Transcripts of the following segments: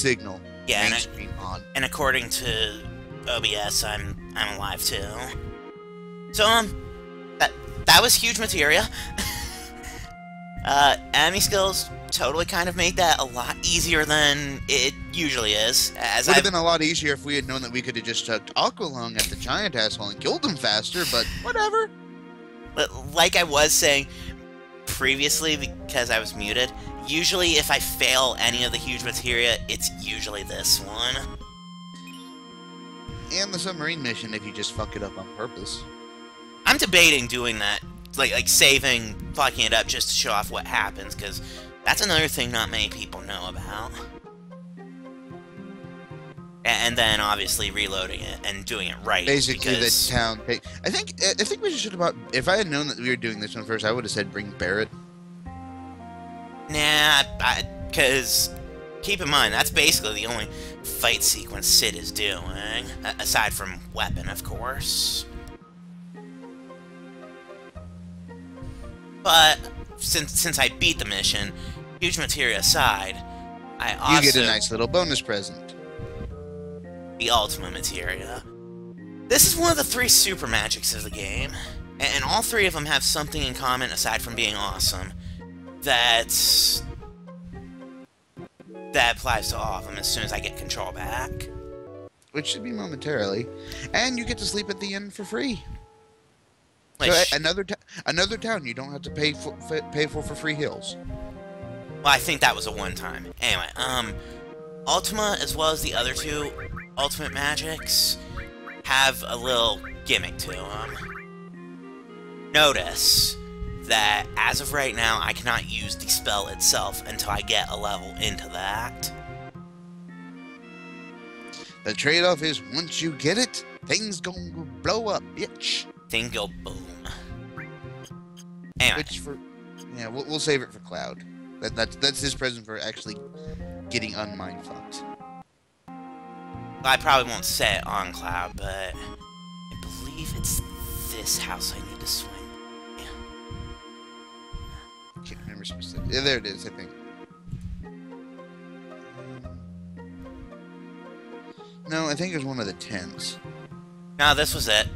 signal. Yeah, Main screen on. and according to OBS, I'm alive too. So that was huge materia. Enemy skills totally kind of made that a lot easier than it usually is. As Would have been a lot easier if we had known that we could have just chucked Aqualung at the giant asshole and killed him faster, but whatever. Like I was saying previously, because I was muted, usually if I fail any of the huge materia, it's usually this one. And the submarine mission if you just fuck it up on purpose. I'm debating doing that, like saving, fucking it up just to show off what happens, because that's another thing not many people know about. And then obviously reloading it and doing it right. Basically, because... the town. I think we should about. If I had known that we were doing this one first, I would have said bring Barrett. Nah, because keep in mind that's basically the only fight sequence Sid is doing, aside from weapon, of course. But since I beat the mission, huge materia aside, I also You get a nice little bonus present. The ultimate materia. This is one of the 3 super magics of the game, and all 3 of them have something in common aside from being awesome. That applies to all of them as soon as I get control back. Which should be momentarily, and you get to sleep at the inn for free. Which, so another town you don't have to pay for free hills. Well, I think that was a one-time. Anyway, Ultima, as well as the other 2 ultimate magics, have a little gimmick to them. Notice that, as of right now, I cannot use the spell itself until I get a level into that. The trade-off is, once you get it, things gonna blow up, bitch. Thing go boom. Anyway. Which yeah, we'll save it for Cloud. That's his present for actually getting unmindfucked. I probably won't say it on Cloud, but I believe it's this house I need to swing. Yeah. Can't remember specifically. Yeah, there it is, I think. No, I think it was one of the tents. No, this was it.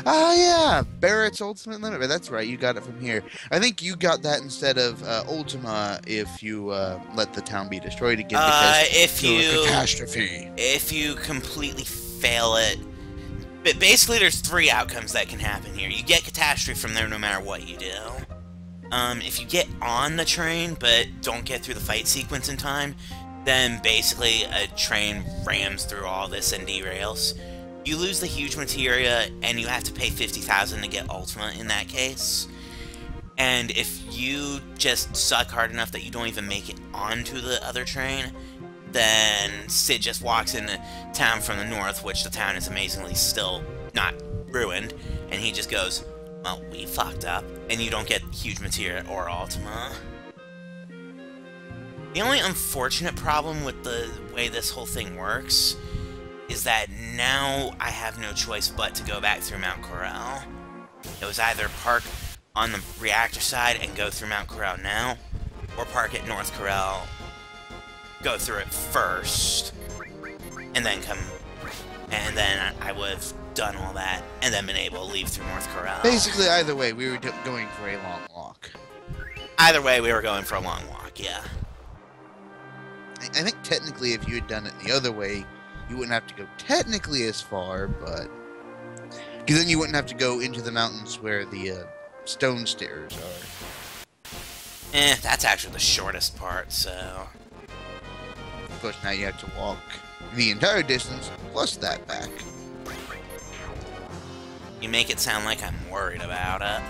Oh, yeah, Barrett's Ultimate Limit. But that's right, you got it from here. I think you got that instead of Ultima if you let the town be destroyed again because if you catastrophe. If you completely fail it, but basically there's 3 outcomes that can happen here. You get catastrophe from there no matter what you do. If you get on the train but don't get through the fight sequence in time, then basically a train rams through all this and derails. You lose the huge materia, and you have to pay 50,000 to get Ultima in that case. And if you just suck hard enough that you don't even make it onto the other train, then Sid just walks into town from the north, which the town is amazingly still not ruined, and he just goes, well, we fucked up, and you don't get huge materia or Ultima. The only unfortunate problem with the way this whole thing works is that now I have no choice but to go back through Mount Corel. It was either park on the reactor side and go through Mount Corel now, or park at North Corel, go through it first, and then come, and then I would have done all that, and then been able to leave through North Corel. Basically, either way, we were going for a long walk. Either way, we were going for a long walk, yeah. I think technically if you had done it the other way, you wouldn't have to go technically as far, but because then you wouldn't have to go into the mountains where the stone stairs are. That's actually the shortest part, so... Of course, now you have to walk the entire distance, plus that back. You make it sound like I'm worried about it.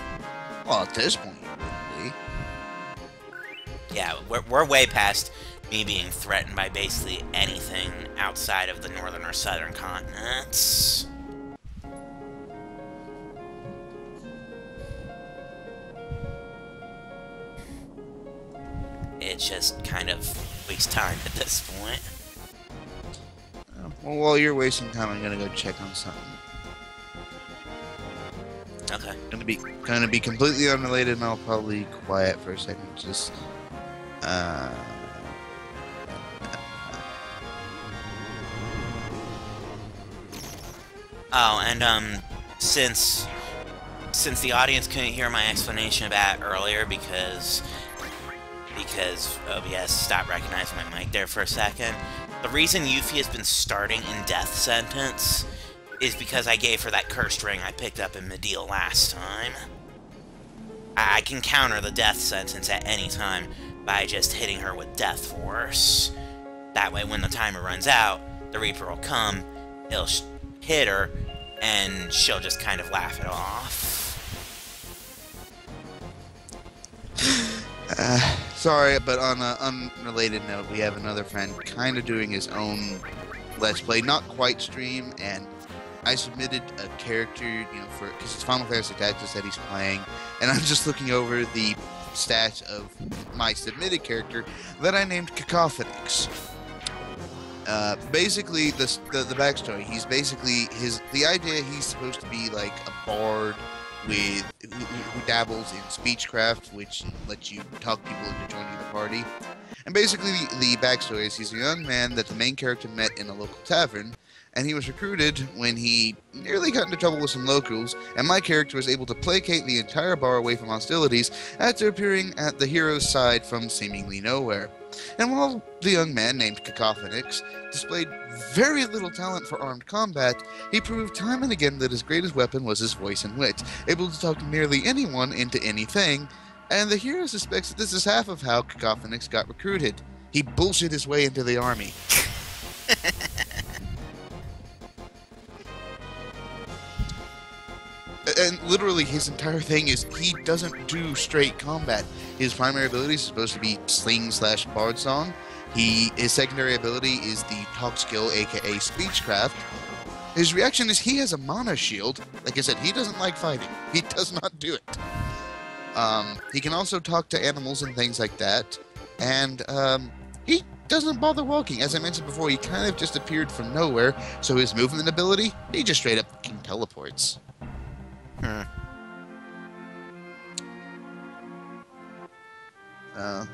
Well, at this point, you wouldn't be. Yeah, we're way past me being threatened by basically anything outside of the northern or southern continents. It just kind of wastes time at this point. Well, while you're wasting time, I'm gonna go check on something. Okay. Gonna be completely unrelated, and I'll probably be quiet for a second. Just Oh, and since the audience couldn't hear my explanation about it earlier because OBS stopped recognizing my mic there for a second, the reason Yuffie has been starting in Death Sentence is because I gave her that cursed ring I picked up in Medeal last time. I can counter the Death Sentence at any time by just hitting her with Death Force. That way, when the timer runs out, the Reaper will come, it'll hit her, and she'll just kind of laugh it off. Sorry, but on an unrelated note, we have another friend kind of doing his own Let's Play, not quite stream, and I submitted a character, because it's Final Fantasy Tactics that he's playing, and I'm just looking over the stats of my submitted character that I named Cacophonix. Basically, the backstory, the idea he's supposed to be like a bard who dabbles in speechcraft, which lets you talk people into joining the party. And basically, the backstory is he's a young man that the main character met in a local tavern, and he was recruited when he nearly got into trouble with some locals, and my character was able to placate the entire bar away from hostilities after appearing at the hero's side from seemingly nowhere. And while the young man named Cacophonix displayed very little talent for armed combat, he proved time and again that his greatest weapon was his voice and wit, able to talk nearly anyone into anything, and the hero suspects that this is half of how Cacophonix got recruited. He bullshit his way into the army. And literally his entire thing is he doesn't do straight combat. His primary ability is supposed to be sling/bard song. His secondary ability is the talk skill, aka speechcraft. His reaction is he has a mana shield. Like I said, he doesn't like fighting. He does not do it. He can also talk to animals and things like that. And he doesn't bother walking. As I mentioned before, he kind of just appeared from nowhere. So his movement ability, he just straight up fucking teleports.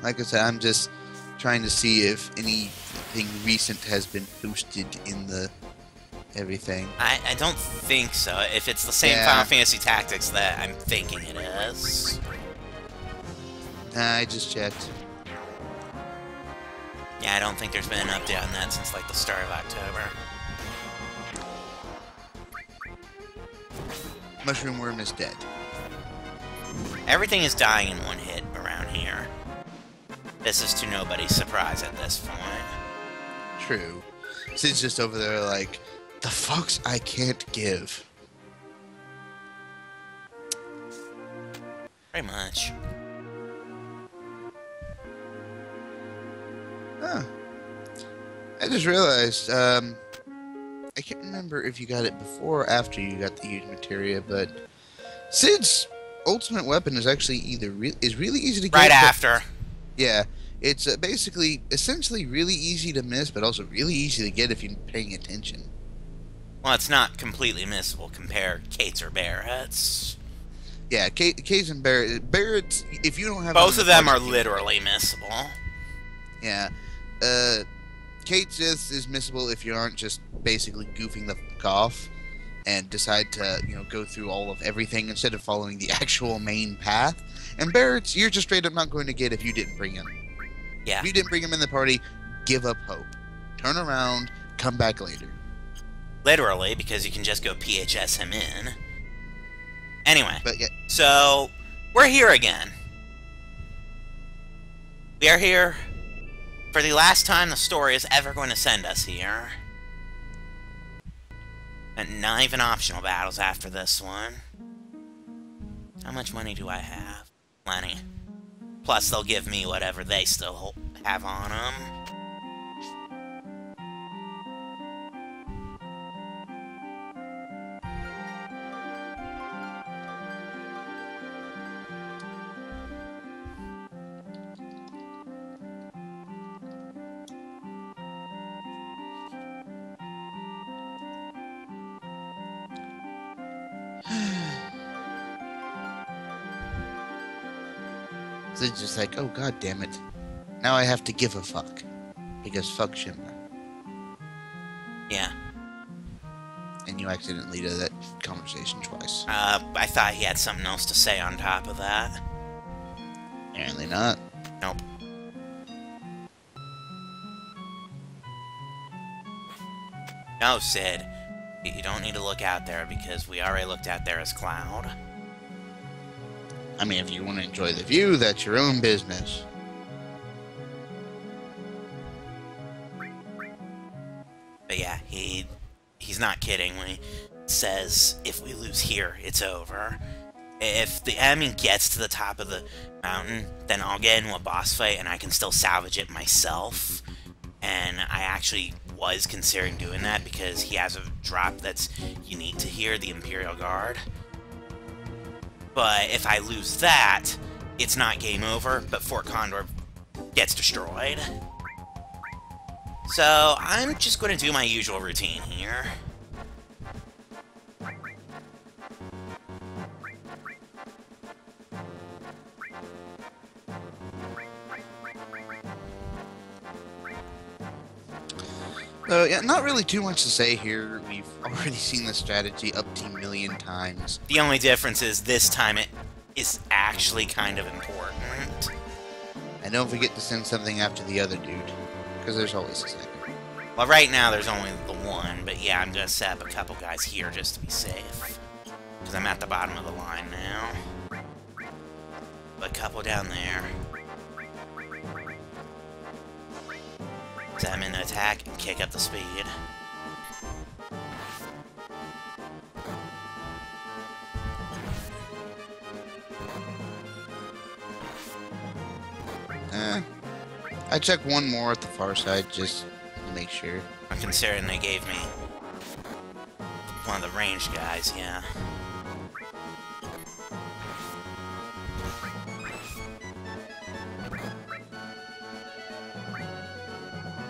Like I said, I'm just trying to see if anything recent has been boosted in the everything. I don't think so. If it's the same Final Fantasy Tactics that I'm thinking it is. Nah, I just checked. Yeah, I don't think there's been an update on that since like the start of October. Mushroom Worm is dead. Everything is dying in one hit around here. This is to nobody's surprise at this point. True. Sid's just over there like, the fucks I can't give. Pretty much. Huh. I just realized, I can't remember if you got it before or after you got the huge materia, but Sid's ultimate weapon is actually is really easy to get. Right after. Yeah, it's essentially really easy to miss, but also really easy to get if you're paying attention. Well, it's not completely missable compared to Kate's or Barrett's. Yeah, Kate's and Barrett's, if you don't have... Both of them are literally missable. Yeah. Kate's is missable if you aren't just basically goofing the fuck off and decide to, go through all of everything instead of following the actual main path. And Barrett's, you're just straight up not going to get if you didn't bring him. Yeah. If you didn't bring him in the party, give up hope. Turn around, come back later. Literally, because you can just go PHS him in. Anyway, Yeah. So, we're here again. We are here for the last time the story is ever going to send us here. And not even optional battles after this one. How much money do I have? Plenty. Plus, they'll give me whatever they still have on them. So it's just like, oh god damn it. Now I have to give a fuck. Because fuck Shimmer. Yeah. And you accidentally did that conversation twice. I thought he had something else to say on top of that. Apparently not. Nope. No, Sid. You don't need to look out there because we already looked out there as Cloud. I mean, if you want to enjoy the view, that's your own business. But yeah, he's not kidding when he says if we lose here, it's over. If the enemy gets to the top of the mountain, then I'll get into a boss fight and I can still salvage it myself. And I actually was considering doing that because he has a drop that's unique to here, the Imperial Guard. But if I lose that, it's not game over, but Fort Condor gets destroyed. So I'm just going to do my usual routine here. Yeah, not really too much to say here. We've already seen the strategy up to a million times. The only difference is this time it is actually kind of important. And don't forget to send something after the other dude, because there's always a second. Well, right now there's only the one, but yeah, I'm going to set up a couple guys here just to be safe. Because I'm at the bottom of the line now. Put a couple down there. Set them into attack and kick up the speed. I check one more at the far side just to make sure. I'm considering they gave me one of the ranged guys, yeah.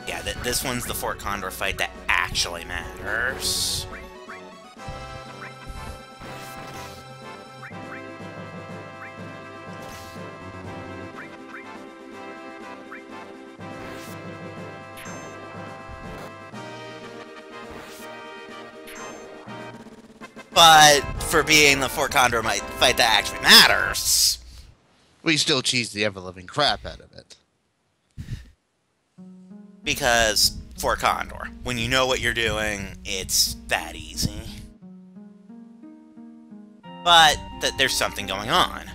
Yeah, this one's the Fort Condor fight that actually matters. But for being the Fort Condor fight that actually matters, We still cheese the ever-loving crap out of it. because Fort Condor, when you know what you're doing, it's that easy. But there's something going on.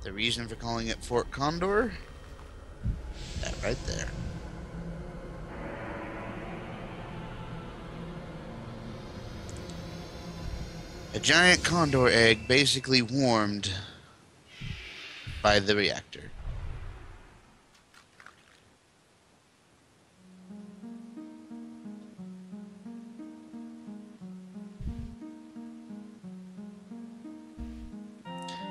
The reason for calling it Fort Condor? That right there. A giant condor egg basically warmed by the reactor.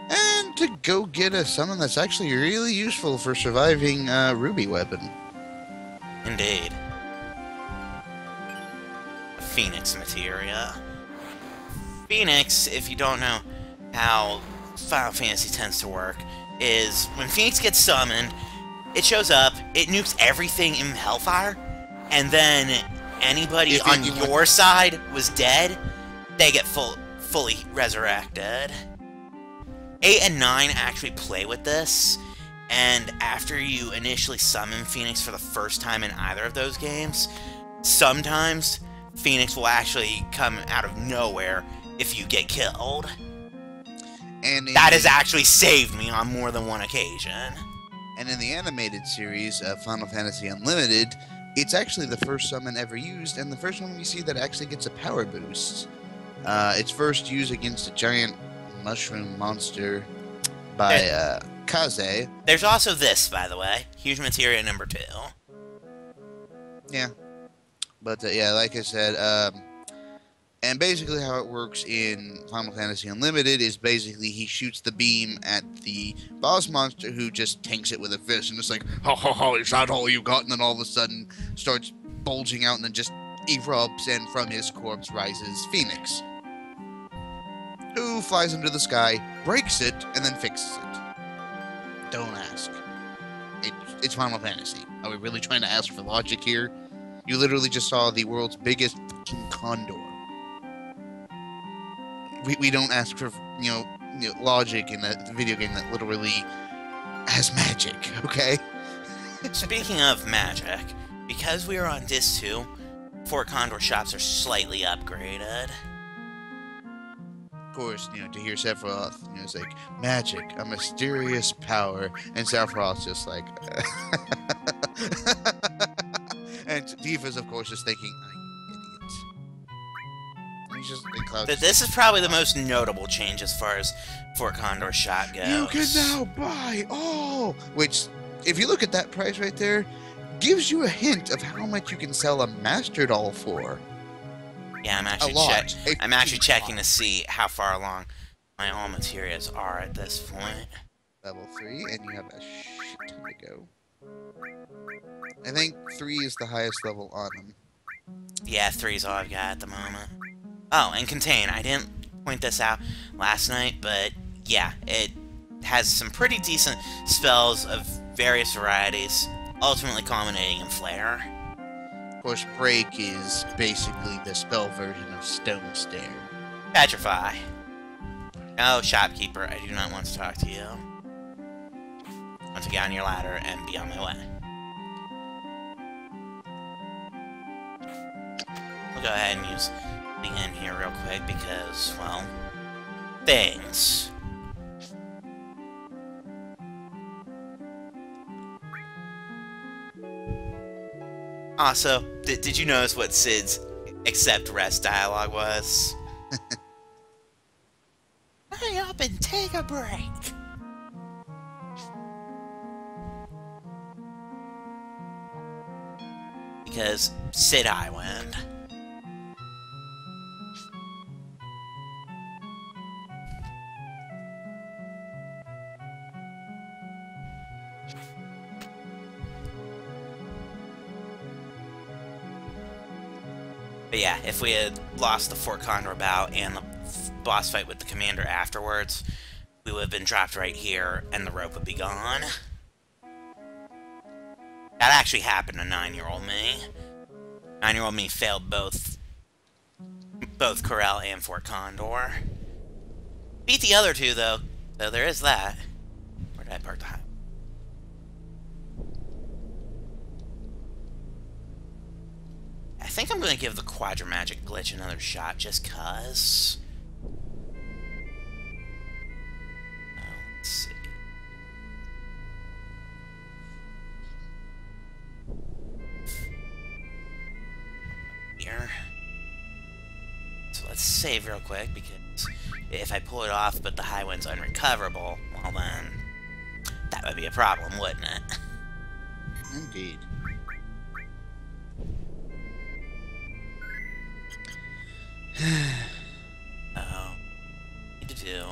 And to go get a summon that's actually really useful for surviving Ruby Weapon. Indeed. Phoenix materia. Phoenix, if you don't know how Final Fantasy tends to work, is when Phoenix gets summoned, it shows up, it nukes everything in Hellfire, and then anybody on your side was dead, they get fully resurrected. 8 and 9 actually play with this, and after you initially summon Phoenix for the first time in either of those games, sometimes Phoenix will actually come out of nowhere if you get killed. And that has actually saved me on more than one occasion. And in the animated series of Final Fantasy Unlimited, it's actually the first summon ever used, and the first one we see that actually gets a power boost. It's first used against a giant mushroom monster by Kaze. There's also this, by the way. Huge materia number 2. Yeah. But, yeah, like I said, and basically how it works in Final Fantasy Unlimited is basically he shoots the beam at the boss monster who just tanks it with a fist and it's like, ho ho ho, is that all you got? And then all of a sudden starts bulging out and then just erupts, and from his corpse rises Phoenix, who flies into the sky, breaks it, and then fixes it. Don't ask. It's it's Final Fantasy. Are we really trying to ask for logic here? You literally just saw the world's biggest fucking condor. We don't ask for logic in a video game that literally has magic. Okay. Speaking of magic, because we are on Disc 2, Fort Condor shops are slightly upgraded. Of course, to hear Sephiroth, it's like magic, a mysterious power, and Sephiroth's just like, and Tifa's of course just thinking, "You idiot." And he's just Cloud. This is probably the most notable change as far as Fort Condor shop goes. You can now buy all, which, if you look at that price right there, gives you a hint of how much you can sell a Master Doll for. Yeah, I'm actually checking to see how far along my all materials are at this point. Level 3, and you have a shit ton to go. I think 3 is the highest level on them. Yeah, 3 is all I've got at the moment. Oh, and Contain. I didn't point this out last night, but yeah, it has some pretty decent spells of various varieties, ultimately culminating in Flare. Of course, Break is basically the spell version of Stone Stare. Petrify. Oh, Shopkeeper, I do not want to talk to you. I want to get on your ladder and be on my way. We'll go ahead and use the inn here real quick because, well, things. Also, did you notice what Cid's accept rest dialogue was? Hurry up and take a break. Because Cid Highwind. But yeah, if we had lost the Fort Condor bout and the boss fight with the commander afterwards, we would have been dropped right here, and the rope would be gone. That actually happened to 9-year-old me. 9-year-old me failed both Corel and Fort Condor. Beat the other two, though. So there is that. Where did I park the highway? I think I'm going to give the Quadramagic glitch another shot, just cuz. Let's see. Here. So let's save real quick, because if I pull it off but the Highwind's unrecoverable, well then, that would be a problem, wouldn't it? Indeed. Oh, need to do.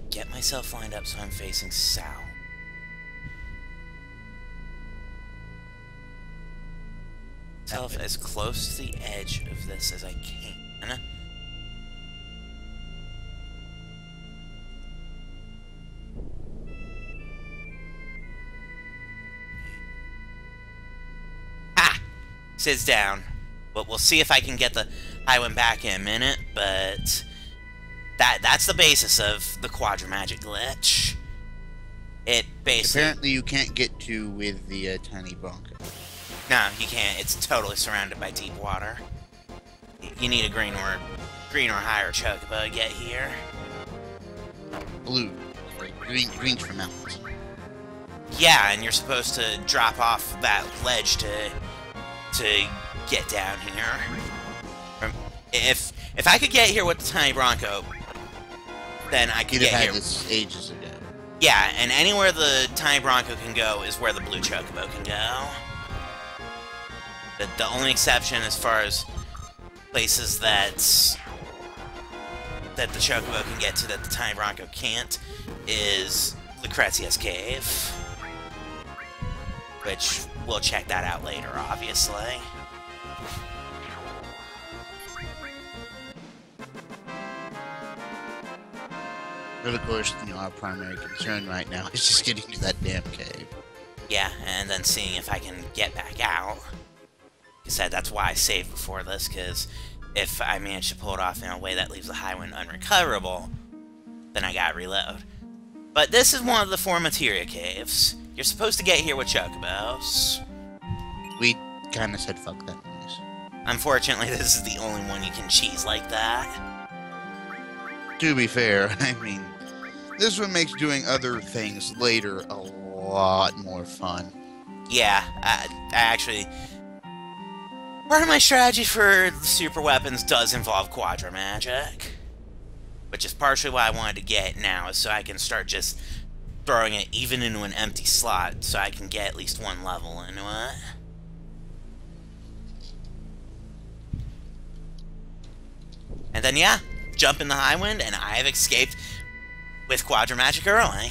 Get myself lined up so I'm facing south. Myself as close to the edge of this as I can. Ha! Sits down. But we'll see if I can get the Highwind back in a minute, but that's the basis of the Quadramagic glitch. It basically... Apparently you can't get to with the tiny Bronco. No, you can't. It's totally surrounded by deep water. You need a green or higher chocobo to get here. Blue. Green's for mountains. Yeah, and you're supposed to drop off that ledge to get down here. If I could get here with the tiny Bronco, then I could get here. You'd have had this ages ago. Yeah, and anywhere the tiny Bronco can go is where the blue chocobo can go. The only exception as far as places that the chocobo can get to that the tiny Bronco can't is Lucrezia's Cave. Which, we'll check that out later, obviously. But of course, our primary concern right now is just getting to that damn cave. Yeah, and then seeing if I can get back out. Like I said, that's why I saved before this, because if I manage to pull it off in a way that leaves the Highwind unrecoverable, then I gotta reload. But this is one of the 4 materia caves. You're supposed to get here with chocobos. We kind of said fuck that noise. Unfortunately, this is the only one you can cheese like that. To be fair, I mean, this one makes doing other things later a lot more fun. Yeah, I actually... Part of my strategy for the super weapons does involve Quadra Magic. Which is partially why I wanted to get it now, is so I can start just throwing it even into an empty slot, so I can get at least 1 level into it. And then, yeah, jump in the Highwind, and I have escaped with Quadra Magic early.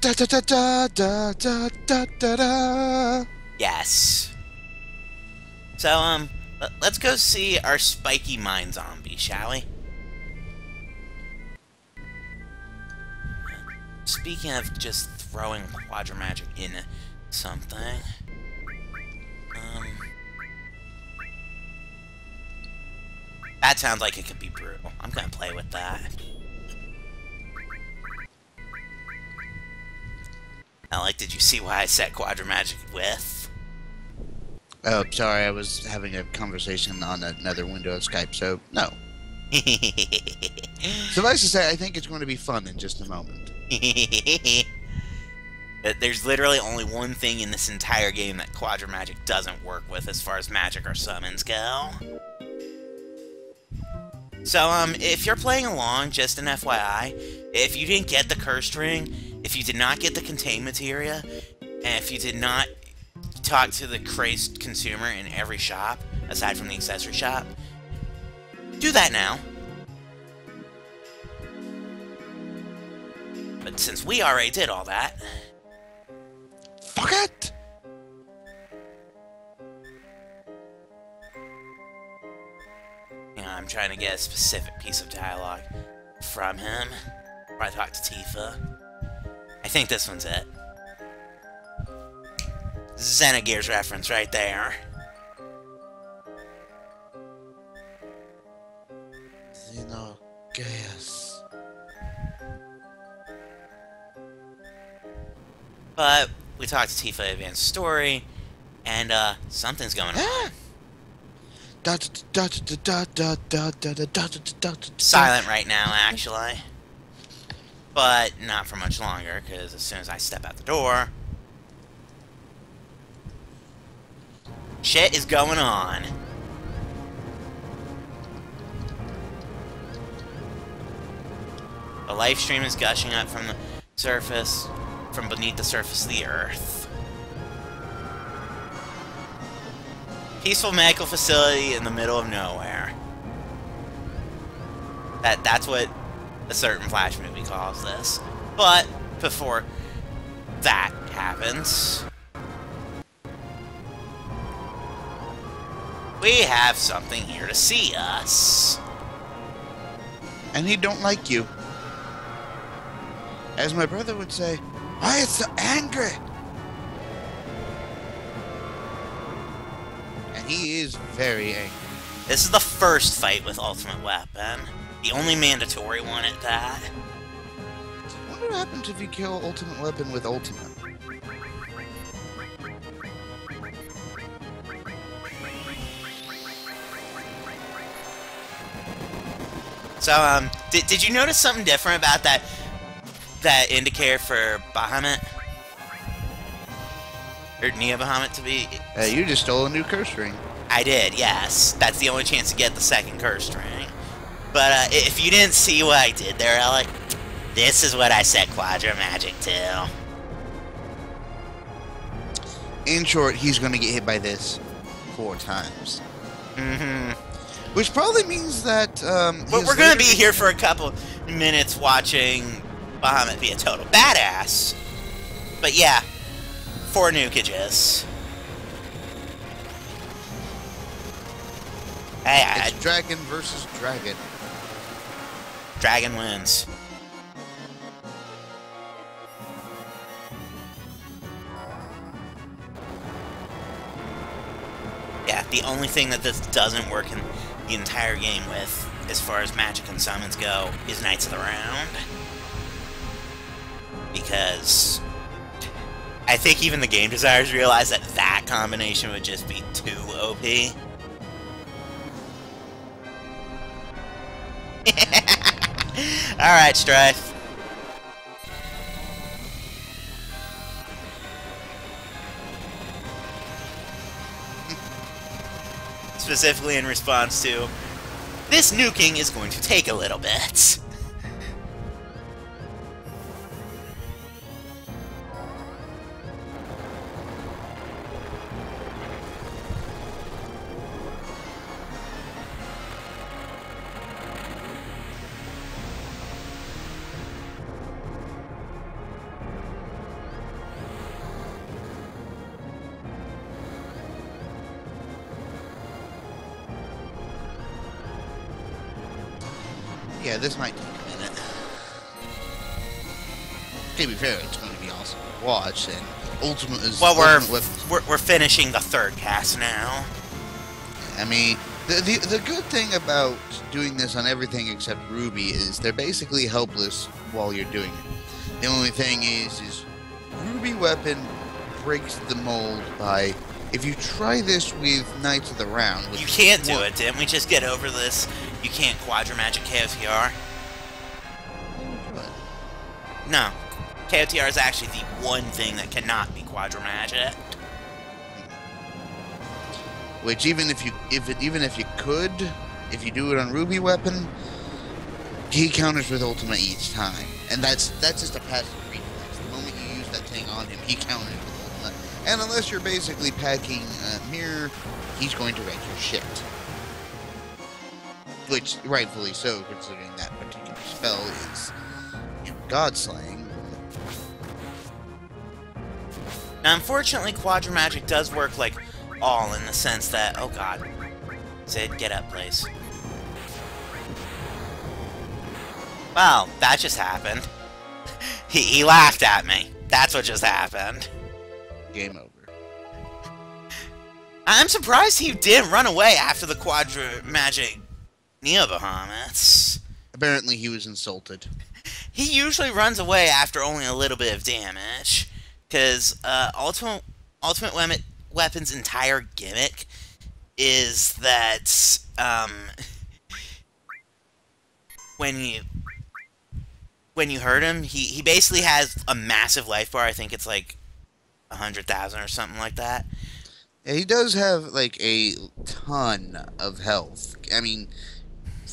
Da da da da da da da da da. Yes. So, let's go see our spiky mine zombie, shall we? Speaking of just throwing Quadra Magic in something, that sounds like it could be brutal. I'm gonna play with that. Did you see why I set Quadra Magic with? Oh, sorry, I was having a conversation on another window of Skype, so no. Suffice to say, I think it's going to be fun in just a moment. There's literally only one thing in this entire game that Quadra Magic doesn't work with as far as magic or summons go. So, if you're playing along, just an FYI, if you didn't get the Cursed Ring, if you did not get the Contain Materia, and if you did not talk to the crazed consumer in every shop, aside from the accessory shop, do that now. But since we already did all that... Fuck it! I'm trying to get a specific piece of dialogue from him. Or I talk to Tifa. I think this one's it. Xenogears reference right there. Xenogears. But we talked to Tifa Advanced Story, and something's going on. Silent right now, actually. But not for much longer, because as soon as I step out the door, shit is going on. A life stream is gushing up from the surface, from beneath the surface of the earth. Peaceful medical facility in the middle of nowhere. That's what a certain Flash movie calls this. But before that happens, we have something here to see us. And he don't like you. As my brother would say, why is so angry? And he is very angry. This is the first fight with Ultimate Weapon. The only mandatory one at that. I wonder what happens if you kill Ultimate Weapon with Ultimate. So, did you notice something different about that indicator for Bahamut? Or Neo Bahamut to be... You just stole a new curse ring. I did, yes. That's the only chance to get the second curse ring. But if you didn't see what I did there, Alec, this is what I set Quadra Magic to. In short, he's going to get hit by this 4 times. Mm-hmm. Which probably means that... we're going to be here for a couple minutes watching Bahamut be a total badass. But yeah, 4 nukages. Hey, it's dragon versus dragon. Dragon wins. Yeah, the only thing that this doesn't work in the entire game with, as far as magic and summons go, is Knights of the Round. Because I think even the game designers realized that that combination would just be too OP. Alright, Strife. Specifically in response to, this nuking is going to take a little bit. Yeah, this might take a minute. To be fair, it's going to be awesome to watch, and Ultimate is... Well, we're finishing the third cast now. I mean, the good thing about doing this on everything except Ruby is they're basically helpless while you're doing it. The only thing is Ruby weapon breaks the mold by... If you try this with Knights of the Round... You can't do it, didn't we just get over this? You can't Quadra Magic KOTR? What? No. KOTR is actually the one thing that cannot be Quadra Magic. Which even if you could, if you do it on Ruby weapon, he counters with Ultimate each time. And that's just a passive reflex. The moment you use that thing on him, he counters with Ultimate. And unless you're basically packing Mirror, he's going to wreck your shit. Which, rightfully so, considering that particular spell is God-slaying. Now, unfortunately, Quadra Magic does work, like, all in the sense that... Oh, God. Sid, get up, please. Well, that just happened. He laughed at me. That's what just happened. Game over. I'm surprised he didn't run away after the Quadra Magic Neo-Bahamut's. Apparently he was insulted. He usually runs away after only a little bit of damage, because Ultimate Weapon's entire gimmick is that when you hurt him, he basically has a massive life bar. I think it's like 100,000 or something like that. Yeah, he does have like a ton of health. I mean,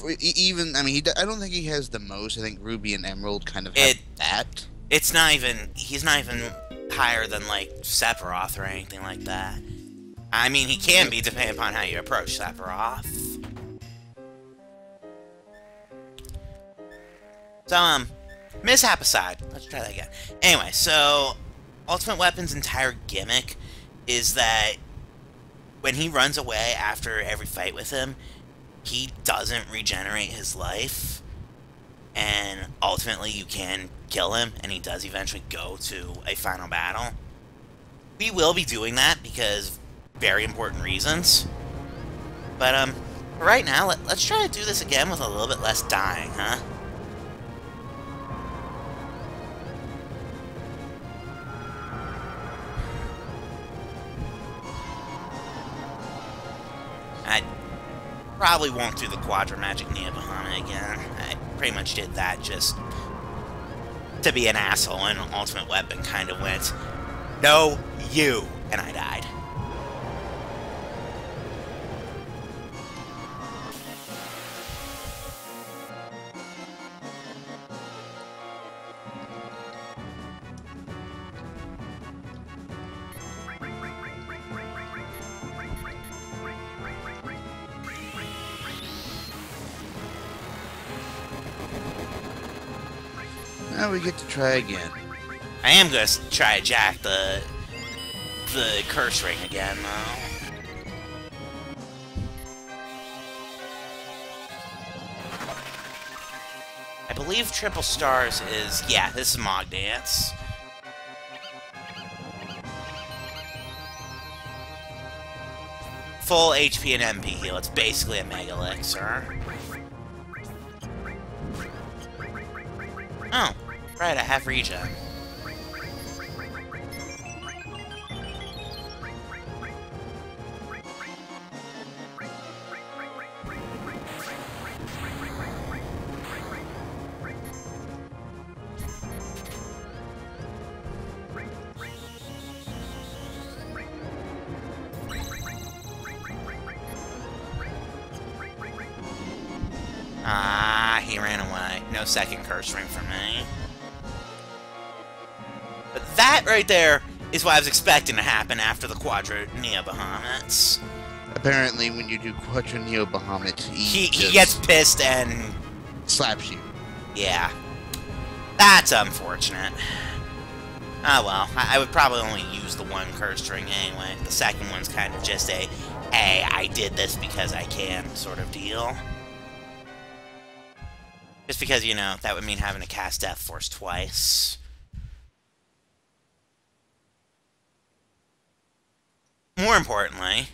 I don't think he has the most. I think Ruby and Emerald kind of have that. He's not even higher than like Sephiroth or anything like that. I mean, he can be depending upon how you approach Sephiroth. So, mishap aside, let's try that again. Anyway, so Ultimate Weapon's entire gimmick is that when he runs away after every fight with him, he doesn't regenerate his life, and ultimately you can kill him, and he does eventually go to a final battle. We will be doing that because very important reasons. But for right now, let's try to do this again with a little bit less dying, huh? I probably won't do the Quadra Magic Neo Bahamut again. I pretty much did that just to be an asshole, and Ultimate Weapon kind of went, "No, you," and I died. Now we get to try again. I am going to try to jack the curse ring again, though. believe triple stars is... Yeah, this is Mog Dance. Full HP and MP heal. It's basically a Mega Elixir. Oh, right, I have regen. Ah, he ran away. No second curse ring for me. But that right there is what I was expecting to happen after the Quadro Neo Bahamut's. Apparently, when you do Quadro Neo Bahamut, He gets pissed and... slaps you. Yeah. That's unfortunate. Oh well, I would probably only use the one curse ring anyway. The second one's kind of just a, hey, I did this because I can sort of deal. Just because, you know, that would mean having to cast Death Force twice. More importantly...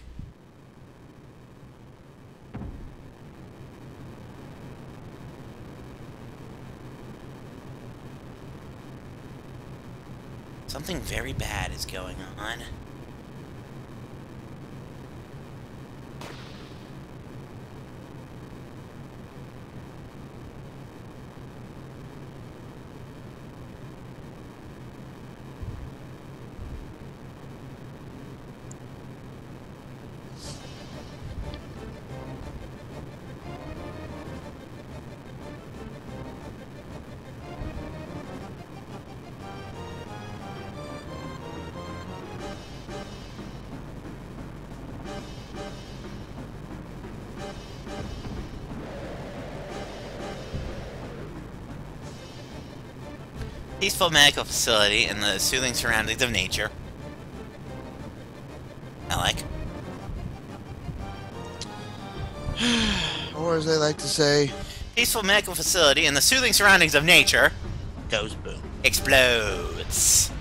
something very bad is going on. Peaceful medical facility in the soothing surroundings of nature. I like. Or as they like to say... Peaceful medical facility in the soothing surroundings of nature. goes boom. Explodes.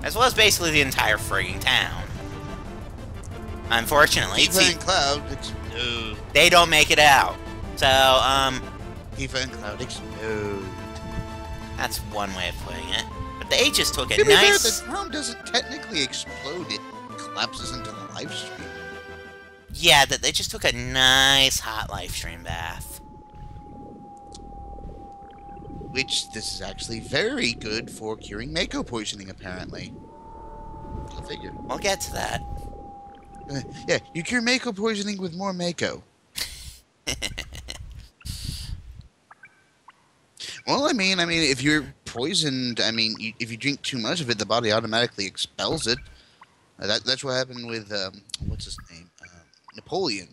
As well as basically the entire frigging town. Unfortunately, Tifa and Cloud explode. they don't make it out. So, Tifa and Cloud explode. that's one way of putting it. But they just took a To be fair, nice... the town doesn't technically explode. It collapses into the live stream. Yeah, that they just took a nice hot life stream bath. Which, this is actually very good for curing Mako poisoning, apparently. Go figure. We'll get to that. Yeah, you cure Mako poisoning with more Mako. Well, I mean, if you're poisoned, if you drink too much of it, the body automatically expels it. That's what happened with, what's his name? Napoleon.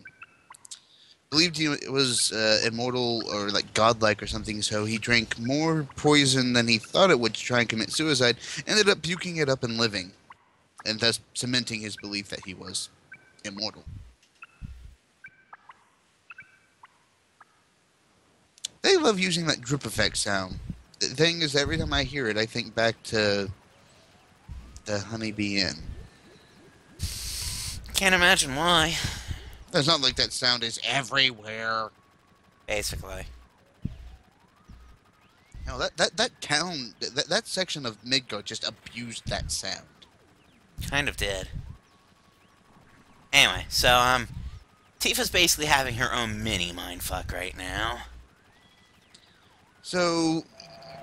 Believed he was immortal or like godlike or something, so he drank more poison than he thought it would to try and commit suicide, ended up puking it up and living, and thus cementing his belief that he was immortal. They love using that drip effect sound. The thing is, every time I hear it, I think back to the Honeybee Inn. Can't imagine why. It's not like that sound is everywhere. Basically. No, that town, that section of Midgard just abused that sound. Kind of did. Anyway, so, Tifa's basically having her own mini mindfuck right now. So,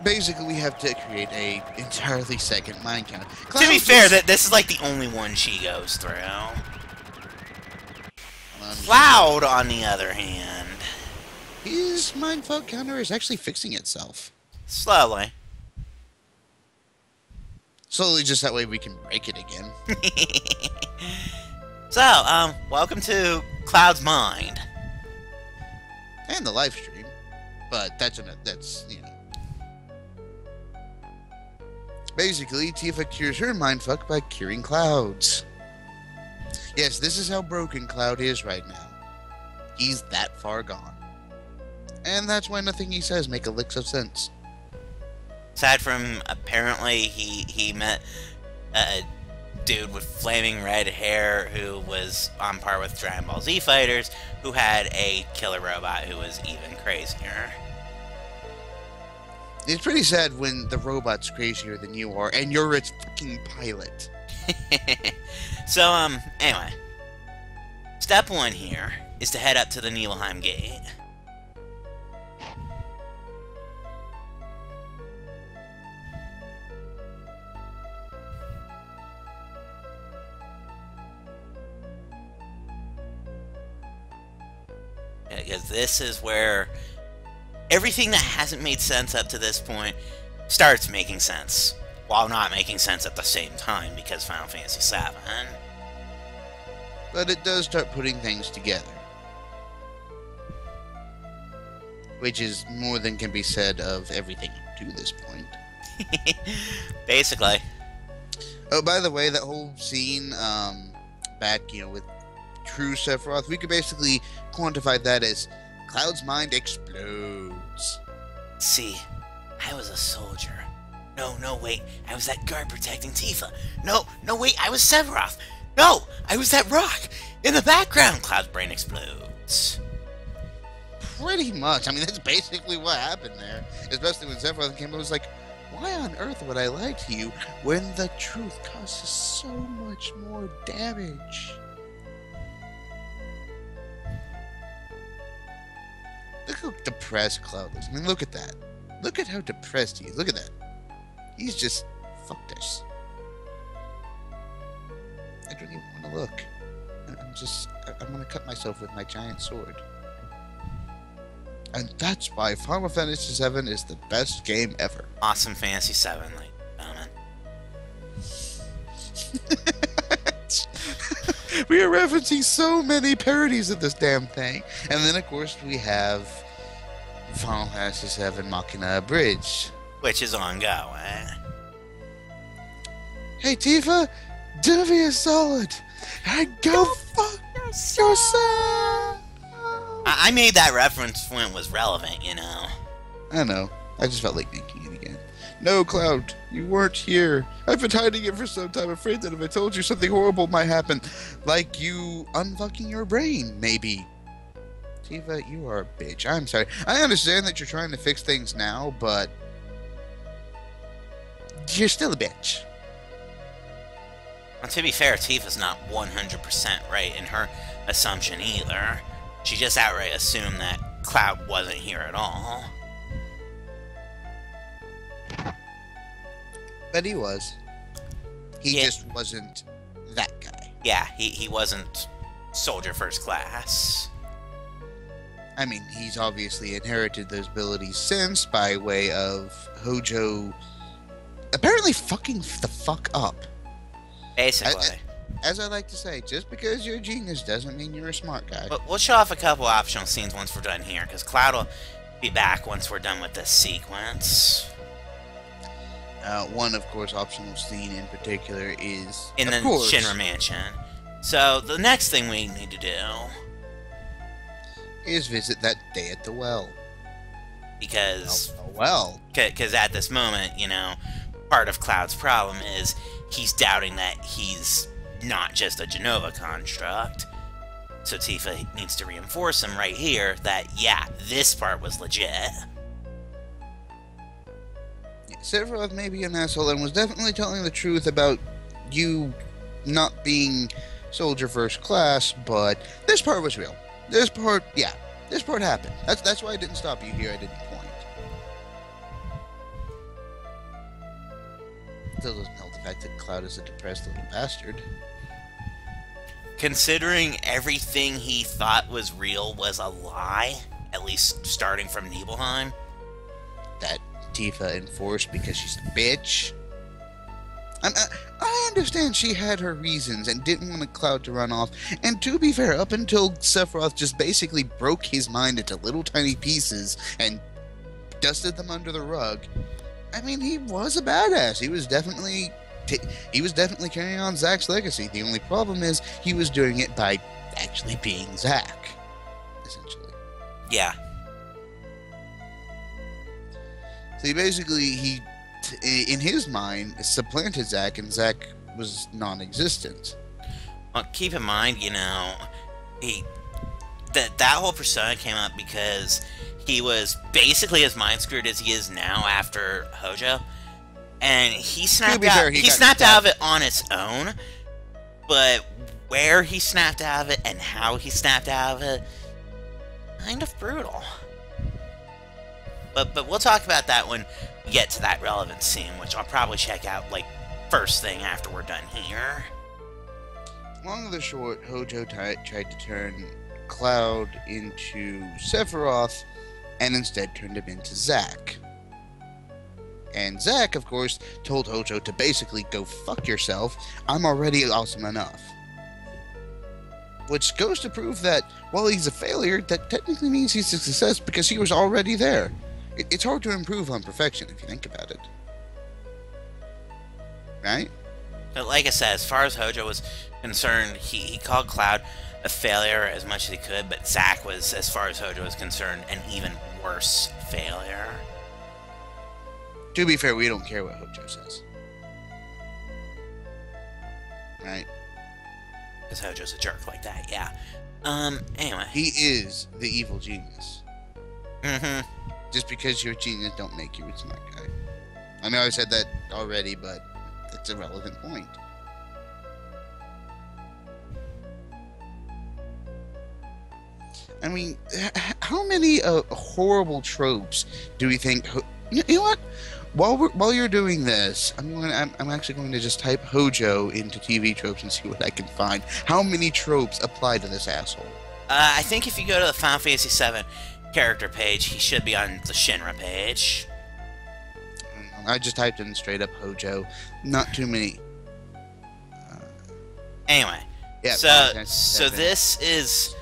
basically we have to create a entirely second mind counter. To be fair, this is like the only one she goes through. Cloud, on the other hand... his mindfuck counter is actually fixing itself. Slowly. Slowly, just that way we can break it again. So, welcome to Cloud's mind. And the live stream. But that's, you know. Basically, Tifa cures her mindfuck by curing Cloud's. Yes, this is how broken Cloud is right now. He's that far gone. And that's why nothing he says make a lick of sense. Aside from apparently he met a dude with flaming red hair who was on par with Dragon Ball Z fighters, who had a killer robot who was even crazier. It's pretty sad when the robot's crazier than you are, and you're its fucking pilot. So, anyway. Step 1 here is to head up to the Nibelheim Gate. Because this is where everything that hasn't made sense up to this point starts making sense, while not making sense at the same time, because Final Fantasy VII. But it does start putting things together. Which is more than can be said of everything to this point. Basically. Oh, by the way, that whole scene, back, with true Sephiroth, we could basically quantify that as Cloud's mind explodes. See, I was a soldier. No, wait, I was that guard protecting Tifa. No, wait, I was Sephiroth. No, I was that rock. In the background, Cloud's brain explodes. Pretty much. I mean, that's basically what happened there. Especially when Sephiroth came, I was like, why on earth would I lie to you when the truth causes so much more damage? Look how depressed Cloud is. I mean, look at that. Look at how depressed he is. Look at that. He's just... fuck this. I don't even want to look. I'm going to cut myself with my giant sword. And that's why Final Fantasy VII is the best game ever. Awesome Fantasy VII, like, We are referencing so many parodies of this damn thing. And then, of course, we have Final Fantasy VII Machina Bridge. which is ongoing. Hey, Tifa, do me a solid and go fuck yourself. I made that reference when it was relevant, I know. I just felt like making it again. No, Cloud, you weren't here. I've been hiding it for some time, afraid that if I told you something horrible might happen. Like you unfucking your brain, maybe. Tifa, you are a bitch. I'm sorry. I understand that you're trying to fix things now, but... you're still a bitch. Well, to be fair, Tifa's not 100% right in her assumption either. She just outright assumed that Cloud wasn't here at all. But he was. He Yeah. just wasn't that guy. Yeah, he wasn't Soldier First Class. I mean, he's obviously inherited those abilities since by way of Hojo apparently fucking the fuck up. Basically. As I like to say, just because you're a genius doesn't mean you're a smart guy. But we'll show off a couple optional scenes once we're done here, because Cloud will be back once we're done with this sequence. One, of course, optional scene in particular is... In the Shinra Mansion. So, the next thing we need to do... is visit that day at the well. Because... well. Because at this moment, part of Cloud's problem is he's doubting that he's not just a Genova construct. So Tifa needs to reinforce him right here that, yeah, this part was legit. Sephiroth may be an asshole and was definitely telling the truth about you not being Soldier First Class, but this part was real. This part happened. That's why I didn't stop you here. I didn't point. Still doesn't help the fact that Cloud is a depressed little bastard. Considering everything he thought was real was a lie, at least starting from Nibelheim. That Tifa enforced because she's a bitch. I understand she had her reasons and didn't want a Cloud to run off. And to be fair, up until Sephiroth just basically broke his mind into little tiny pieces and dusted them under the rug, I mean, he was a badass. He was definitely carrying on Zack's legacy. The only problem is he was doing it by actually being Zack, essentially. Yeah. So he basically, in his mind, supplanted Zack, and Zack was non-existent. Well, keep in mind, he that whole persona came up because he was basically as mind screwed as he is now after Hojo, and he snapped out. He snapped out of it on its own, but where he snapped out of it and how he snapped out of it, kind of brutal. But we'll talk about that when we get to that relevant scene, which I'll probably check out like first thing after we're done here. Long of the short, Hojo tried to turn Cloud into Sephiroth, and instead turned him into Zack. And Zack, of course, told Hojo to basically go fuck yourself. I'm already awesome enough. Which goes to prove that while he's a failure, that technically means he's a success because he was already there. It's hard to improve on perfection if you think about it. Right? But like I said, as far as Hojo was concerned, he called Cloud a failure as much as he could, but Zack was, as far as Hojo was concerned, an even worse failure. To be fair, we don't care what Hojo says. Right? Because Hojo's a jerk like that, yeah. Anyway. He is the evil genius. Mm-hmm. Just because you're a genius don't make you a smart guy. I know I said that already, but it's a relevant point. I mean, how many horrible tropes do we think? You know what? While you're doing this, I'm actually going to just type Hojo into TV tropes and see what I can find. How many tropes apply to this asshole? I think if you go to the Final Fantasy VII character page, he should be on the Shinra page. I just typed in straight up Hojo. Not too many. Anyway, yeah. So this is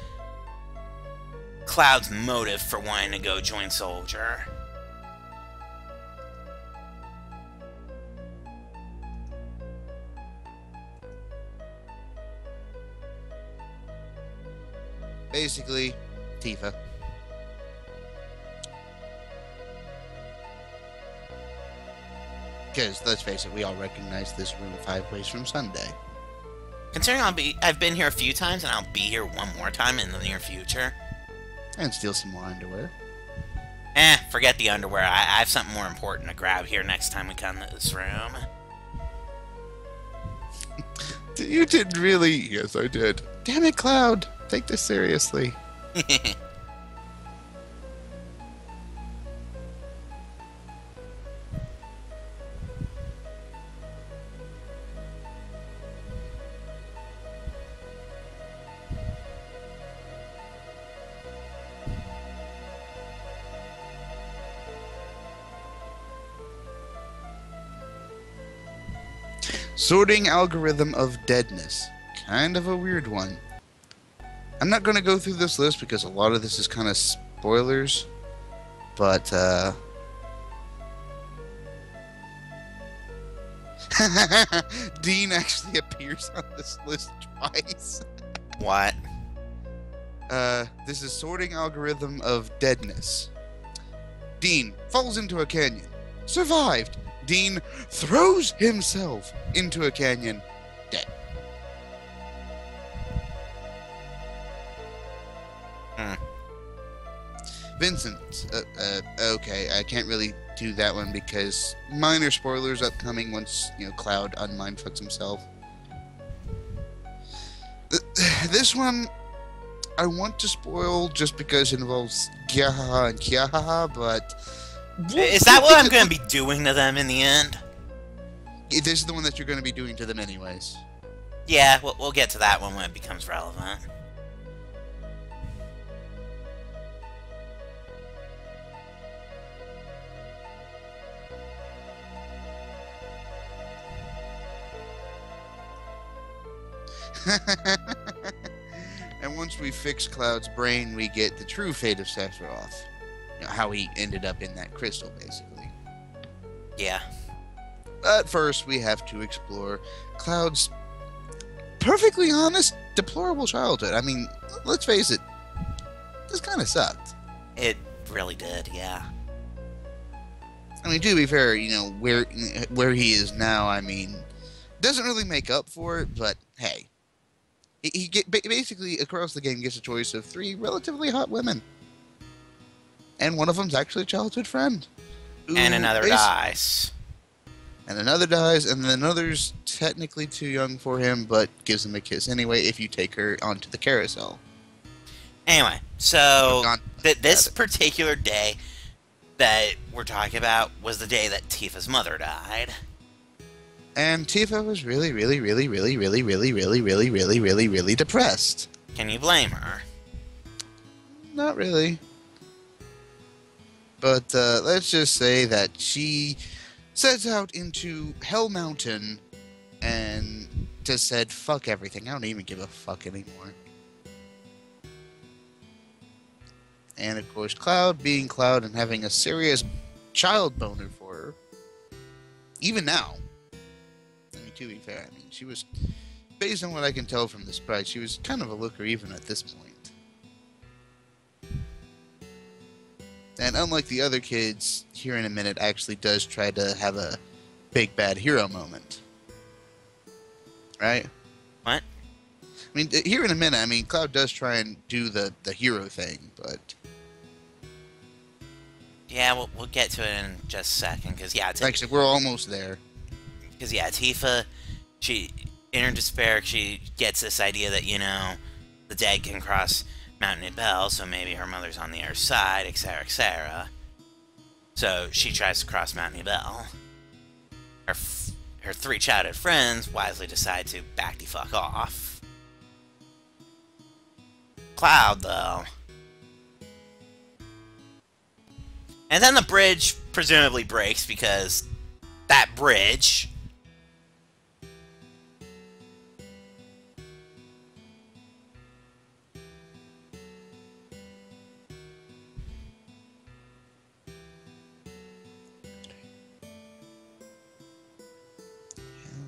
Cloud's motive for wanting to go join Soldier. Basically, Tifa. Because, let's face it, we all recognize this room 5 ways from Sunday. Considering I've been here a few times, and I'll be here one more time in the near future. And steal some more underwear. Forget the underwear. I have something more important to grab here next time we come to this room. You did really? Yes, I did. Damn it, Cloud. Take this seriously. Sorting algorithm of deadness. Kind of a weird one. I'm not going to go through this list because a lot of this is kind of spoilers. But, Dean actually appears on this list twice. What? This is sorting algorithm of deadness. Dean falls into a canyon. Survived. Dean throws himself into a canyon. Dead. Vincent. Okay, I can't really do that one because minor spoilers upcoming once, Cloud unmindfucks himself. This one, I want to spoil just because it involves Gyahaha and Kyahaha, but... Is that what I'm going to be doing to them in the end? This is the one that you're going to be doing to them anyways. Yeah, we'll get to that one when it becomes relevant. And once we fix Cloud's brain, we get the true fate of Sephiroth. How he ended up in that crystal, basically. Yeah. But first, we have to explore Cloud's perfectly honest, deplorable childhood. I mean, let's face it, this kind of sucked. It really did, yeah. I I mean, to be fair, you know, where he is now, I mean, doesn't really make up for it, but hey. Basically, across the game, gets a choice of 3 relatively hot women. And one of them's actually a childhood friend. And another dies. And another dies, and then another's technically too young for him, but gives him a kiss anyway if you take her onto the carousel. Anyway, so this particular day that we're talking about was the day that Tifa's mother died. And Tifa was really, really, really, really, really, really, really, really, really, really, really depressed. Can you blame her? Not really. But let's just say that she sets out into Hell Mountain and just said, fuck everything. I don't even give a fuck anymore. And of course, Cloud being Cloud and having a serious child boner for her. Even now. I mean, to be fair, I mean, she was, based on what I can tell from the sprite, she was kind of a looker even at this point. And unlike the other kids, Here in a Minute actually does try to have a big bad hero moment. Right? What? I mean, Here in a Minute, I mean, Cloud does try and do the hero thing, but... Yeah, we'll get to it in just a second, because, yeah... Actually, we're almost there. Because, yeah, Tifa, in her despair, she gets this idea that, you know, the dead can cross Mount Nibel, so maybe her mother's on the other side, etc., etc. So she tries to cross Mount Nibel. Her 3 childhood friends wisely decide to back the fuck off. Cloud, though. And then the bridge presumably breaks because that bridge...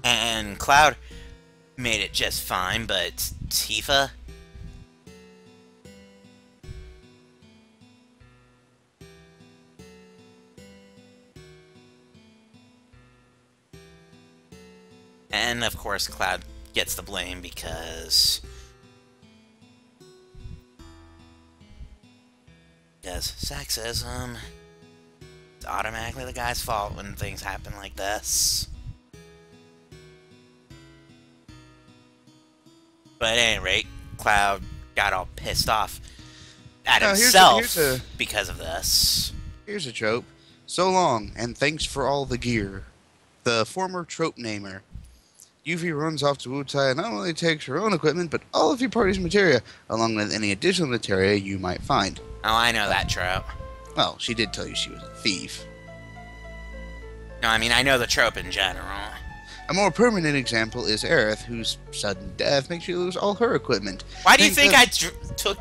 And Cloud made it just fine, but Tifa... And, of course, Cloud gets the blame because... sexism. It's automatically the guy's fault when things happen like this. But at any rate, Cloud got all pissed off at himself because of this. Here's a trope. So long, and thanks for all the gear. The former trope namer. Yuffie runs off to Wutai and not only takes her own equipment, but all of your party's materia, along with any additional materia you might find. Oh, I know that trope. Well, she did tell you she was a thief. No, I mean, I know the trope in general. A more permanent example is Aerith, whose sudden death makes you lose all her equipment. Why do you think I took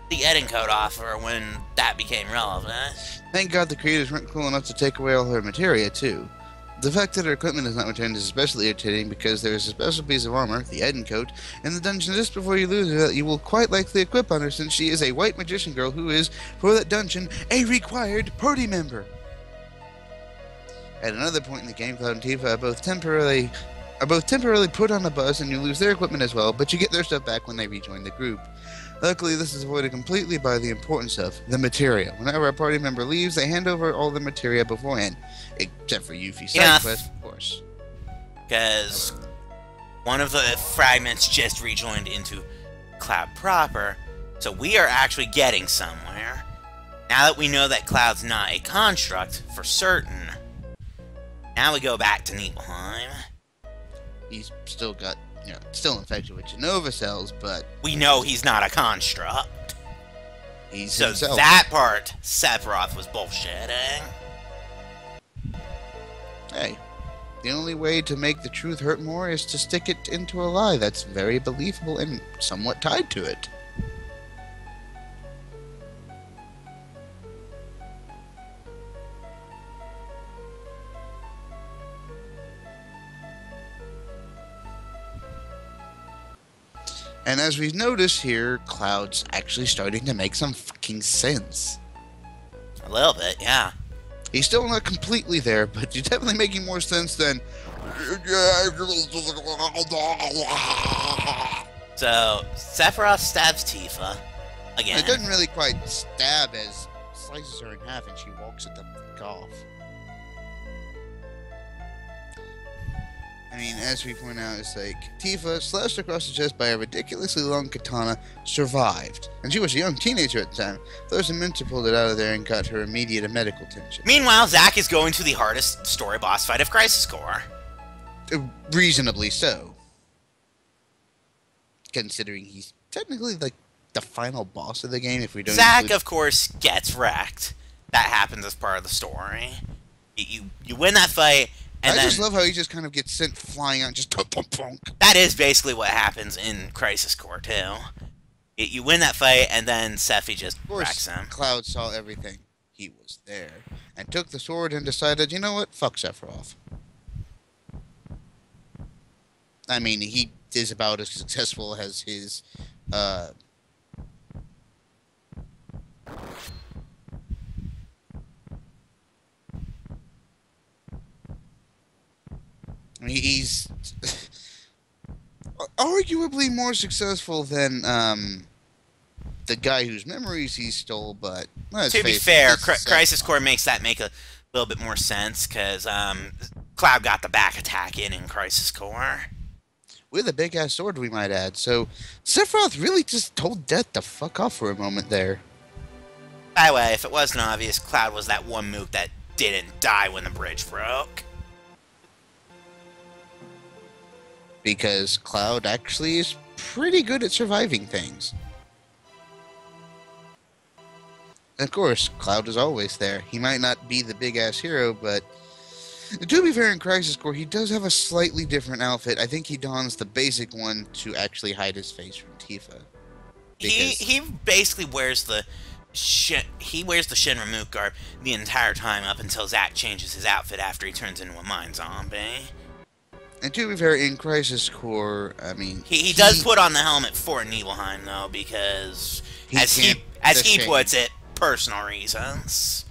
the Eden code off her when that became relevant? Thank God the creators weren't cool enough to take away all her materia, too. The fact that her equipment is not returned is especially irritating because there is a special piece of armor, the Eden coat, in the dungeon just before you lose her that you will quite likely equip on her since she is a white magician girl who is, for that dungeon, a required party member. At another point in the game, Cloud and Tifa are both temporarily put on a bus and you lose their equipment as well, but you get their stuff back when they rejoin the group. Luckily, this is avoided completely by the importance of the materia. Whenever a party member leaves, they hand over all the materia beforehand. Except for Yuffie's side quest, of course. Because one of the fragments just rejoined into Cloud proper, so we are actually getting somewhere. Now that we know that Cloud's not a construct, for certain, now we go back to Nibelheim. He's still got, still infected with Genova cells, but... We know he's not a construct. He's so himself. That part, Sephiroth was bullshitting. Hey, the only way to make the truth hurt more is to stick it into a lie that's very believable and somewhat tied to it. And as we've noticed here, Cloud's actually starting to make some fucking sense. A little bit, yeah. He's still not completely there, but he's definitely making more sense than. So, Sephiroth stabs Tifa. Again. It doesn't really quite stab as slices her in half and she walks it the fuck off. I mean, as we point out, it's like Tifa, slashed across the chest by a ridiculously long katana, survived. And she was a young teenager at the time. Those Minter pulled it out of there and got her immediate medical attention. Meanwhile, Zack is going to the hardest story boss fight of Crisis Core. Reasonably so. Considering he's technically like the final boss of the game if we don't Zack, of course, gets wrecked. That happens as part of the story. You win that fight, and I just love how he just kind of gets sent flying out, just punk. That is basically what happens in Crisis Core 2. You win that fight, and then Sephi just wrecks him. Cloud saw everything. He was there. And took the sword and decided, you know what? Fuck Sephiroth. I mean, he is about as successful as his, I mean, he's arguably more successful than the guy whose memories he stole, but to be fair, Crisis Core makes that make a little bit more sense, because Cloud got the back attack in Crisis Core. With a big-ass sword, we might add. So, Sephiroth really just told Death to fuck off for a moment there. By the way, if it wasn't obvious, Cloud was that one mook that didn't die when the bridge broke. Because Cloud actually is pretty good at surviving things. Of course, Cloud is always there. He might not be the big-ass hero, but to be fair, in Crisis Core, he does have a slightly different outfit. I think he dons the basic one to actually hide his face from Tifa. He basically wears the Shinra Mook garb the entire time up until Zack changes his outfit after he turns into a mind zombie. And to be fair, in Crisis Core, I mean, he does put on the helmet for Nibelheim though, because as he puts it, personal reasons.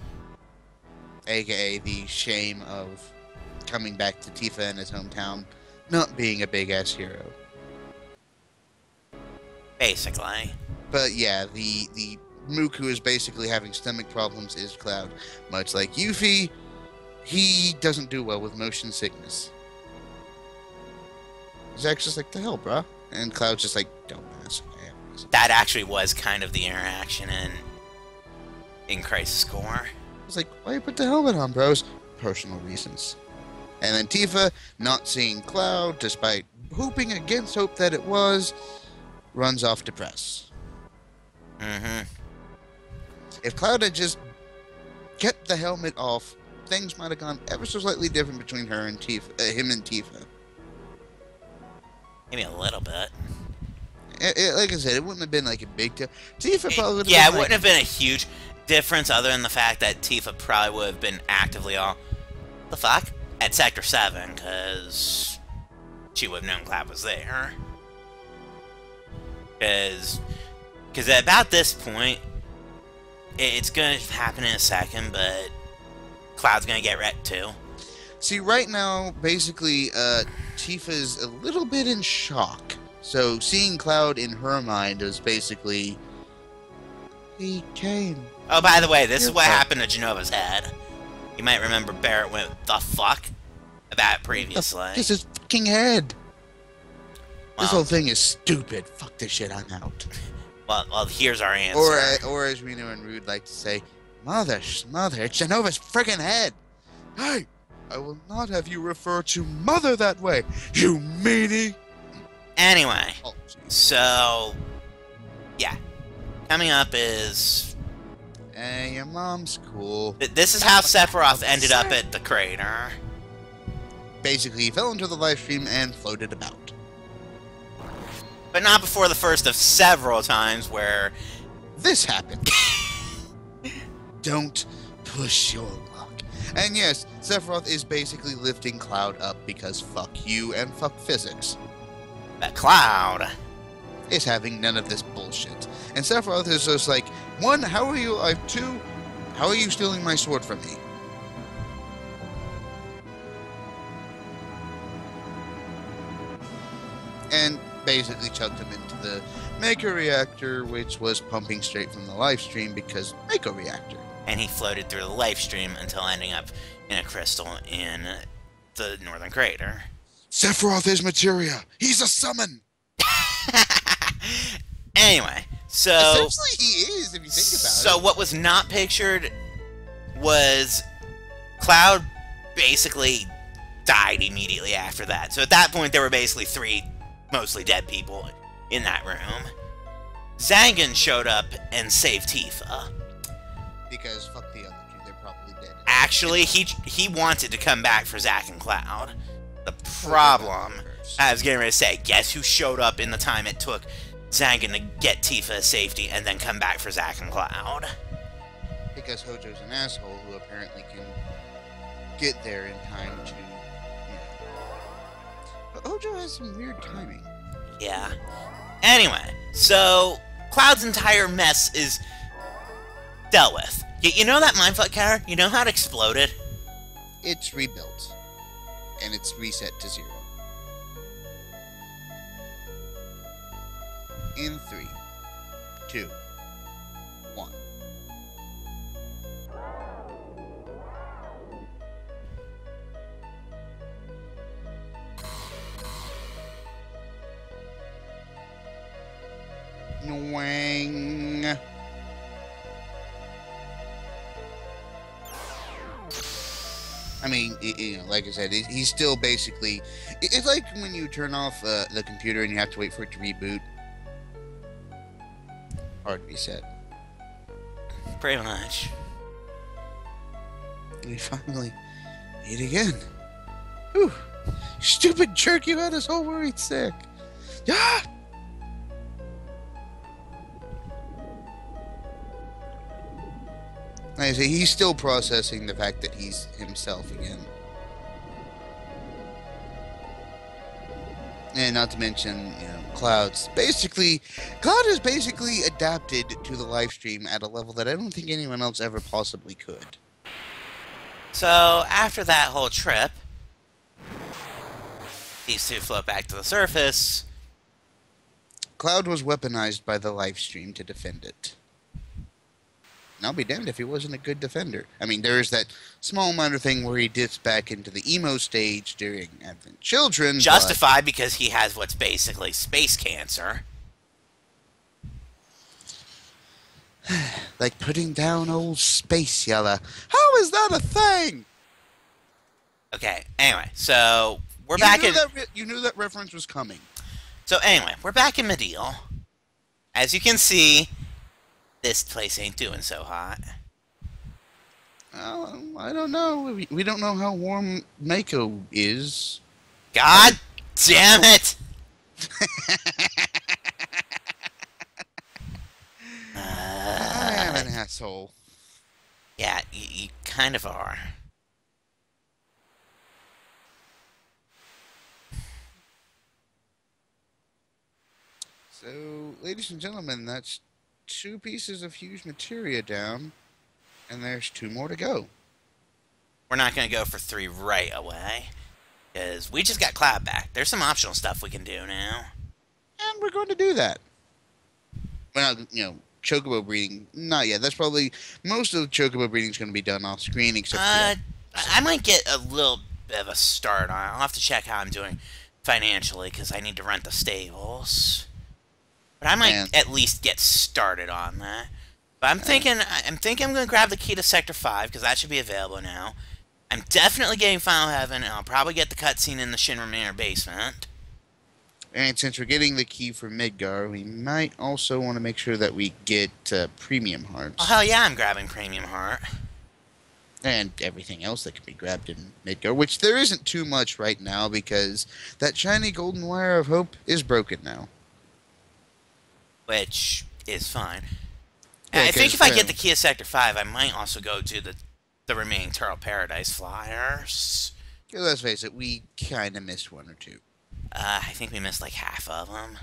AKA the shame of coming back to Tifa in his hometown, not being a big-ass hero. Basically. But yeah, the Mook who is basically having stomach problems is Cloud. Much like Yuffie, he doesn't do well with motion sickness. Zack's just like, the hell, bruh? And Cloud's just like, dumbass. That actually was kind of the interaction in Crisis Core. It's like, why you put the helmet on, bros? Personal reasons. And then Tifa, not seeing Cloud, despite hoping against hope that it was, runs off to press. If Cloud had just kept the helmet off, things might have gone ever so slightly different between her and Tifa, him and Tifa. Maybe a little bit. Like I said, it wouldn't have been like a big deal. Tifa probably would have it been wouldn't have been a huge difference other than the fact that Tifa probably would have been actively all the fuck at Sector 7, because she would have known Cloud was there. Because at about this point, it's going to happen in a second, but Cloud's going to get wrecked too. See, right now, basically, Tifa's a little bit in shock. So seeing Cloud in her mind is basically, he came. Oh, by the way, this is what happened to Genova's head. You might remember Barrett went, the fuck? About it previously. This is fucking head. Well, this whole thing is stupid. Fuck this shit, I'm out. Well, here's our answer. Or as Reno and Rude like to say, Mother, it's Genova's friggin' head. Hey, I will not have you refer to Mother that way, you meanie. Anyway, so, yeah. Coming up is... Hey, your mom's cool. This is how Sephiroth ended up at the crater. Basically, he fell into the live stream and floated about. But not before the first of several times where... this happened. Don't push your luck. And yes, Sephiroth is basically lifting Cloud up because fuck you and fuck physics. But Cloud is having none of this bullshit. And Sephiroth is just like, one, how are you alive? Two, how are you stealing my sword from me? and basically chucked him into the Mako reactor, which was pumping straight from the live stream because Mako reactor. And he floated through the life stream until ending up in a crystal in the northern crater. Sephiroth is materia. He's a summon. Anyway, so essentially he is, if you think about it. So what was not pictured was Cloud basically died immediately after that. So at that point, there were basically 3 mostly dead people in that room. Zangan showed up and saved Tifa. Because fuck the other 2, they're probably dead. Actually, he wanted to come back for Zack and Cloud. The problem, I was getting ready to say, guess who showed up in the time it took Zangan to get Tifa safety and then come back for Zack and Cloud? Because Hojo's an asshole who apparently can get there in time to, But Hojo has some weird timing. Yeah. Anyway, so Cloud's entire mess is dealt with. You know that mindfuck car? You know how it exploded? It's rebuilt. And it's reset to 0. In 3, 2, 1. Wang. I mean, like I said, he's still basically... It's like when you turn off the computer and you have to wait for it to reboot. Hard reset. Pretty much. And he finally ate again. Whew. Stupid jerk, you had us all worried sick. Ah! Like I say, he's still processing the fact that he's himself again. And not to mention, Cloud has basically adapted to the live stream at a level that I don't think anyone else ever possibly could. So, after that whole trip, these 2 float back to the surface. Cloud was weaponized by the live stream to defend it. And I'll be damned if he wasn't a good defender. I mean, there is that small minor thing where he dips back into the emo stage during Advent Children. Justified because he has what's basically space cancer. Like putting down old Space Yella. How is that a thing? Okay, anyway, so we're back in... You knew that reference was coming. So anyway, we're back in Medill. As you can see, this place ain't doing so hot. I don't know. We don't know how warm Mako is. God damn it! I am an asshole. Yeah, you kind of are. So, ladies and gentlemen, that's 2 pieces of huge materia down, and there's 2 more to go. We're not going to go for 3 right away, because we just got Cloud back. There's some optional stuff we can do now. And we're going to do that. Well, Chocobo breeding, not yet. That's probably, most of the Chocobo breeding is going to be done off screen, except I might get a little bit of a start on it. I'll have to check how I'm doing financially, because I need to rent the stables. But I might at least get started on that. But I'm thinking I'm going to grab the key to Sector 5, because that should be available now. I'm definitely getting Final Heaven, and I'll probably get the cutscene in the Shinra Manor basement. And since we're getting the key for Midgar, we might also want to make sure that we get Premium Hearts. Oh, hell yeah, I'm grabbing Premium Heart. And everything else that can be grabbed in Midgar, which there isn't too much right now, because that shiny golden wire of hope is broken now. Which is fine. Yeah, I think if I get the key of Sector 5, I might also go to the remaining Turtle Paradise flyers. Let's face it, we kind of missed 1 or 2. I think we missed like half of them.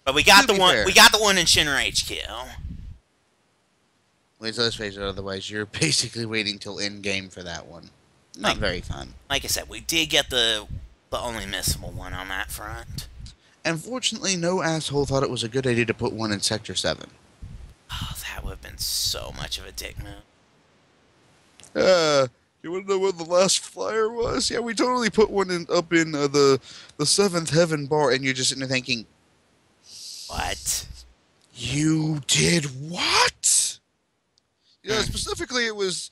But we got the one. Fair. We got the one in Shinra HQ. Let's face it, otherwise you're basically waiting till end game for that one. Not very fun. Like I said, we did get the only missable one on that front. Unfortunately, no asshole thought it was a good idea to put one in Sector 7. Oh, that would have been so much of a dick move. You want to know what the last flyer was? Yeah, we totally put one up in the Seventh Heaven bar, and you're just sitting there thinking, What? you did what? Yeah, specifically it was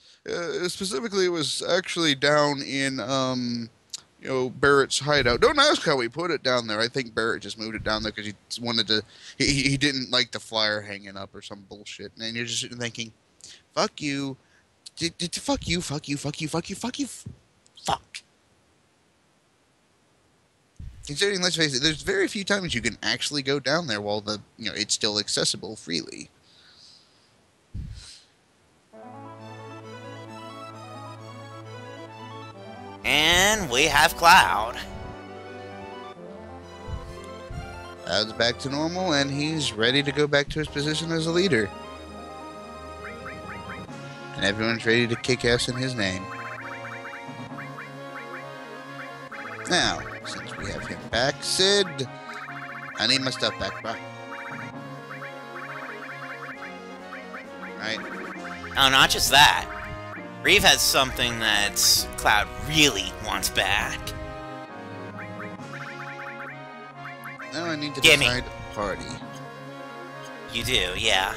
actually down in Barrett's hideout. Don't ask how we put it down there. I think Barrett just moved it down there because he wanted to. He didn't like the flyer hanging up or some bullshit. And you're just sitting thinking, "Fuck you, fuck you, fuck you, fuck you, fuck you, fuck you, fuck." Considering, let's face it, there's very few times you can actually go down there while it's still accessible freely. And we have Cloud. Cloud's back to normal, and he's ready to go back to his position as a leader. And everyone's ready to kick ass in his name. Now, since we have him back, Sid, I need my stuff back, bro. Right? Oh, not just that. Reeve has something that Cloud really wants back. Now I need to Gimme. decide a party. You do, yeah.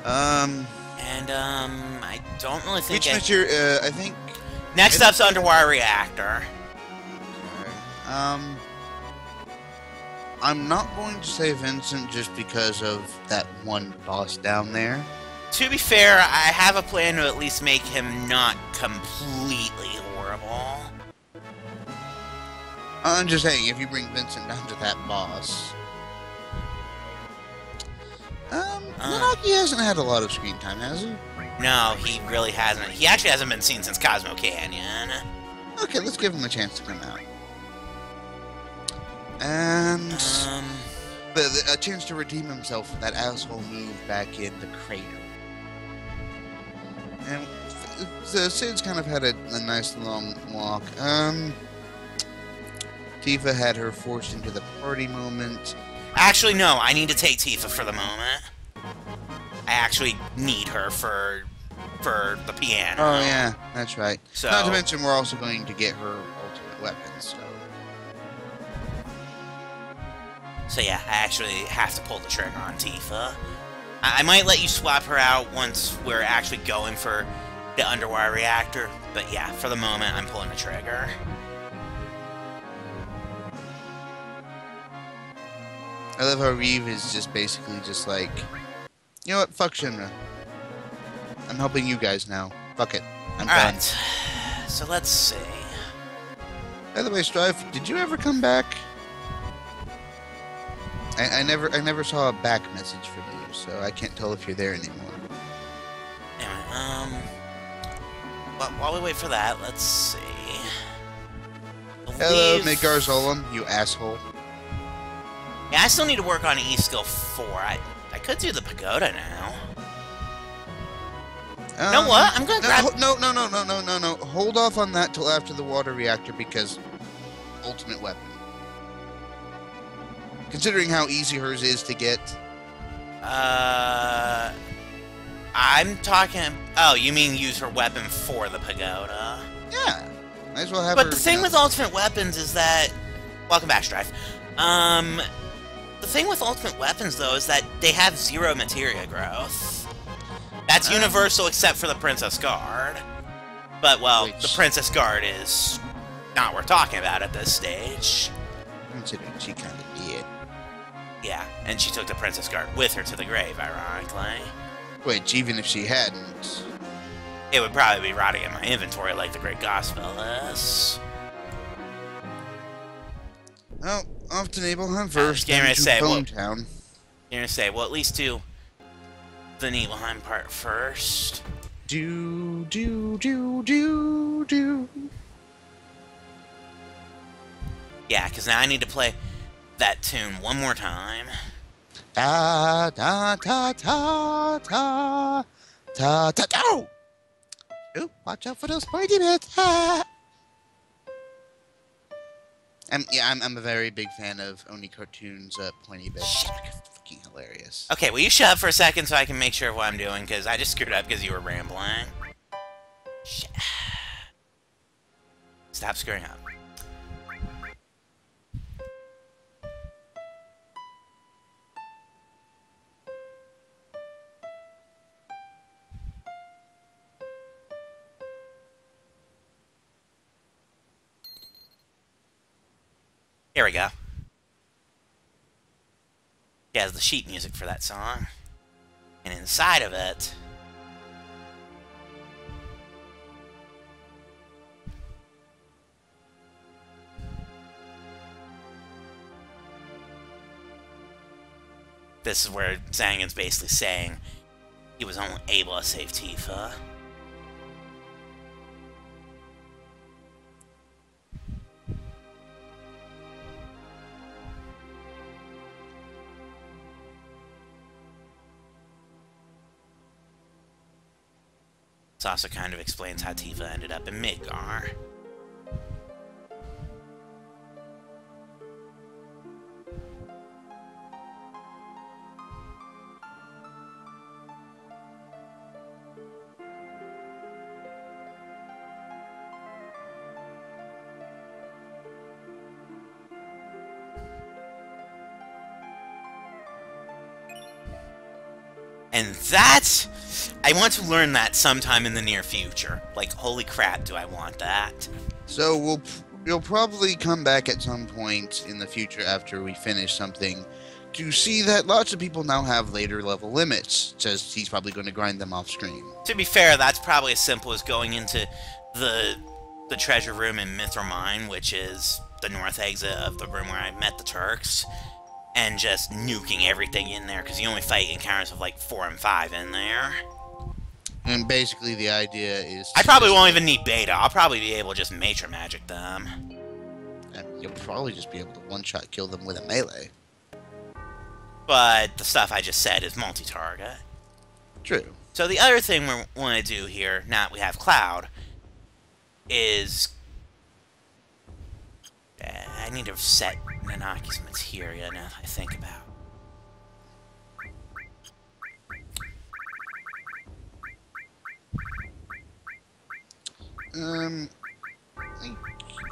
And, I don't really think Which Mr. I think... Next up's Underwire Reactor. Okay. I'm not going to say Vincent just because of that one boss down there. To be fair, I have a plan to at least make him not completely horrible. I'm just saying, if you bring Vincent down to that boss... Nanaki hasn't had a lot of screen time, has he? No, he really hasn't. He actually hasn't been seen since Cosmo Canyon. Okay, let's give him a chance to come out. And... a chance to redeem himself for that asshole move back in the crater. And Sid's kind of had a nice long walk. Tifa had her forced into the party moment. Actually, no, I need to take Tifa for the moment. I actually need her for the piano. Oh, yeah, that's right. So, not to mention, we're also going to get her ultimate weapon, so... So yeah, I actually have to pull the trigger on Tifa. I might let you swap her out once we're actually going for the Underwire Reactor, but yeah, for the moment, I'm pulling the trigger. I love how Reeve is just basically just like, you know what, fuck Shinra. I'm helping you guys now. Fuck it. I'm done. Alright, so let's see. By the way, Strife, did you ever come back? I never saw a back message from you, so I can't tell if you're there anymore. Anyway, but while we wait for that, let's see. Hello, Midgar Zolom, you asshole. Yeah, I still need to work on E-Skill 4. I could do the pagoda now. You know what? I'm gonna grab... No. Hold off on that till after the water reactor, because ultimate weapon. Considering how easy hers is to get. I'm talking... Oh, you mean use her weapon for the pagoda? Yeah. Might as well have her... But the thing with ultimate weapons is that... Welcome back, Strife. The thing with ultimate weapons, though, is that they have 0 materia growth. That's universal except for the Princess Guard. But, well, the Princess Guard is not worth talking about at this stage. Considering she kind of did. Yeah, and she took the Princess Guard with her to the grave, ironically. Which, even if she hadn't... It would probably be rotting in my inventory like the Great Gospel is. Well, off to Nibelheim first, then to Bone Town. You're gonna say, well, at least do the Nibelheim part first. Do. Yeah, because now I need to play that tune one more time. Ta ta ta ta ta ta ta ta. Ooh, watch out for those pointy bits. I'm a very big fan of Oni Cartoons' Pointy Bed. Shit. It's fucking hilarious. Okay, will you shut up for a second so I can make sure of what I'm doing? Because I just screwed up because you were rambling. Shit. Stop screwing up. Here we go. He has the sheet music for that song. And inside of it... This is where Zangan's basically saying he was only able to save Tifa. This also kind of explains how Tifa ended up in Midgar. And that... I want to learn that sometime in the near future. Like, holy crap, do I want that. So you'll probably come back at some point in the future after we finish something to see that lots of people now have later level limits. Just he's probably going to grind them off screen. To be fair, that's probably as simple as going into the treasure room in Mithril Mine, which is the north exit of the room where I met the Turks, and just nuking everything in there, because you only fight encounters of like 4 and 5 in there. And basically the idea is... I probably won't even need beta. I'll probably be able to just Matrix Magic them. And you'll probably just be able to one-shot kill them with a melee. But the stuff I just said is multi-target. True. So the other thing we want to do here, now that we have Cloud, is... I need to set Nanaki's materia now that I think about it. I think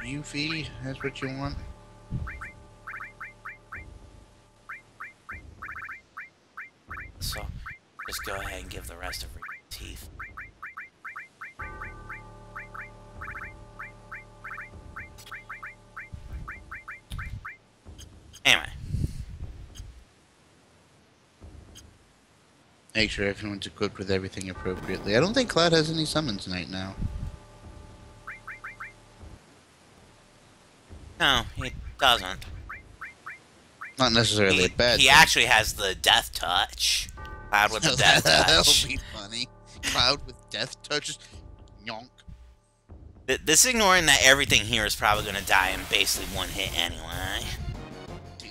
Yuffie, that's what you want. So, just go ahead and give the rest of her teeth. Anyway. Make sure everyone's equipped with everything appropriately. I don't think Cloud has any summons tonight now. No, he doesn't. Not necessarily a bad He thing. actually has the Death Touch. Cloud with the Death That'll Touch. be funny. Cloud with death touches. Yonk. This ignoring that everything here is probably going to die in basically one hit anyway.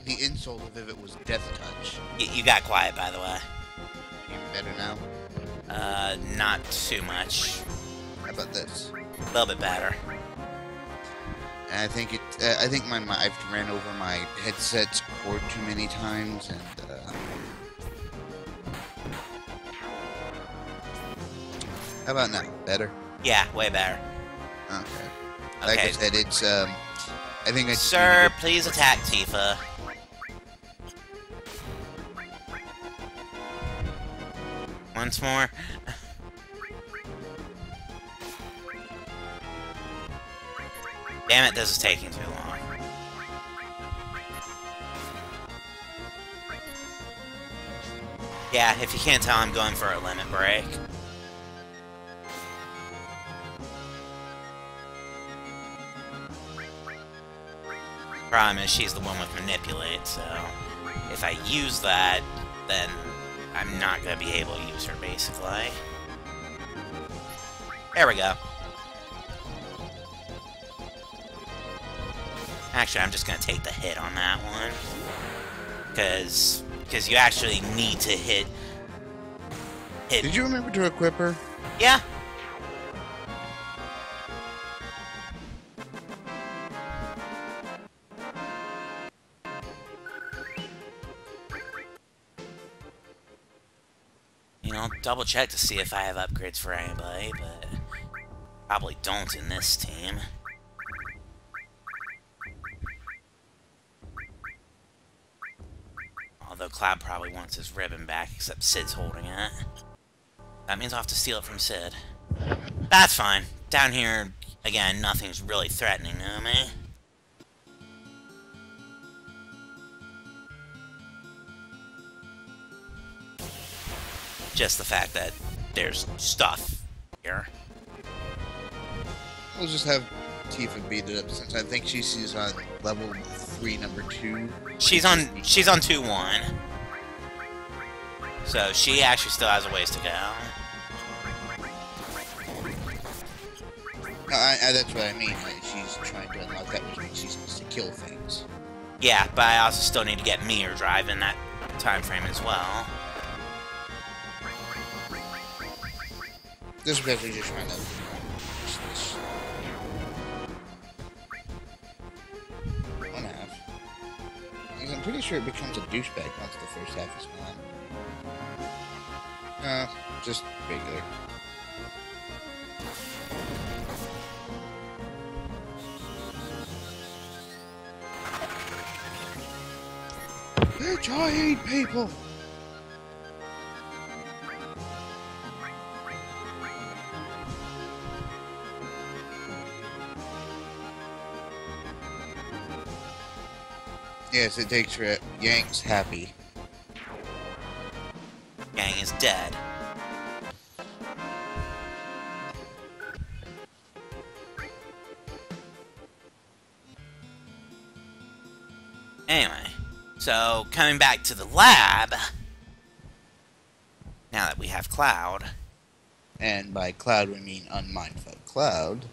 The insult of it was death touch. You got quiet, by the way. Even better now. Not too much. How about this? A little bit better. And I think I've ran over my headset's cord too many times, and how about now? Better? Yeah, way better. Okay. Like I said, it's I think I. Sir, please attack Tifa. Once more. Damn it, this is taking too long. Yeah, if you can't tell, I'm going for a limit break. Problem is, she's the one with Manipulate, so if I use that, then I'm not going to be able to use her, basically. There we go. Actually, I'm just going to take the hit on that one. Because you actually need to hit... Did you remember to equip her? Yeah. I'll double check to see if I have upgrades for anybody, but probably don't in this team. Although Cloud probably wants his ribbon back, except Sid's holding it. That means I'll have to steal it from Sid. That's fine. Down here, again, nothing's really threatening to me. Just the fact that there's stuff here. We'll just have Tifa beat it up since I think she's on level 3, number 2. She's on 2-1. So she actually still has a ways to go. That's what I mean. Like, she's trying to unlock that, which means she's supposed to kill things. Yeah, but I also still need to get Mirror Drive in that time frame as well. This is basically just trying to this 1/2. Because I'm pretty sure it becomes a douchebag once the first half is gone. Just regular. Bitch, I hate people! Yes, it takes her. Yang's happy. Yang is dead. Anyway, so coming back to the lab, now that we have Cloud. And by Cloud we mean unmindful Cloud.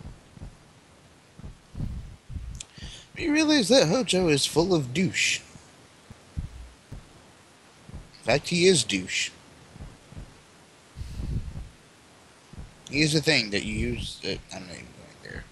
You realize that Hojo is full of douche. In fact, he is douche. He is a thing that you use. I'm not even going there.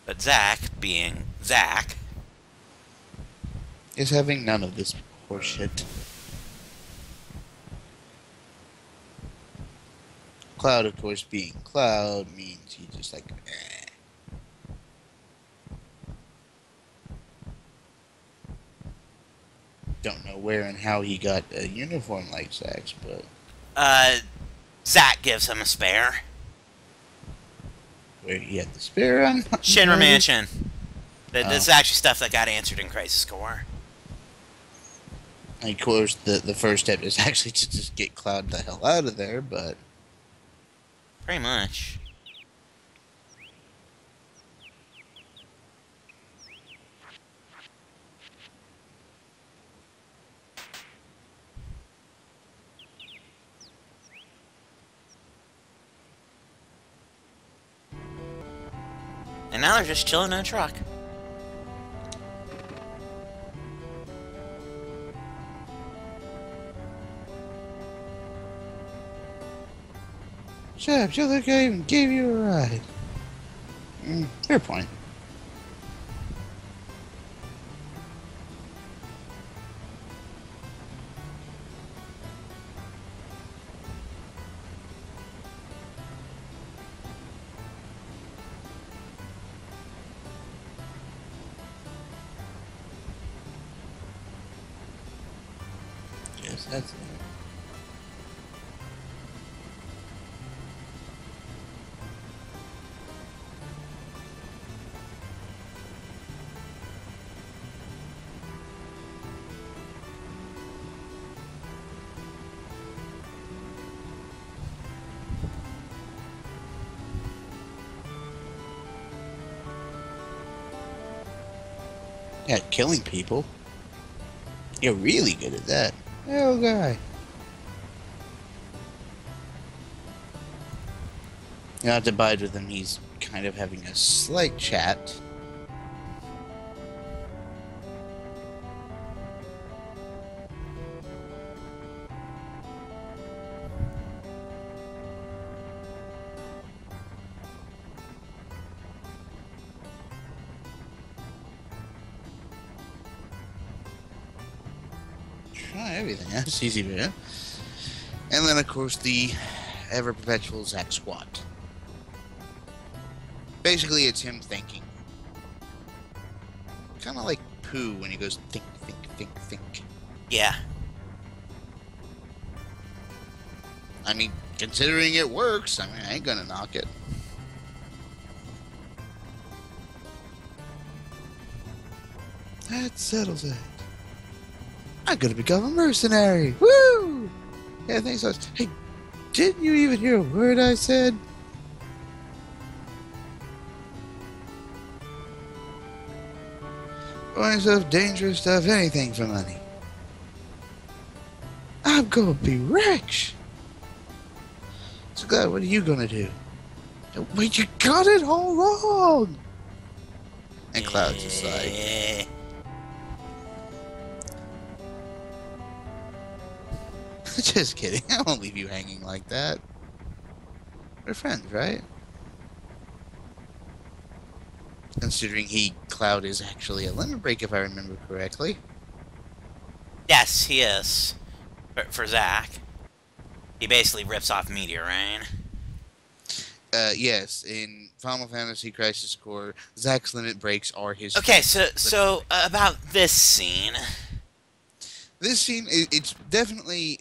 But Zack, being Zack, is having none of this horseshit. Cloud, of course, being Cloud means he just like, Don't know where and how he got a uniform like Zack's, but Zack gives him a spare. Where he had the spare on? Shinra Mansion. This is actually stuff that got answered in Crisis Core. And of course, the first step is actually to just get Cloud the hell out of there, but... Pretty much. And now they're just chilling in a truck. Shut up, you're the guy who gave you a ride. Fair point. Yes, that's it. Yeah, killing people. You're really good at that. Oh, guy. You have to bide with him. He's kind of having a slight chat. everything. That's easy to do. And then, of course, the ever-perpetual Zack Squat. Basically, it's him thinking. Kind of like Pooh when he goes think, think, think, think. Yeah. I mean, considering it works, I mean, I ain't gonna knock it. That settles it. I'm gonna become a mercenary. Woo! Yeah, thanks. Hey, didn't you even hear a word I said? Buying stuff, dangerous stuff, anything for money. I'm gonna be rich. So, God, what are you gonna do? Wait, you got it all wrong. And Cloud's just like, just kidding. I won't leave you hanging like that. We're friends, right? Considering Cloud is actually a limit break, if I remember correctly. Yes, he is. For Zack. He basically rips off Meteor Rain. Yes, in Final Fantasy Crisis Core, Zack's limit breaks are his... Okay, so about this scene. This scene, it's definitely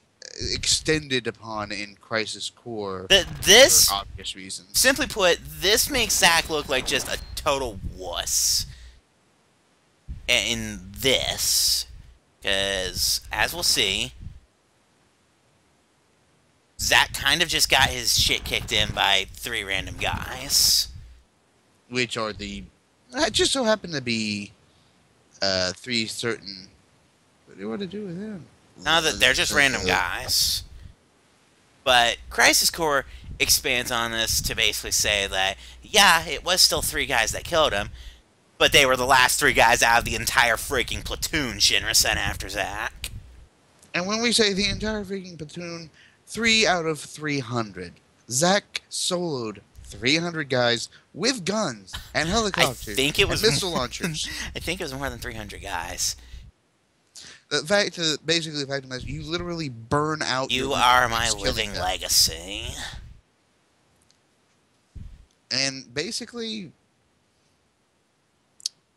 extended upon in Crisis Core this, for obvious reasons. Simply put, this makes Zack look like just a total wuss. In this, because, as we'll see, Zack kind of just got his shit kicked in by 3 random guys. Which are the... just so happen to be 3 certain... What do you want to do with them? No, that they're just random guys. But Crisis Core expands on this to basically say that, yeah, it was still 3 guys that killed him, but they were the last 3 guys out of the entire freaking platoon Shinra sent after Zack. And when we say the entire freaking platoon, 3 out of 300. Zack soloed 300 guys with guns and helicopters and missile launchers. I think it was more than 300 guys. Basically, the fact of the matter is, you literally burn out. You are my living legacy. And basically,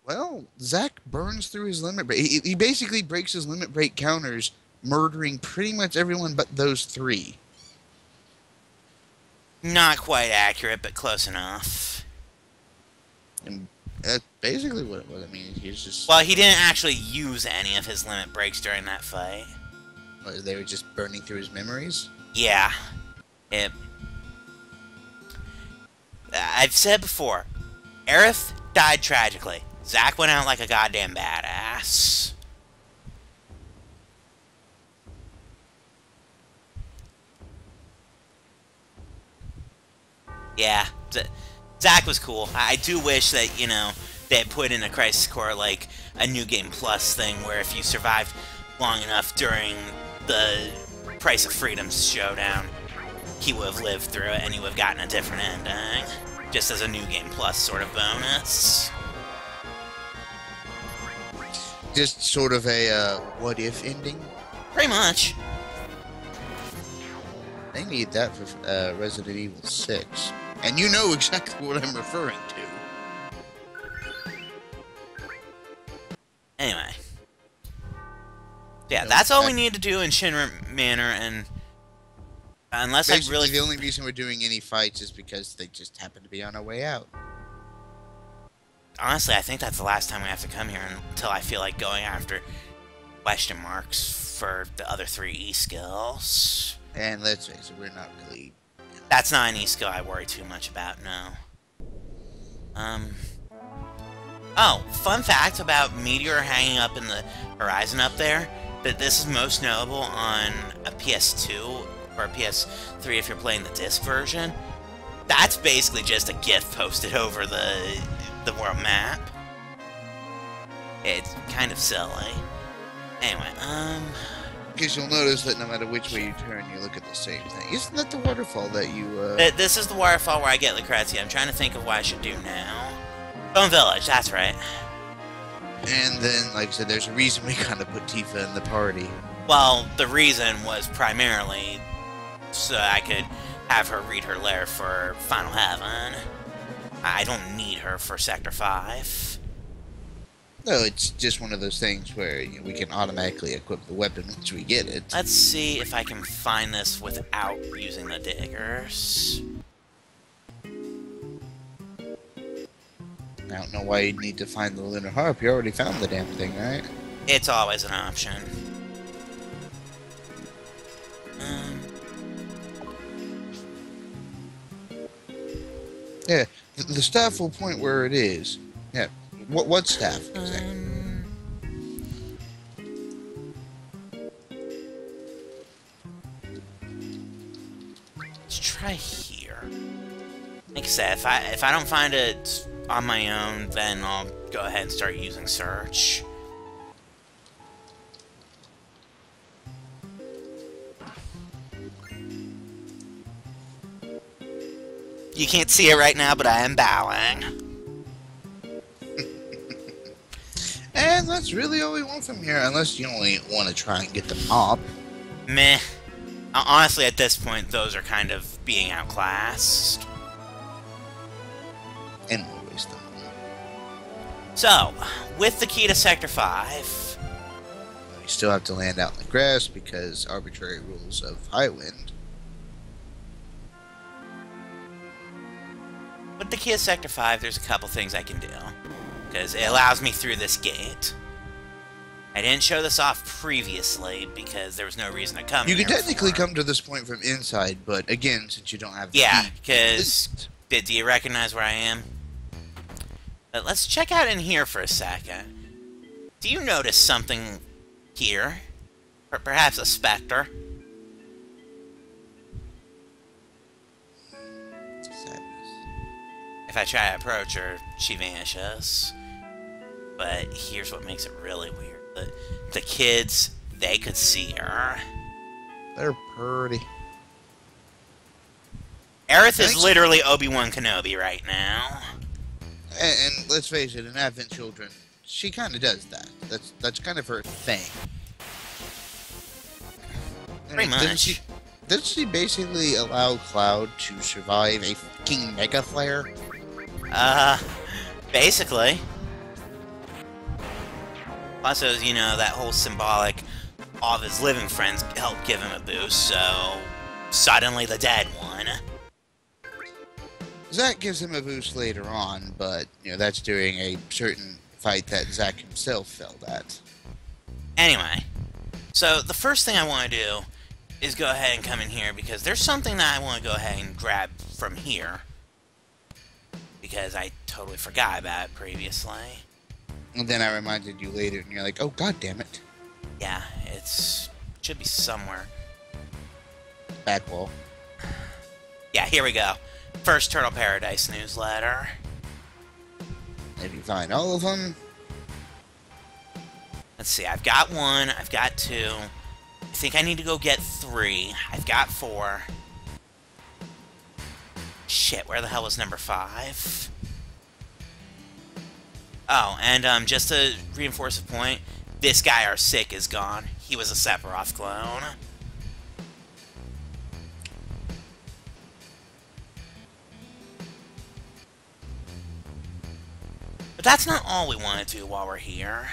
well, Zack burns through his limit break. He basically breaks his limit break counters, murdering pretty much everyone but those 3. Not quite accurate, but close enough. And that's basically what it means. He's just... Well, he didn't actually use any of his limit breaks during that fight. They were just burning through his memories? Yeah. I've said before, Aerith died tragically. Zack went out like a goddamn badass. Yeah, Zack was cool. I do wish that, you know, they had put in a Crisis Core, like, a New Game Plus thing, where if you survived long enough during the Price of Freedom's showdown, he would have lived through it and he would have gotten a different ending. Just as a New Game Plus sort of bonus. Just sort of a what-if ending? Pretty much. They need that for Resident Evil 6. And you know exactly what I'm referring to. Anyway. Yeah, that's all we need to do in Shinra Manor, and unless basically, I really... the only reason we're doing any fights is because they just happen to be on our way out. Honestly, I think that's the last time we have to come here until I feel like going after question marks for the other 3 E-skills. And let's face it, we're not really... That's not an E-skill I worry too much about, no. Oh, fun fact about Meteor hanging up in the horizon up there, that this is most notable on a PS2 or a PS3 if you're playing the disc version. That's basically just a GIF posted over the world map. It's kind of silly. Anyway, Because you'll notice that no matter which way you turn, you look at the same thing. Isn't that the waterfall that you, This is the waterfall where I get Lucrezia. I'm trying to think of what I should do now. Bone Village, that's right. And then, like I said, there's a reason we kind of put Tifa in the party. Well, the reason was primarily so I could have her read her lair for Final Heaven. I don't need her for Sector 5. No, it's just one of those things where we can automatically equip the weapon once we get it. Let's see if I can find this without using the diggers. I don't know why you'd need to find the lunar harp. You already found the damn thing, right? It's always an option. Yeah, the staff will point where it is. Yeah, what staff? Let's try here. Like I said, if I don't find it on my own, then I'll go ahead and start using search. You can't see it right now, but I am bowing. And that's really all we want from here, unless you only want to try and get the mop. Meh. Honestly, at this point, those are kind of being outclassed. And we'll waste them. So, with the key to Sector 5... We still have to land out in the grass because arbitrary rules of high wind. With the key to Sector 5, there's a couple things I can do. Because it allows me through this gate. I didn't show this off previously because there was no reason to come You here can technically before. come to this point from inside, but again, since you don't have the Yeah, key, because... Do you recognize where I am? But let's check out in here for a second. Do you notice something here? Or perhaps a specter? If I try to approach her, she vanishes. But here's what makes it really weird. The kids, they could see her. They're pretty. Aerith is literally Obi-Wan Kenobi right now. And let's face it, in Advent Children, she kind of does that. That's kind of her thing. Pretty much. Doesn't she basically allow Cloud to survive a fucking mega flare? Basically. Also, you know, that whole symbolic all of his living friends helped give him a boost, so suddenly the dead one. Zack gives him a boost later on, but that's during a certain fight that Zack himself failed at. Anyway, so the first thing I want to do is go ahead and come in here because there's something that I want to go ahead and grab from here. Because I totally forgot about it previously. And then I reminded you later, and you're like, oh, god damn it. Yeah, it should be somewhere. Back wall. Yeah, here we go. First Turtle Paradise newsletter. If you find all of them. Let's see, I've got 1, I've got 2. I think I need to go get 3. I've got 4. Shit, where the hell was number 5? Oh, and just to reinforce a point, this guy, our sick, is gone. He was a Sephiroth clone. But that's not all we want to do while we're here.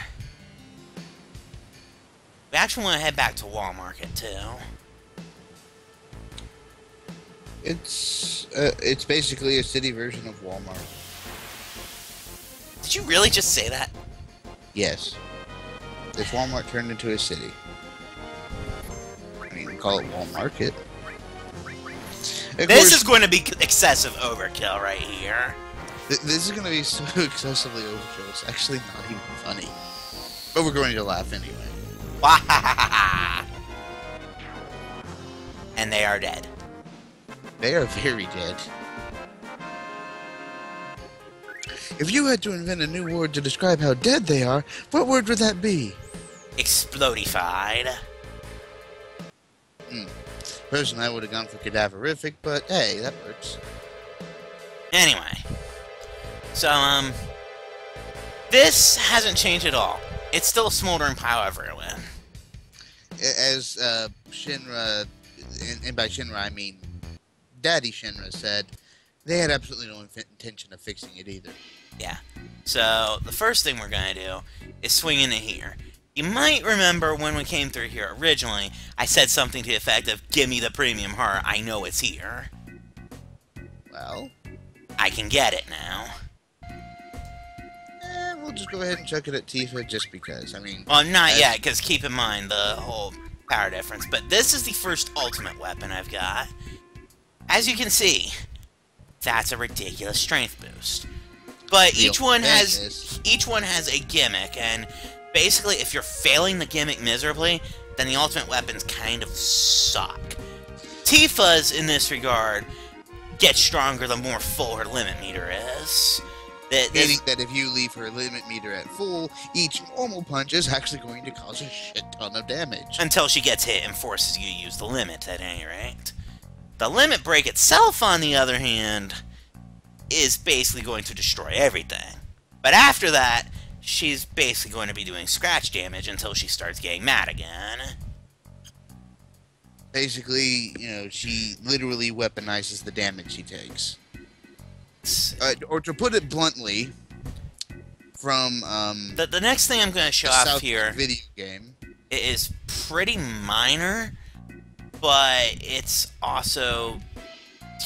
We actually want to head back to Wall Market, too. It's basically a city version of Walmart. Did you really just say that? Yes. If Walmart turned into a city. I mean, we call it Wall Market. This is going to be excessive overkill right here. This is going to be so excessively overkill, it's actually not even funny. But we're going to laugh anyway. And they are dead. They are very dead. If you had to invent a new word to describe how dead they are, what word would that be? Explodified. Personally, I would have gone for cadaverific, but hey, that works. Anyway. So, this hasn't changed at all. It's still a smoldering pile everywhere. as Shinra, and by Shinra I mean Daddy Shinra said, they had absolutely no intention of fixing it either. Yeah. So, the first thing we're going to do is swing into here. You might remember when we came through here originally, I said something to the effect of, give me the premium heart, I know it's here. Well, I can get it now. we'll just go ahead and chuck it at Tifa just because. I mean... Well, not yet, because keep in mind the whole power difference. But this is the first ultimate weapon I've got. As you can see, that's a ridiculous strength boost. But each one has a gimmick, and basically if you're failing the gimmick miserably, then the ultimate weapons kind of suck. Tifa's, in this regard, gets stronger the more full her limit meter is. Meaning that if you leave her limit meter at full, each normal punch is actually going to cause a shit ton of damage. Until she gets hit and forces you to use the limit, at any rate. The limit break itself, on the other hand, is basically going to destroy everything. But after that, she's basically going to be doing scratch damage until she starts getting mad again. Basically, you know, she literally weaponizes the damage she takes. Or to put it bluntly, from the next thing I'm going to show off here video game is pretty minor, but it's also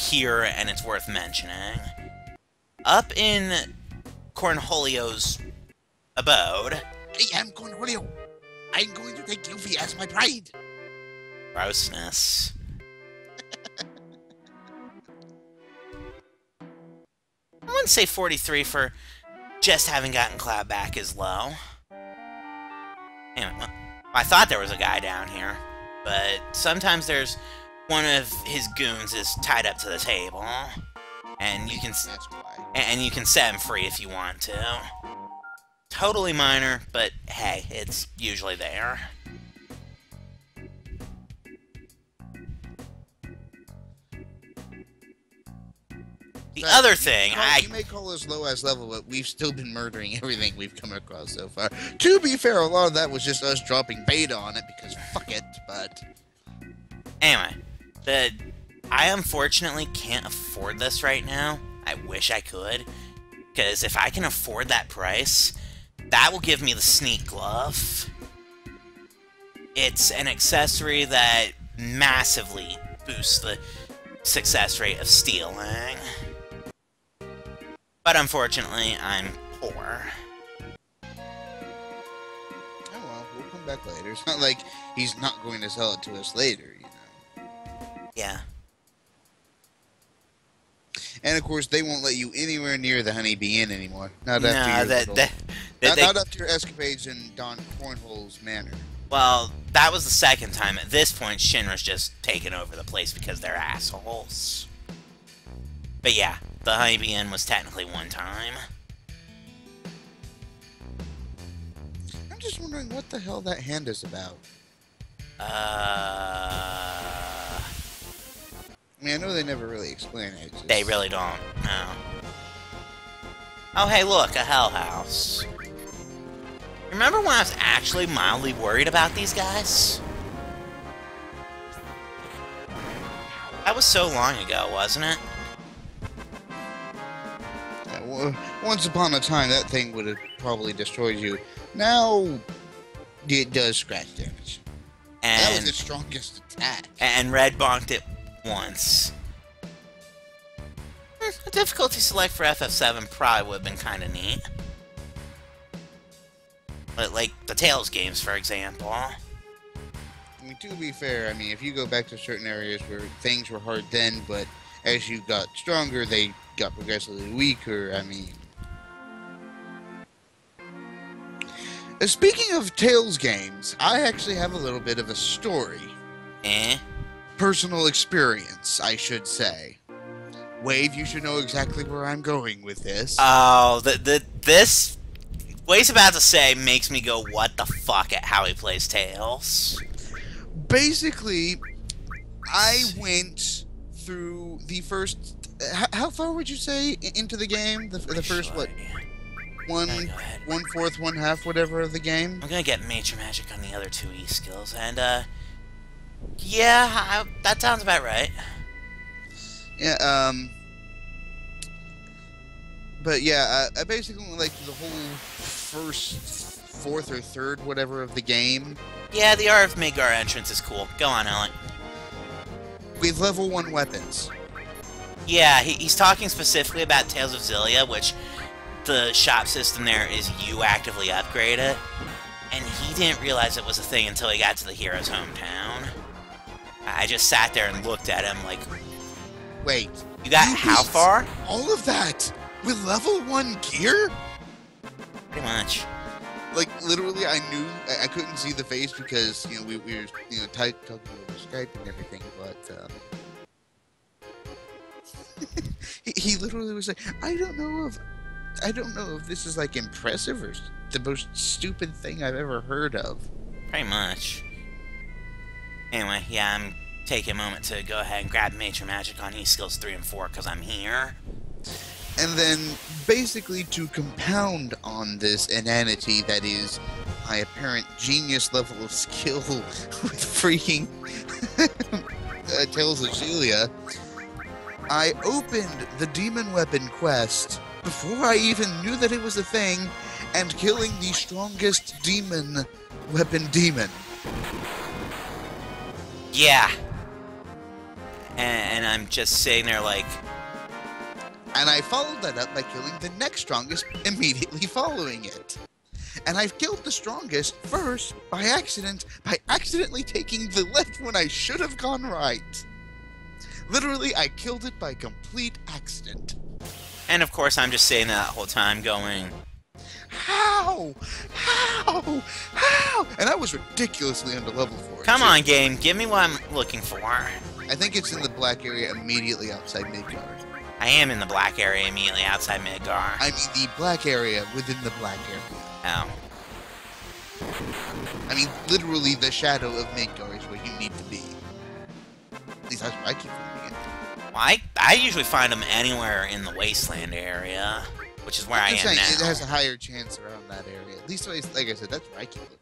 here and it's worth mentioning. Up in Cornholio's abode. I am Cornholio. I'm going to take Yuffie as my bride. Grossness. I wouldn't say 43 for just having gotten Cloud back is low. Anyway, well, I thought there was a guy down here, but sometimes there's one of his goons is tied up to the table, and you can set him free if you want to. Totally minor, but hey, it's usually there. The other thing, you may call us low as level, but we've still been murdering everything we've come across so far. To be fair, a lot of that was just us dropping beta on it because fuck it, but... Anyway, I unfortunately can't afford this right now. I wish I could, because if I can afford that price, that will give me the Sneak Glove. It's an accessory that massively boosts the success rate of stealing. But unfortunately, I'm poor. Oh well, we'll come back later. It's not like he's not going to sell it to us later, you know. Yeah. And of course, they won't let you anywhere near the Honeybee Inn anymore. Not after not after your escapades in Don Cornhole's manor. Well, that was the second time. At this point, Shinra's just taken over the place because they're assholes. But yeah, the Honeybee Inn was technically one time. I'm just wondering what the hell that hand is about. I mean, I know they never really explain it. Just... They really don't, no. Oh, hey, look, a Hell House. Remember when I was actually mildly worried about these guys? That was so long ago, wasn't it? Yeah, well, once upon a time, that thing would have probably destroyed you. Now, it does scratch damage. And that was its strongest attack. And Red bonked it once. A difficulty select for FF7 probably would have been kind of neat. Like the Tales games, for example. I mean, to be fair, I mean, if you go back to certain areas where things were hard then, but as you got stronger, they got progressively weaker, I mean... Speaking of Tales games, I actually have a little bit of a story. Personal experience, I should say. Wave, you should know exactly where I'm going with this. Oh, this... What he's about to say makes me go, what the fuck, at how he plays Tales. Basically, I went through the first... How far would you say into the game? The first, what? Go ahead. 1/4, 1/2, whatever of the game. I'm gonna get Nature Magic on the other 2 E skills, and, yeah, that sounds about right. Yeah, but yeah, I basically like the whole first, fourth, or third, whatever of the game. Yeah, the Art of Midgar entrance is cool. Go on, Ellen. With level 1 weapons. Yeah, he's talking specifically about Tales of Xillia, which the shop system there is you actively upgrade it. And he didn't realize it was a thing until he got to the hero's hometown. I just sat there and looked at him like, wait, you got how far? All of that with level 1 gear? Pretty much. Like, literally, I knew I couldn't see the face because, you know, we were, you know, talking over Skype and everything, but, he literally was like, I don't know if this is, like, impressive or the most stupid thing I've ever heard of. Pretty much. Anyway, yeah, I'm taking a moment to go ahead and grab Nature Magic on E-Skills 3 and 4, because I'm here. And then, basically, to compound on this inanity that is my apparent genius level of skill with freaking Tales of Xillia, I opened the Demon Weapon quest before I even knew that it was a thing, and killing the strongest Demon Weapon demon. Yeah. And I'm just sitting there like... And I followed that up by killing the next strongest immediately following it. And I've killed the strongest first by accidentally taking the left when I should have gone right. Literally, I killed it by complete accident. And of course, I'm just sitting there that whole time going... How? How? How? And I was ridiculously under level for it. Come on, game. Give me what I'm looking for. I think it's in the black area immediately outside Midgard. I am in the black area immediately outside Midgar. I mean the black area within the black area. Oh. I mean, literally the shadow of Midgar is where you need to be. At least that's where I keep finding it. Well, I usually find them anywhere in the wasteland area, which is where I am saying, now. it has a higher chance around that area. At least, like I said, that's where I keep looking.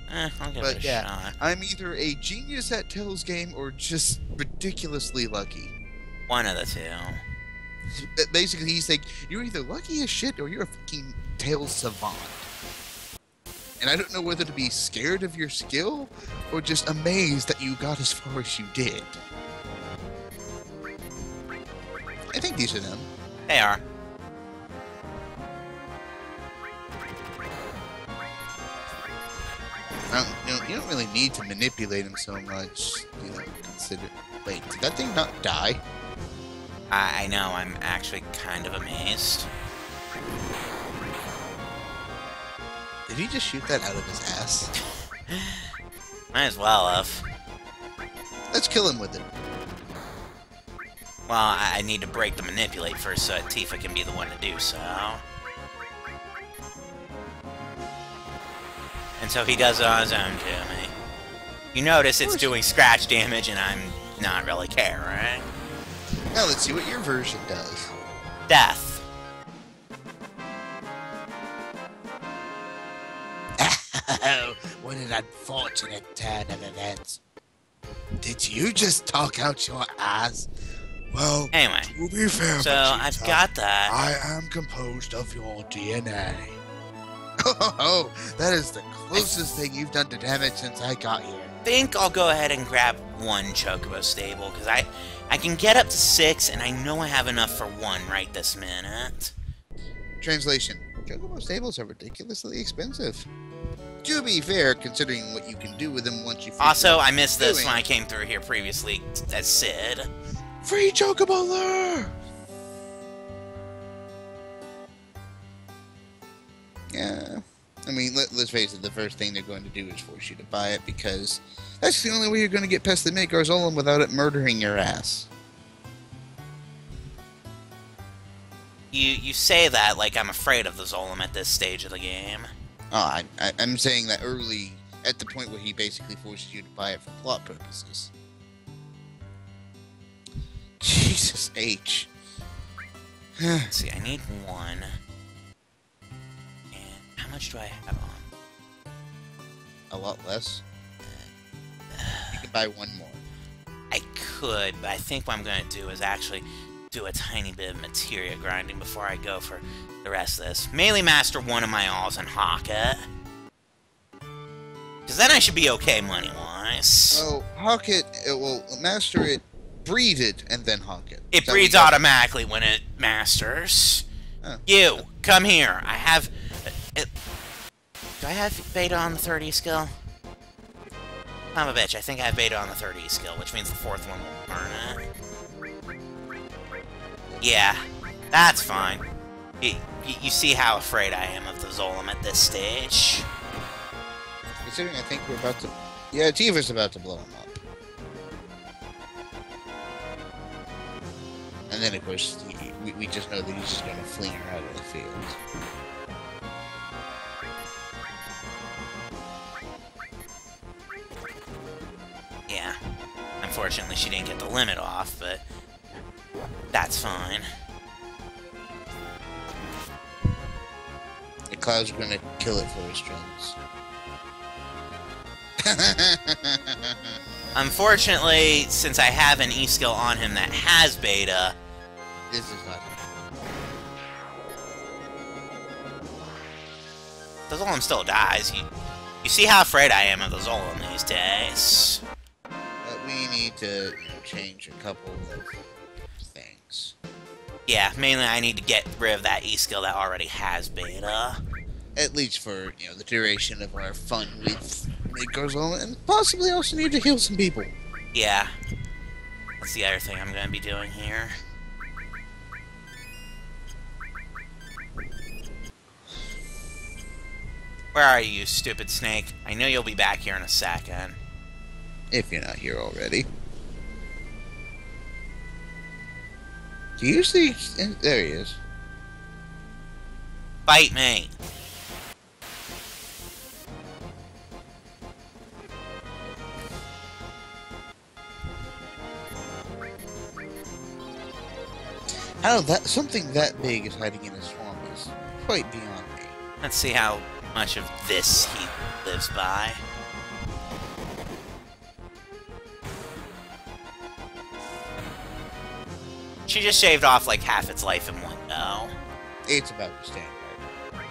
I'll give But it a yeah, shot. I'm either a genius at Tales game or just ridiculously lucky. One of the two. Basically, he's like, you're either lucky as shit or you're a fucking Tales savant. And I don't know whether to be scared of your skill or just amazed that you got as far as you did. I think these are them. They are. You don't really need to manipulate him so much, you know, consider... Wait, did that thing not die? I know, I'm actually kind of amazed. Did he just shoot that out of his ass? Might as well have. Let's kill him with it. Well, I need to break the manipulate first so that Tifa can be the one to do so. And so he does it on his own to me. You notice it's doing scratch damage and I'm not really care, right? Now let's see what your version does. Death. What an unfortunate turn of events. Did you just talk out your ass? Well, anyway, to be fair, so Vegeta, I've got that. I am composed of your DNA. Oh, that is the closest thing you've done to damage since I got here. I think I'll go ahead and grab one Chocobo stable, because I can get up to 6, and I know I have enough for 1 right this minute. Translation. Chocobo stables are ridiculously expensive. To be fair, considering what you can do with them once you... Also, I missed this when I came through here previously as Sid. Free Chocobo lure! Yeah. I mean, let's face it, the first thing they're going to do is force you to buy it, because that's the only way you're going to get past the Midgar Zolom without it murdering your ass. You say that like I'm afraid of the Zolom at this stage of the game. Oh, I'm saying that early, at the point where he basically forces you to buy it for plot purposes. Jesus H. Let's see, I need one. And how much do I have on? A lot less. You can buy one more. I could, but I think what I'm going to do is actually do a tiny bit of materia grinding before I go for the rest of this. Mainly master one of my alls and hawk it. Because then I should be okay money-wise. Oh, hawk it will master it, breed it, and then hawk it. It breeds automatically when it masters. Oh. You, come here. I have... do I have beta on the 30 skill? I'm a bitch. I think I have beta on the 30 skill, which means the fourth one will earn it. Yeah, that's fine. You see how afraid I am of the Zolom at this stage. Considering I think we're about to... Yeah, Tifa's about to blow him up. And then, of course, we just know that he's just going to fling her out of the field. Yeah. Unfortunately, she didn't get the limit off, but that's fine. The Cloud's going to kill it for his strings. Unfortunately, since I have an E-skill on him that has beta... This is not him. The Zolom still dies. You see how afraid I am of the Zolom these days. But we need to change a couple of things. Yeah, mainly I need to get rid of that E-skill that already has beta. At least for, the duration of our fun with Zolom, and possibly also need to heal some people. Yeah. That's the other thing I'm going to be doing here. Where are you, stupid snake? I know you'll be back here in a second. If you're not here already. Do you see... There he is. Fight me! How something that big is hiding in a swamp is quite beyond me. Let's see how much of this he lives by. She just shaved off like half its life in one go. It's about to stand right.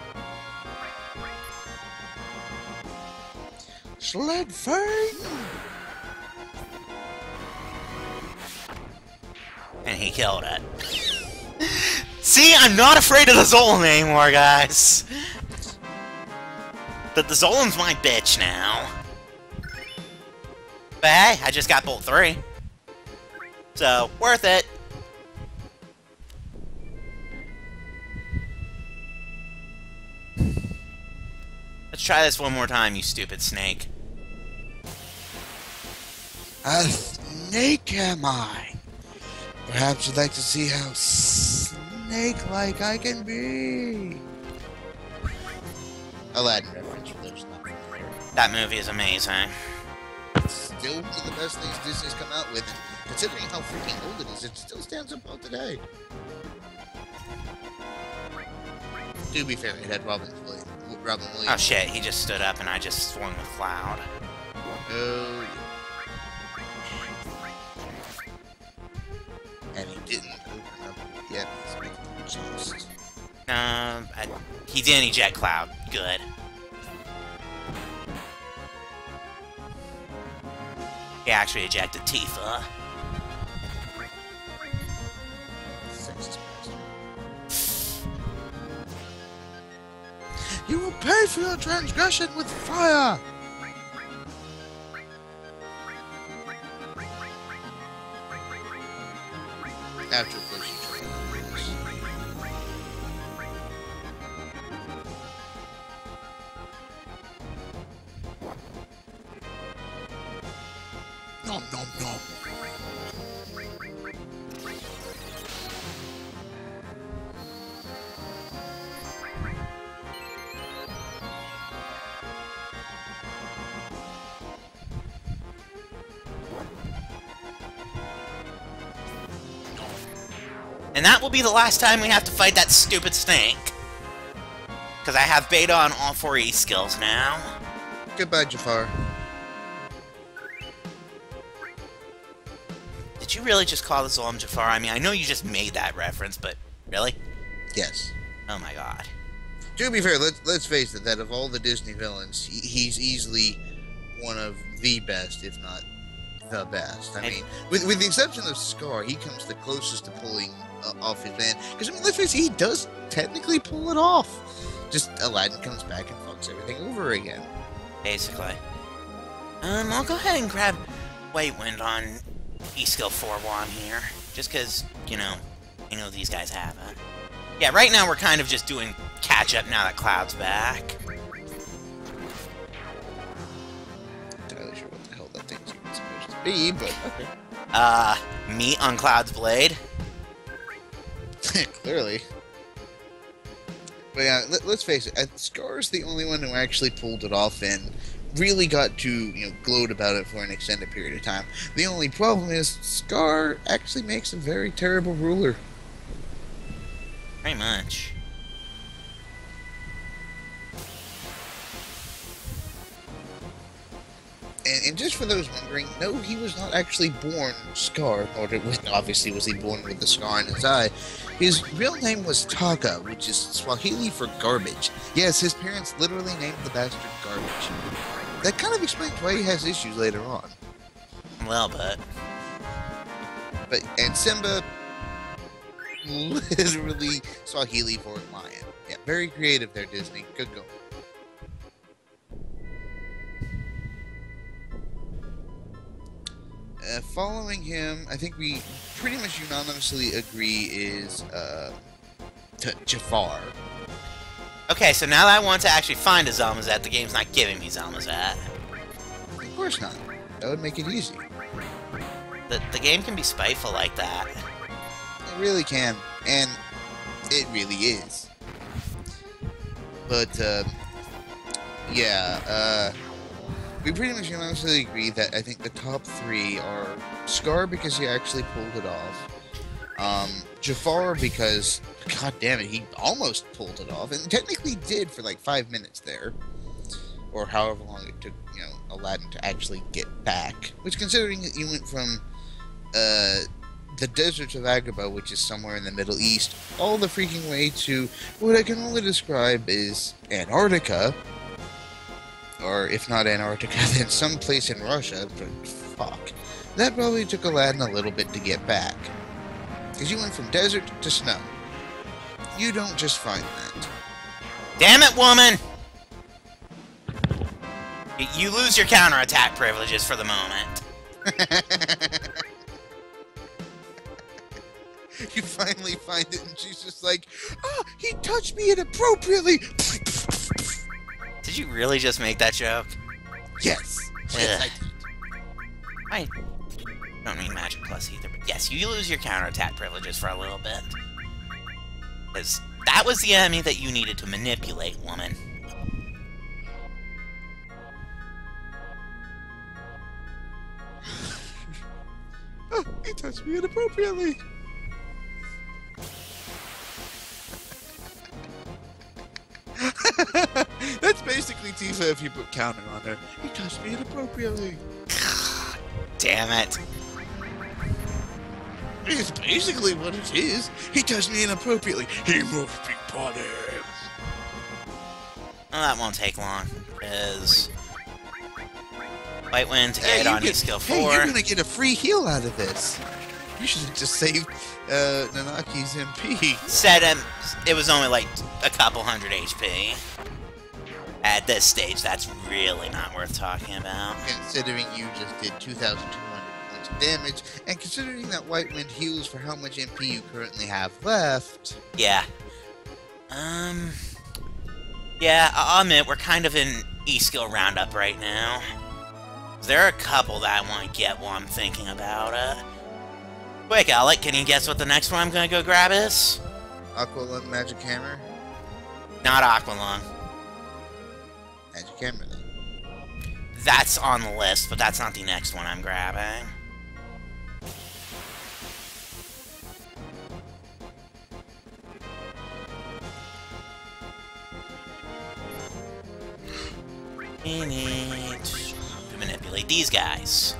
Sled fight! And he killed it. See, I'm not afraid of the Zolom anymore, guys. But the Zolom's my bitch now. But hey, I just got bolt 3. So, worth it. Let's try this one more time, you stupid snake. A snake am I? Perhaps you'd like to see how snake-like I can be. Aladdin reference for those not familiar. That movie is amazing. Still one of the best things Disney's come out with. Considering how freaking old it is, it still stands up well today. To be fair, it had Robin Williams. Oh shit, he just stood up and I just swung with Cloud. Oh, yeah. And he didn't open up yet. Just... He didn't eject Cloud. Good. He actually ejected Tifa. You will pay for your transgression with fire! After pushing nom nom nom. And that will be the last time we have to fight that stupid snake. Because I have beta on all 4 E skills now. Goodbye, Jafar. Did you really just call the Zolom Jafar? I mean, I know you just made that reference, but really? Yes. Oh my god. To be fair, let's face it, that of all the Disney villains, he's easily one of the best, if not the best. I mean, with the exception of Scar, he comes the closest to pulling off his band. Because, I mean, let's face it, he does technically pull it off. Just Aladdin comes back and fucks everything over again. Basically. I'll go ahead and grab White Wind on E-Skill 4-1 here. Just because, you know, I know these guys have it. Yeah, right now we're kind of just doing catch-up now that Cloud's back. Not entirely sure what the hell that thing's even supposed to be, but okay. Meat on Cloud's blade. Clearly. But yeah, let's face it, Scar's the only one who actually pulled it off and really got to, you know, gloat about it for an extended period of time. The only problem is Scar actually makes a very terrible ruler. Very much. And just for those wondering, no, he was not actually born Scar, or obviously was he born with the scar in his eye. His real name was Taka, which is Swahili for garbage. Yes, his parents literally named the bastard Garbage. That kind of explains why he has issues later on. Well, but... And Simba, literally Swahili for lion. Yeah, very creative there, Disney. Good going. Following him, I think we pretty much unanimously agree is Jafar. Okay, so now that I want to actually find a Zelmazet, the game's not giving me Zelmazet. Of course not. That would make it easy. The game can be spiteful like that. It really can, and it really is. But, yeah, we pretty much unanimously agree that I think the top 3 are Scar because he actually pulled it off, Jafar because, god damn it, he almost pulled it off, and technically did for like 5 minutes there, or however long it took, you know, Aladdin to actually get back. Which, considering that you went from the deserts of Agrabah, which is somewhere in the Middle East, all the freaking way to what I can only describe as Antarctica. Or if not Antarctica, then someplace in Russia, but fuck. That probably took Aladdin a little bit to get back. Because you went from desert to snow. You don't just find that. Damn it, woman! You lose your counterattack privileges for the moment. You finally find it, and she's just like, oh, he touched me inappropriately! Did you really just make that joke? Yes. Yes, I did. I don't mean Magic Plus either, but yes, you lose your counterattack privileges for a little bit. Because that was the enemy that you needed to manipulate, woman. Oh, he touched me inappropriately. That's basically Tifa if you put counter on her. He touched me inappropriately. Damn it. It's basically what it is. He touched me inappropriately. He must be punished. Well, that won't take long, because White Wind to get on E-Skill 4. Hey, you're gonna get a free heal out of this. You should have just saved Nanaki's MP. Said it was only like a couple hundred HP. At this stage, that's really not worth talking about. Considering you just did 2,200 points of damage, and considering that White Wind heals for how much MP you currently have left... Yeah. Yeah, I'll admit, we're kind of in E-Skill Roundup right now. There are a couple that I want to get while I'm thinking about it. Quick, Alec, can you guess what the next one I'm gonna go grab is? Aqualung Magic Hammer? Not Aqualung. Magic Hammer, then. That's on the list, but that's not the next one I'm grabbing. We need to manipulate these guys.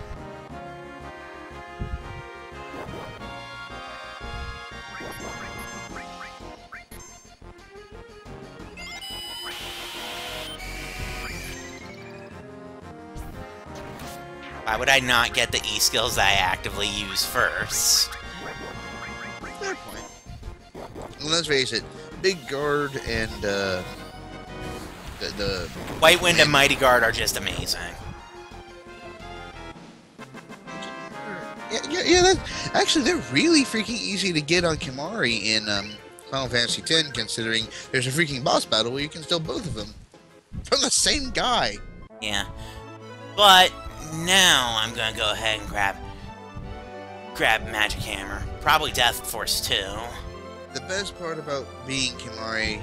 Why would I not get the E-skills that I actively use first? Fair point. Well, let's face it, Big Guard and the White Wind and Mighty Guard are just amazing. yeah. Actually, they're really freaking easy to get on Kimahri in Final Fantasy X, considering there's a freaking boss battle where you can steal both of them from the same guy. Yeah, but now I'm gonna go ahead and grab Magic Hammer, probably Death Force too. The best part about being Kimahri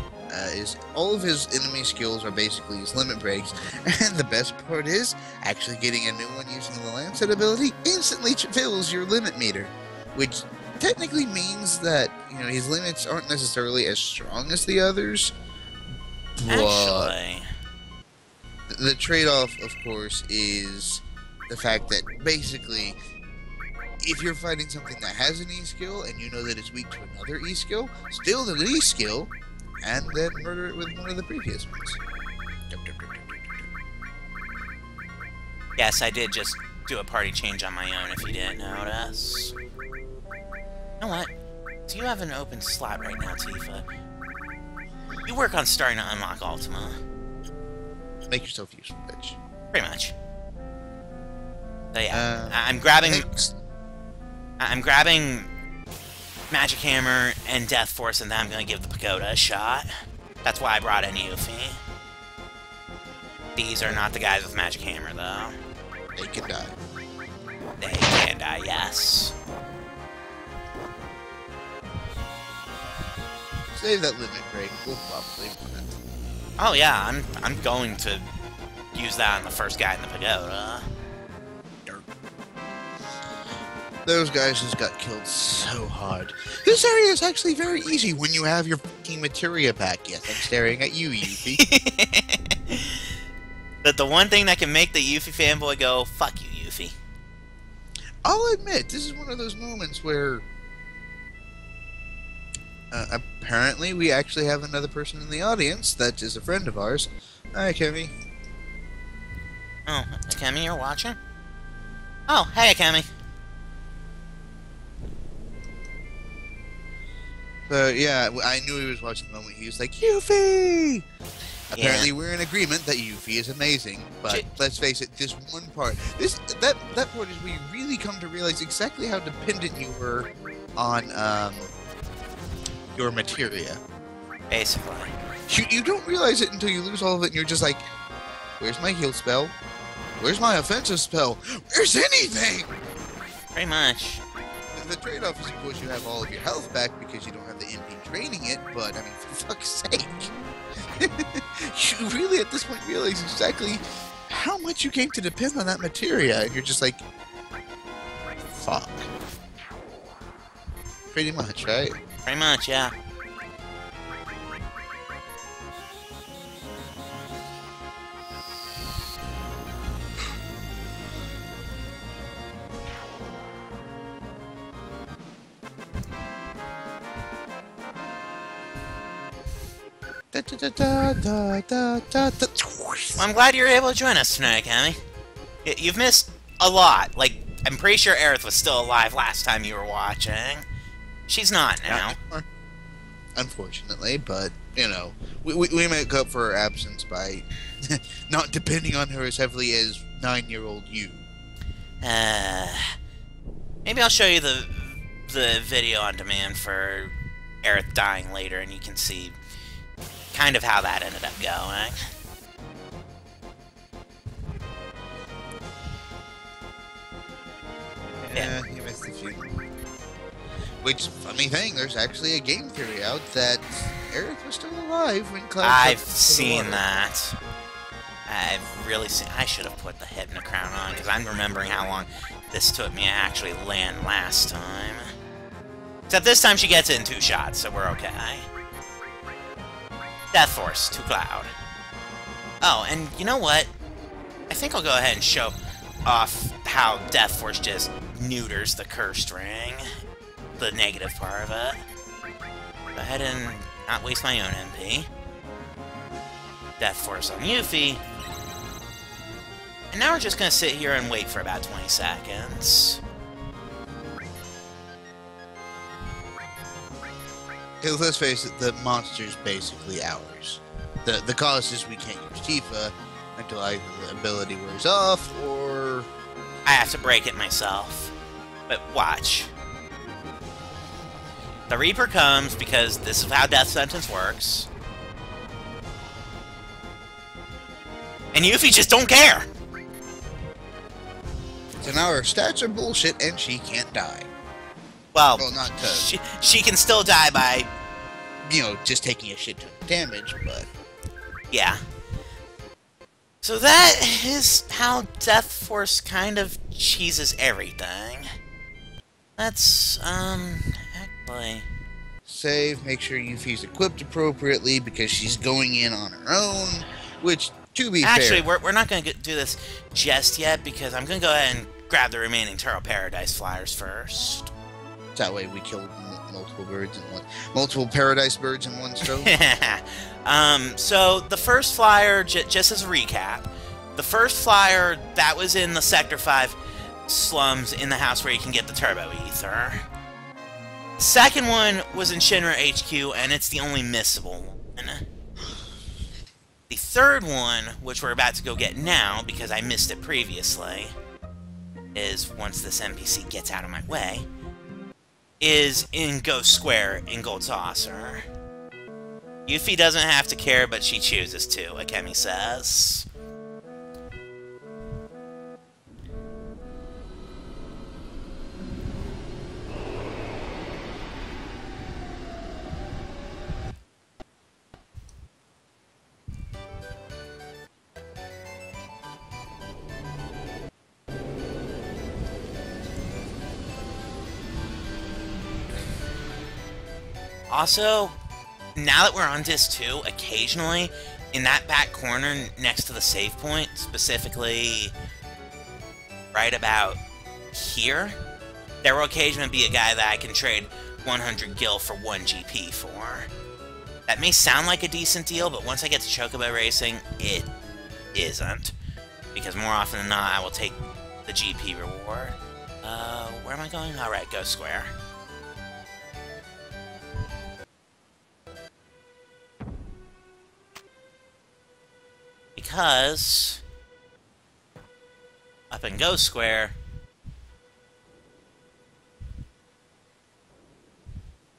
is all of his enemy skills are basically his limit breaks, and the best part is actually getting a new one using the Lancet ability instantly fills your limit meter, which technically means that, you know, his limits aren't necessarily as strong as the others, but Actually, the trade-off, of course, is the fact that basically, if you're fighting something that has an E-skill and you know that it's weak to another E-skill, steal the E-skill and then murder it with one of the previous ones. yes, I did just do a party change on my own, if you didn't notice. You know what? Do you have an open slot right now, Tifa? You work on starting to unlock Ultima. Make yourself useful, bitch. Pretty much. So yeah, I'm grabbing Magic Hammer and Death Force, and then I'm gonna give the Pagoda a shot. That's why I brought in Yuffie. These are not the guys with Magic Hammer, though. They can die. They can die, yes. Save that limit break. We'll probably win it. Oh yeah, I'm going to use that on the first guy in the Pagoda. Those guys just got killed so hard. This area is actually very easy when you have your fucking materia pack. Yes, I'm staring at you, Yuffie. But the one thing that can make the Yuffie fanboy go, fuck you, Yuffie. I'll admit, this is one of those moments where apparently we actually have another person in the audience that is a friend of ours. Hi, Kemi. Oh, Akemi, you're watching? Oh, hey, Akemi. So, yeah, I knew he was watching the moment he was like, Yuffie! Apparently, we're in agreement that Yuffie is amazing, but let's face it, this one part, that part is where you really come to realize exactly how dependent you were on your materia. Basically. You don't realize it until you lose all of it, and you're just like, where's my heal spell? Where's my offensive spell? Where's anything? Pretty much. The trade-off is, of course, you have all of your health back because you don't have the MP draining it, but, I mean, for fuck's sake. You really, at this point, realize exactly how much you came to depend on that materia, and you're just like, fuck. Pretty much, right? Pretty much, yeah. Well, I'm glad you're able to join us tonight, Cammy. You've missed a lot. Like, I'm pretty sure Aerith was still alive last time you were watching. She's not now. Unfortunately, but, you know, we make up for her absence by not depending on her as heavily as 9-year-old you. Maybe I'll show you the video on demand for Aerith dying later, and you can see kind of how that ended up going. Yeah, you missed a few. Which, funny thing, there's actually a game theory out that Aerith was still alive when Cloud... I've seen that. I've really seen... I should have put the Hypnocrown on, because I'm remembering how long this took me to actually land last time. Except this time she gets it in 2 shots, so we're okay. Death Force to Cloud. Oh, and you know what? I think I'll go ahead and show off how Death Force just neuters the cursed ring. The negative part of it. Go ahead and not waste my own MP. Death Force on Yuffie. And now we're just gonna sit here and wait for about 20 seconds. Hey, let's face it, the monster's basically ours. The cost is we can't use Tifa until either the ability wears off, or... I have to break it myself. But watch. The Reaper comes because this is how Death Sentence works. And Yuffie just don't care! So now her stats are bullshit and she can't die. Well, not to... she can still die by... You know, just taking a shit ton of damage, but... Yeah. So that is how Death Force kind of cheeses everything. That's, actually... Save, make sure Yuffie's equipped appropriately because she's going in on her own, which, to be Actually, fair... we're not going to do this just yet because I'm going to go ahead and grab the remaining Turtle Paradise Flyers first. That way we killed multiple Paradise Birds in one stroke. So the first flyer, just as a recap, the first flyer, that was in the Sector 5 slums in the house where you can get the Turbo Ether. Second one was in Shinra HQ, and it's the only missable one. The third one, which we're about to go get now, because I missed it previously, is once this NPC gets out of my way, is in Ghost Square in Gold Saucer. Yuffie doesn't have to care, but she chooses to, Akemi says. Also, now that we're on Disc 2, occasionally, in that back corner next to the save point, specifically right about here, there will occasionally be a guy that I can trade 100 gil for 1 GP for. That may sound like a decent deal, but once I get to Chocobo Racing, it isn't. Because more often than not, I will take the GP reward. Where am I going? Alright, Ghost Square. Because up in Ghost Square,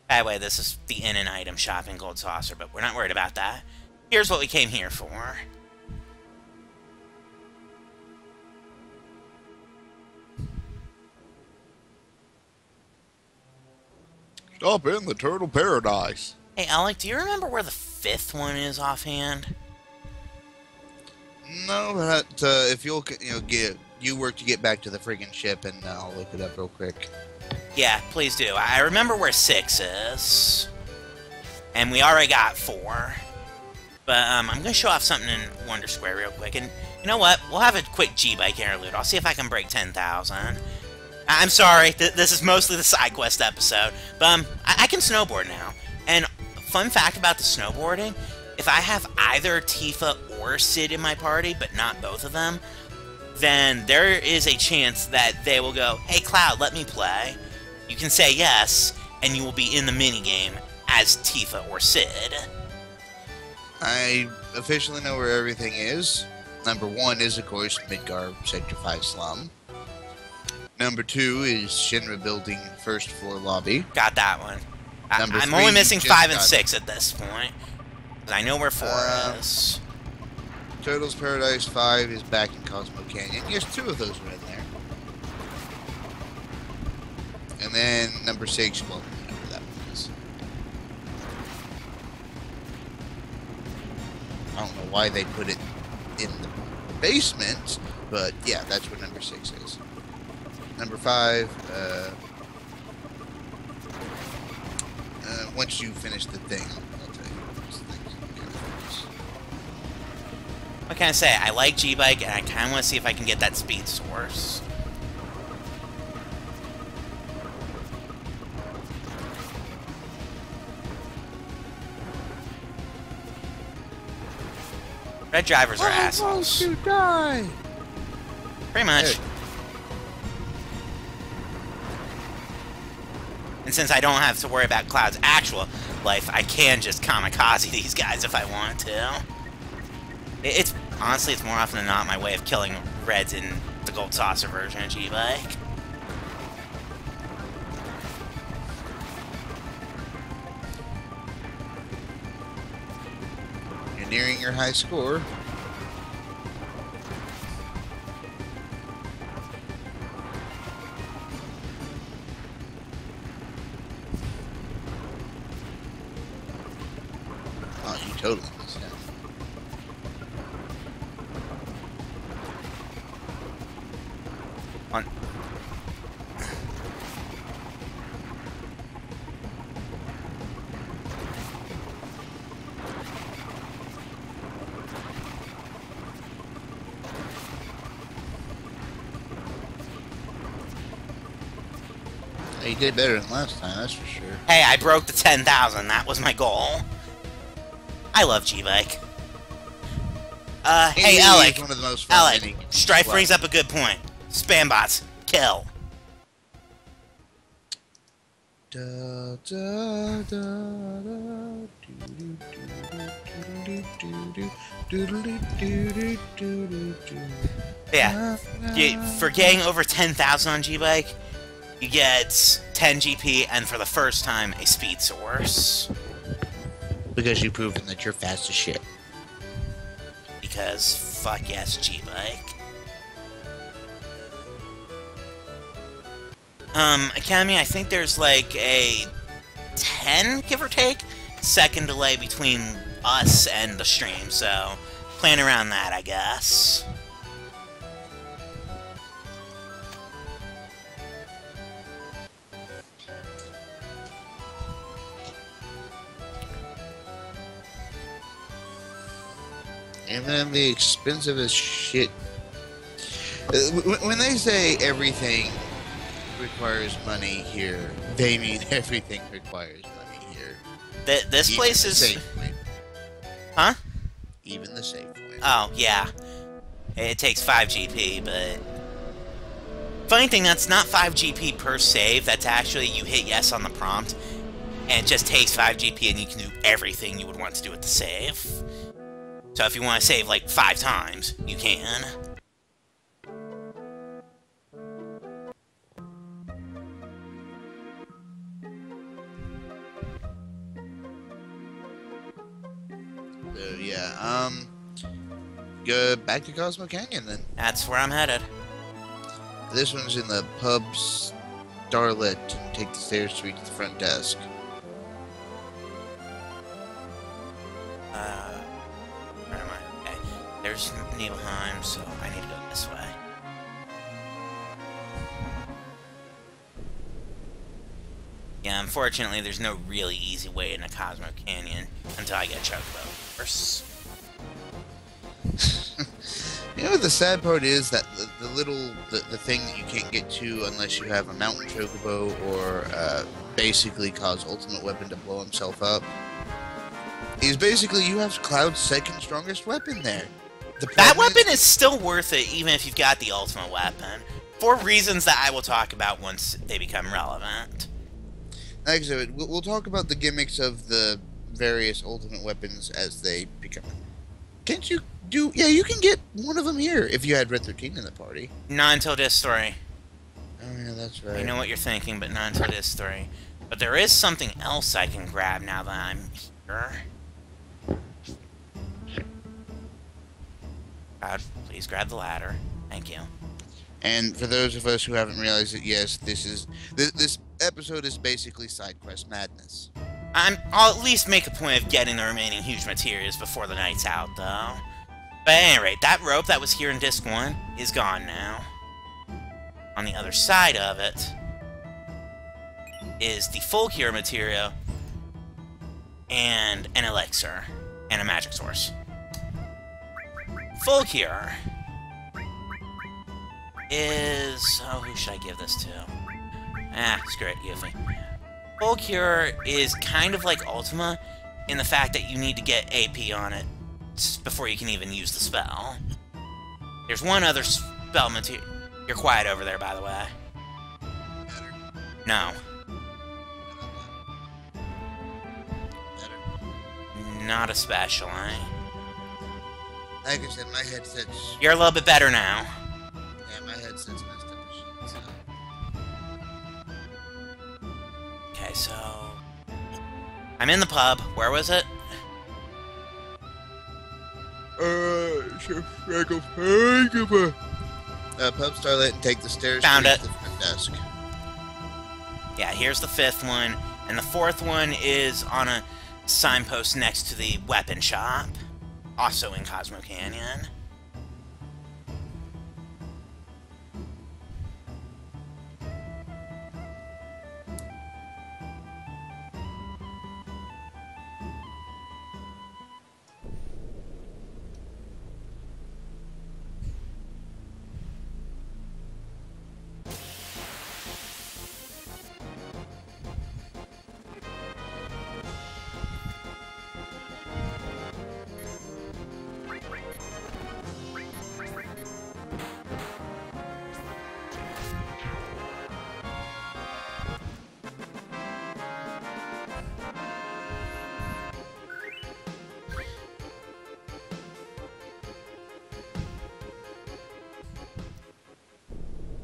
by the way, this is the in and item shop in Gold Saucer, but we're not worried about that. Here's what we came here for. Stop in the Turtle Paradise. Hey, Alec, do you remember where the 5th one is offhand? No, but if you'll, you work to get back to the friggin' ship, and I'll look it up real quick. Yeah, please do. I remember where 6 is. And we already got 4. But I'm going to show off something in Wonder Square real quick. And you know what? We'll have a quick G-Bike interlude. I'll see if I can break 10,000. I'm sorry, this is mostly the side quest episode. But I can snowboard now. And fun fact about the snowboarding, if I have either Tifa or Sid in my party, but not both of them, then there is a chance that they will go, "Hey Cloud, let me play." You can say yes, and you will be in the minigame as Tifa or Sid. I officially know where everything is. Number 1 is, of course, Midgar Sector 5 Slum. Number 2 is Shinra Building First Floor Lobby. Got that one. I'm only missing 5 and 6 at this point. I know where 4 is. Turtles Paradise 5 is back in Cosmo Canyon. Yes, 2 of those are in there. And then number 6, well, whatever that one is. I don't know why they put it in the basement, but yeah, that's what number 6 is. Number 5, once you finish the thing, I'll tell you. What can I say? I like G-Bike, and I kind of want to see if I can get that speed source. Red drivers are assholes. To die. Pretty much. Hey. And since I don't have to worry about Cloud's actual life, I can just kamikaze these guys if I want to. It's honestly, it's more often than not my way of killing Reds in the Gold Saucer version of G-Bike. You're nearing your high score. Oh, you totally missed that. On. You did better than last time, that's for sure. Hey, I broke the 10,000. That was my goal. I love G-Bike. Hey, Alec. One of the most fun mini games. Strife What? brings up a good point. Spam bots, kill. Da, da, da, da, Yeah, for getting over 10,000 on G-Bike, you get 10 GP, and for the first time, a speed source. Because you've proven that you're fast as shit. Because, fuck yes, G-Bike. Academy, I think there's like a 10, give or take, second delay between us and the stream, so plan around that, I guess. And then the expensive as shit. When they say everything requires money here, they mean everything requires money here. This Even place the is... safe point. Huh? Even the safe point. Oh, yeah. It takes 5 GP, but... Funny thing, that's not 5 GP per save. That's actually, you hit yes on the prompt, and it just takes 5 GP and you can do everything you would want to do with the save. So if you want to save, like, 5 times, you can. So, yeah, go back to Cosmo Canyon, then. That's where I'm headed. This one's in the pub Starlet, and take the stairs to reach the front desk. Where am I? Okay. There's Nibelheim, so I need to go this way. Yeah, unfortunately, there's no really easy way into Cosmo Canyon until I get Chocobo first. You know what the sad part is? That the thing that you can't get to unless you have a mountain chocobo or basically cause Ultimate Weapon to blow himself up is basically you have Cloud's second strongest weapon there. That weapon is still worth it even if you've got the Ultimate Weapon, for reasons that I will talk about once they become relevant. Like I said, we'll talk about the gimmicks of the various Ultimate Weapons as they become. Can't you do? Yeah, you can get one of them here if you had Red 13 in the party. Not until this story. Oh yeah, that's right. I know what you're thinking, but not until this story. But there is something else I can grab now that I'm here. God, please grab the ladder. Thank you. And for those of us who haven't realized it, yes, this episode is basically side quest madness. I'll at least make a point of getting the remaining huge materials before the night's out, though. But at any rate, that rope that was here in Disc 1 is gone now. On the other side of it is the full cure material and an elixir and a magic source. Full Cure is... Oh, who should I give this to? Screw it, Yuffie. Full Cure is kind of like Ultima in the fact that you need to get AP on it before you can even use the spell. There's one other spell material. You're quiet over there, by the way. Better. No. Better. Not especially. Like I said, my headset's... You're a little bit better now. Yeah, my headset's messed up as shit, so... Okay, so... I'm in the pub. Where was it? Pub Starlight and take the stairs Found to it. the front desk. Yeah, here's the 5th one. And the 4th one is on a signpost next to the weapon shop. Also in Cosmo Canyon.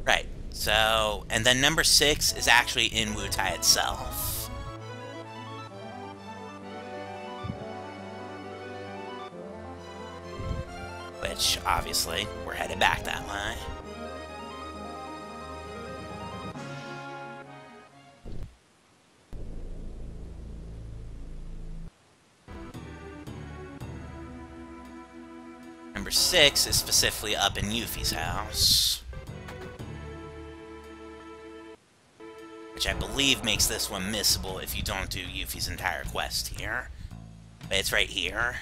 Right, so, and then number 6 is actually in Wutai itself. Which, obviously, we're headed back that way. Number 6 is specifically up in Yuffie's house. Which I believe makes this one missable if you don't do Yuffie's entire quest here. But it's right here.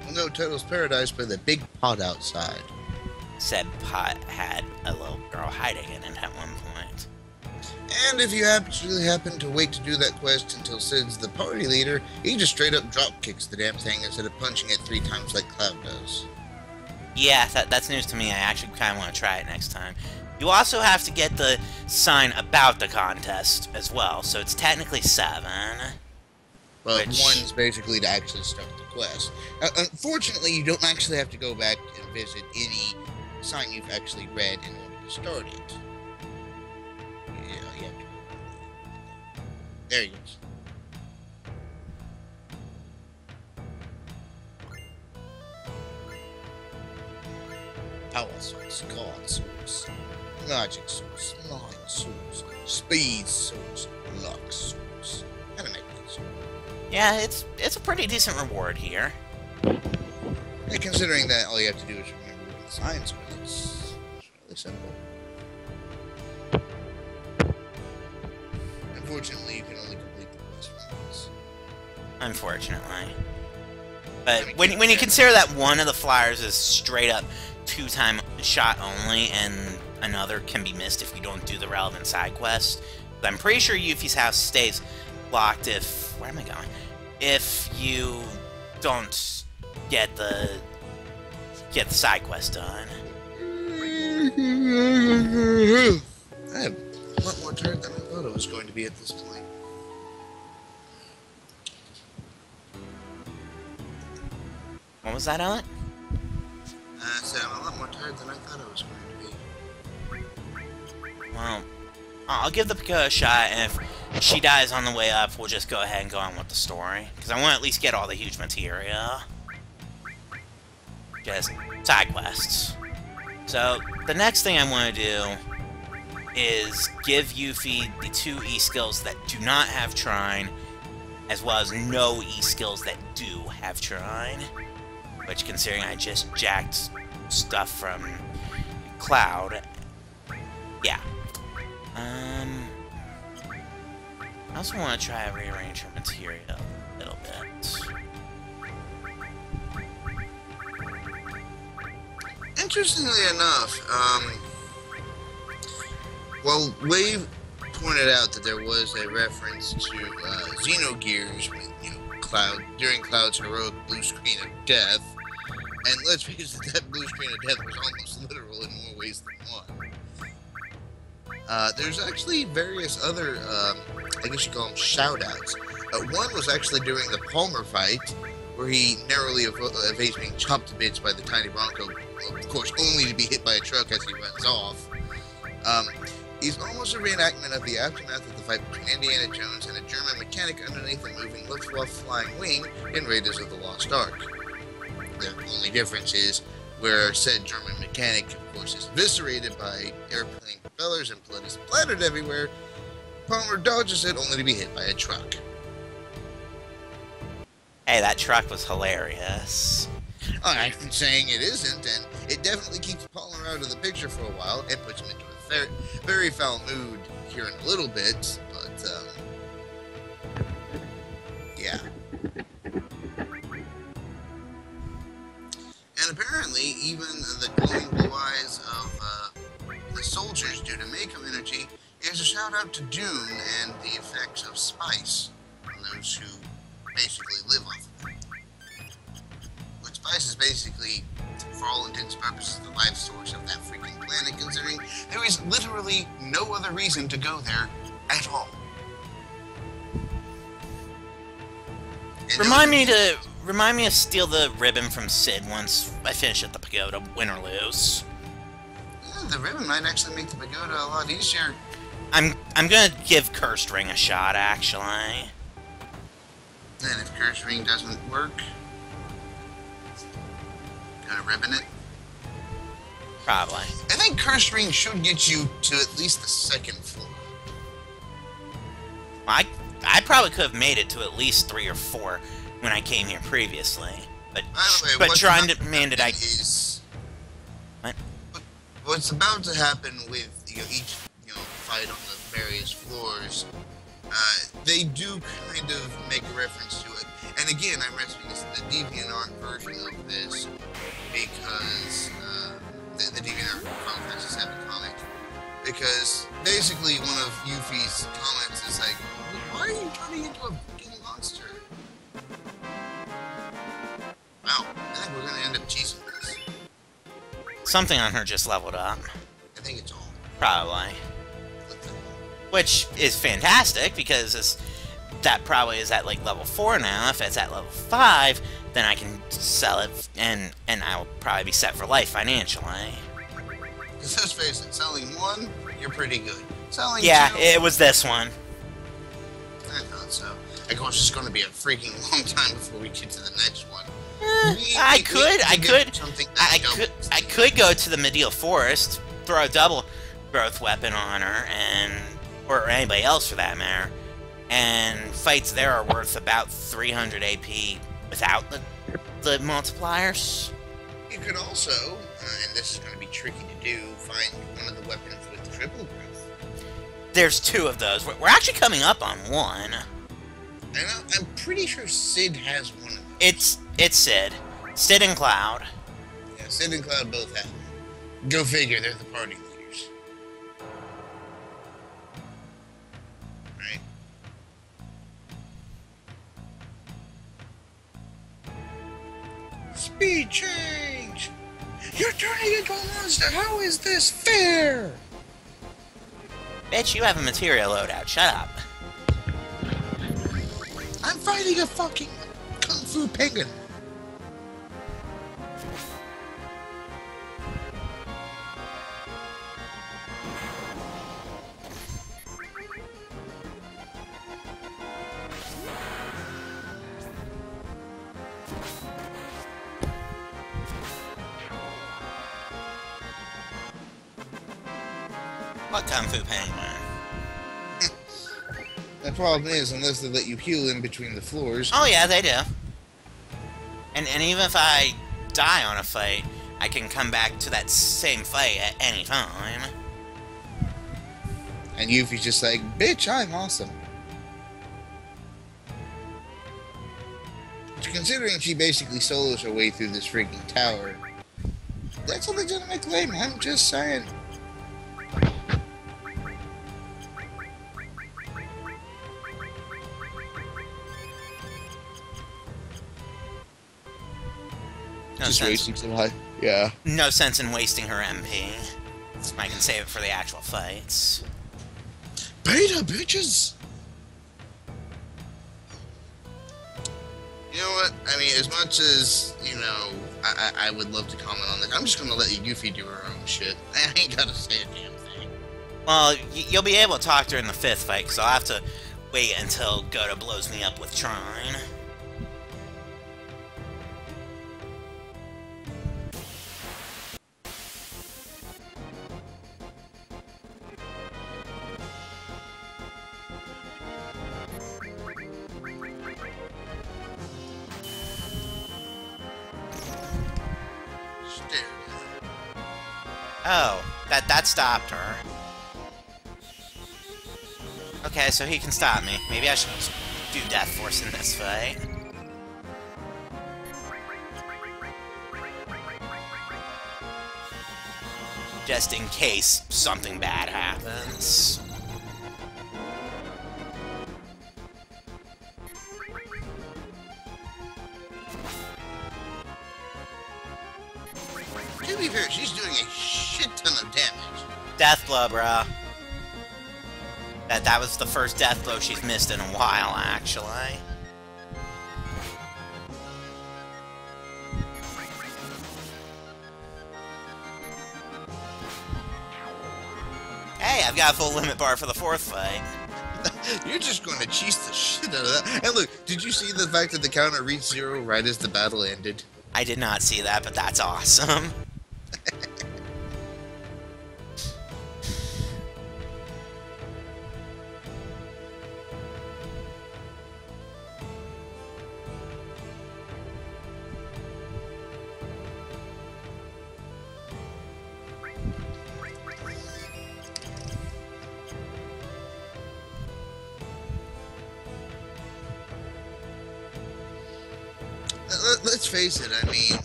We'll know Total's Paradise by the big pot outside. Said pot had a little girl hiding in it at one point. And if you actually happen to wait to do that quest until Sid's the party leader, he just straight up drop kicks the damn thing instead of punching it 3 times like Cloud does. Yeah, that's news to me. I actually kind of want to try it next time. You also have to get the sign about the contest as well, so it's technically 7. Well, Which... 1's basically to actually start the quest. Unfortunately, you don't actually have to go back and visit any sign you've actually read in order to start it. Yeah, you have to. There he goes. Power source, card source, logic source, line source, speed source, luck source, and a magnet source. Yeah, it's a pretty decent reward here. Yeah, considering that all you have to do is remember what the signs are, it's really simple. Unfortunately, you can only complete the quest once. Unfortunately. But when you consider that one of the flyers is straight up 2-time shot only, and another can be missed if you don't do the relevant side quest, I'm pretty sure Yuffie's house stays locked if... Where am I going? If you don't get the side quest done. I have a lot more turret than I thought it was going to be at this point. What was that, Ellen? I said I'm a lot more tired than I thought I was going to be. Well, I'll give the Pico a shot, and if she dies on the way up, we'll just go ahead and go on with the story. Because I want to at least get all the huge materia. Just side quests. So, the next thing I want to do is give Yuffie the 2 E-skills that do not have Trine, as well as no E-skills that do have Trine. Which, considering I just jacked stuff from Cloud, yeah. I also want to try to rearrange her material a little bit. Interestingly enough, well, Wave pointed out that there was a reference to Xenogears when, Cloud during Cloud's heroic blue screen of death, and let's face it, that blue screen of death was almost literal in more ways than one. There's actually various other, I guess you call them shout-outs. One was actually during the Palmer fight, where he narrowly evades being chopped to bits by the tiny Bronco, of course, only to be hit by a truck as he runs off. He's almost a reenactment of the aftermath of the fight between Indiana Jones and a German mechanic underneath a moving Luftwaffe flying wing in Raiders of the Lost Ark. The only difference is where said German mechanic, of course, is eviscerated by airplane propellers and blood is splattered everywhere. Palmer dodges it only to be hit by a truck. Hey, that truck was hilarious. I've been saying it isn't, and it definitely keeps Palmer out of the picture for a while and puts him into a very foul mood here in a little bit, but, yeah. And apparently, even the glowing blue eyes of the soldiers due to Mako energy is a shout out to Dune and the effects of spice on those who basically live off of it. Which spice is basically, for all intents and purposes, the life source of that freaking planet, considering there is literally no other reason to go there at all. And Remind me to steal the ribbon from Sid once I finish at the pagoda, win or lose. Yeah, the ribbon might actually make the pagoda a lot easier. I'm gonna give Cursed Ring a shot, actually. And if Cursed Ring doesn't work, gonna ribbon it. Probably. I think Cursed Ring should get you to at least the second floor. I probably could have made it to at least 3 or 4 when I came here previously, but trying to man it, What? What's about to happen with each fight on the various floors? They do kind of make a reference to it, and again, I'm wrestling this the DeviantArt version of this because the DeviantArt Final Fantasy VII comic. Because basically one of Yuffie's comments is like, why are you turning into a fucking monster? Wow, I think we're gonna end up cheesing this. something on her just leveled up. I think it's all. Probably. Which is fantastic, because that probably is at like level 4 now. If it's at level 5, then I can sell it, and I'll probably be set for life financially. Because let's face it, selling one, you're pretty good. Selling yeah, two, it was this one. I thought so. Of course, it's going to be a freaking long time before we get to the next one. I could go to the Medieval Forest, throw a double growth weapon on her, or anybody else for that matter, and fights there are worth about 300 AP without the multipliers. You could also, and this is going to be tricky to do, find one of the weapons with triple growth. There's 2 of those. We're actually coming up on one. And I'm pretty sure Sid has one of those. It's Sid. Sid and Cloud. Yeah, Sid and Cloud both have them. Go figure, they're the party leaders. Right? Speed change! You're turning into a monster! How is this fair? Bitch, you have a material loadout. Shut up. I'm fighting a fucking Kung Fu penguin. What Kung Fu Penguin? The problem is, unless they let you heal in between the floors. Oh yeah, they do. And even if I die on a fight, I can come back to that same fight at any time. And Yuffie's just like, bitch, I'm awesome. Considering she basically solos her way through this freaking tower, that's a legitimate claim. I'm just saying. No Just sense. wasting some high. Yeah. No sense in wasting her MP. I can save it for the actual fights. Beta, bitches! You know what? I mean, as much as, you know, I would love to comment on this, I'm just gonna let Yuffie do her own shit. I ain't gotta say a damn thing. Well, you'll be able to talk to her in the 5th fight, because I'll have to wait until Goda blows me up with Trine. Oh, that stopped her. Okay, so he can stop me. Maybe I should do Death Force in this fight. Just in case something bad happens. To be fair, she's doing a shit ton of damage. Death blow, bruh. That was the first death blow she's missed in a while, actually. Hey, I've got a full limit bar for the 4th fight. You're just going to cheese the shit out of that. And look, did you see the fact that the counter reached 0 right as the battle ended? I did not see that, but that's awesome. Let's face it, I mean,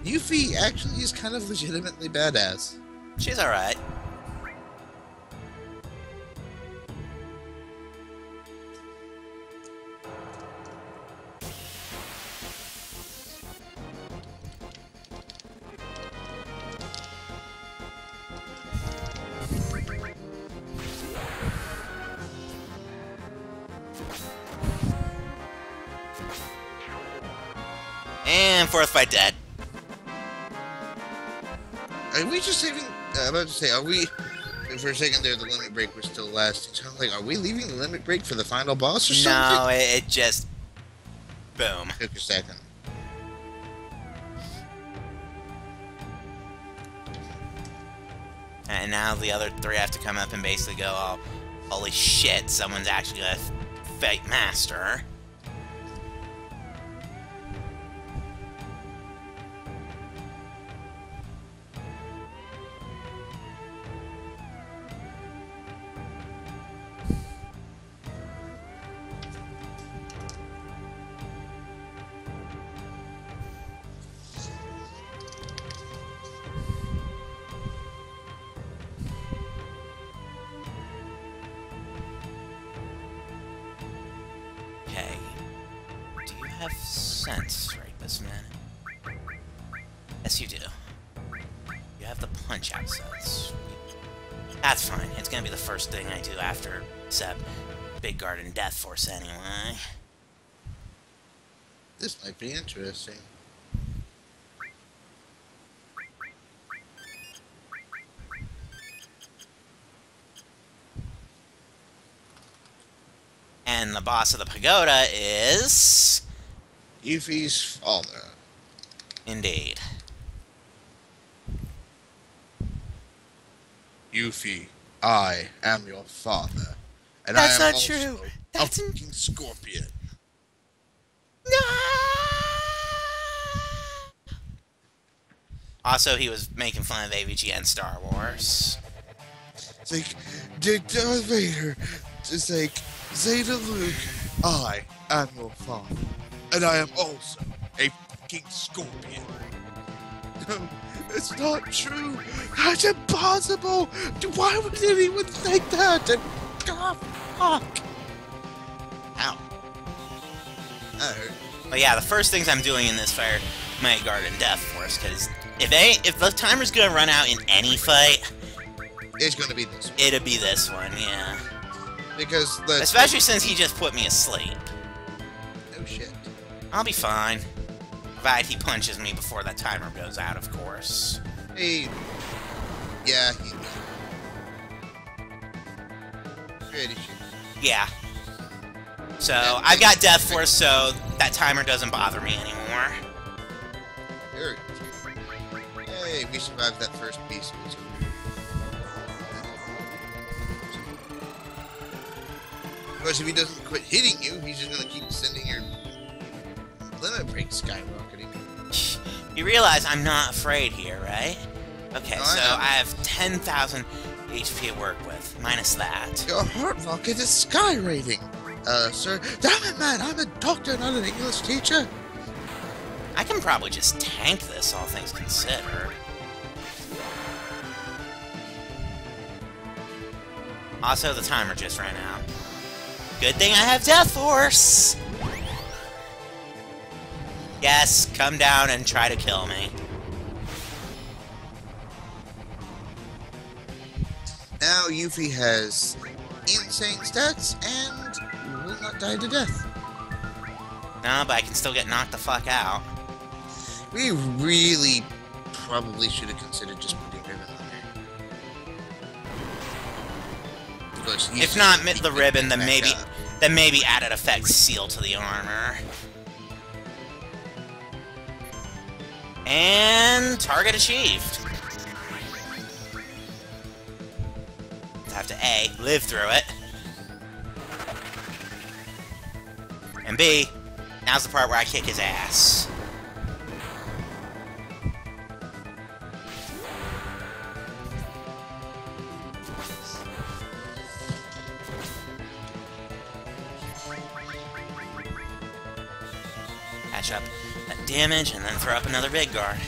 Yuffie actually is kind of legitimately badass. She's alright. And 4th fight dead. Are we just saving? I'm about to say, are we? For a second there, the limit break was still lasting. So I'm like, are we leaving the limit break for the final boss or something? No, it just... boom. Took a second. And now the other 3 have to come up and basically go, oh, holy shit, someone's actually gonna fight Master. Okay. Do you have sense right this minute? Yes, you do. You have the punch-out sets. That's fine. It's gonna be the first thing I do after Seb Big Garden Death Force anyway. This might be interesting. And the boss of the pagoda is... Yuffie's father. Indeed. Yuffie, I am your father. And That's I am not also true. a That's fucking scorpion. No! Also, he was making fun of AVG and Star Wars. It's like, Darth Vader, it's like, say to Luke, I am your father. And I am also a fucking scorpion. No, it's not true. That's impossible. Why would anyone think that? Oh, fuck. Ow. That hurt. But yeah, the first things I'm doing in this fire, Might Guard and Death Force, because if the timer's gonna run out in any fight, it's gonna be this one. It'll be this one, yeah. Because especially since he just put me asleep. No shit. I'll be fine. Provided he punches me before that timer goes out, of course. Hey. Yeah, ready, yeah. So, I've got Death Force, so that timer doesn't bother me anymore. Here. Hey, we survived that first piece. Of course, if he doesn't quit hitting you, he's just gonna keep sending your limit break skyrocketing. You realize I'm not afraid here, right? Okay, no, so I have 10,000 HP to work with, minus that. Your heart rocket is sky rating. Sir, damn it, man, I'm a doctor, not an English teacher. I can probably just tank this, all things considered. Also, the timer just ran out. Good thing I have Death Force! Yes, come down and try to kill me. Now Yuffie has insane stats and will not die to death. No, but I can still get knocked the fuck out. We really probably should have considered just putting ribbon on there. If not the ribbon, then maybe added effect seal to the armor. And target achieved. Have to A, live through it. And B, now's the part where I kick his ass. Patch up that damage and then throw up another big guard.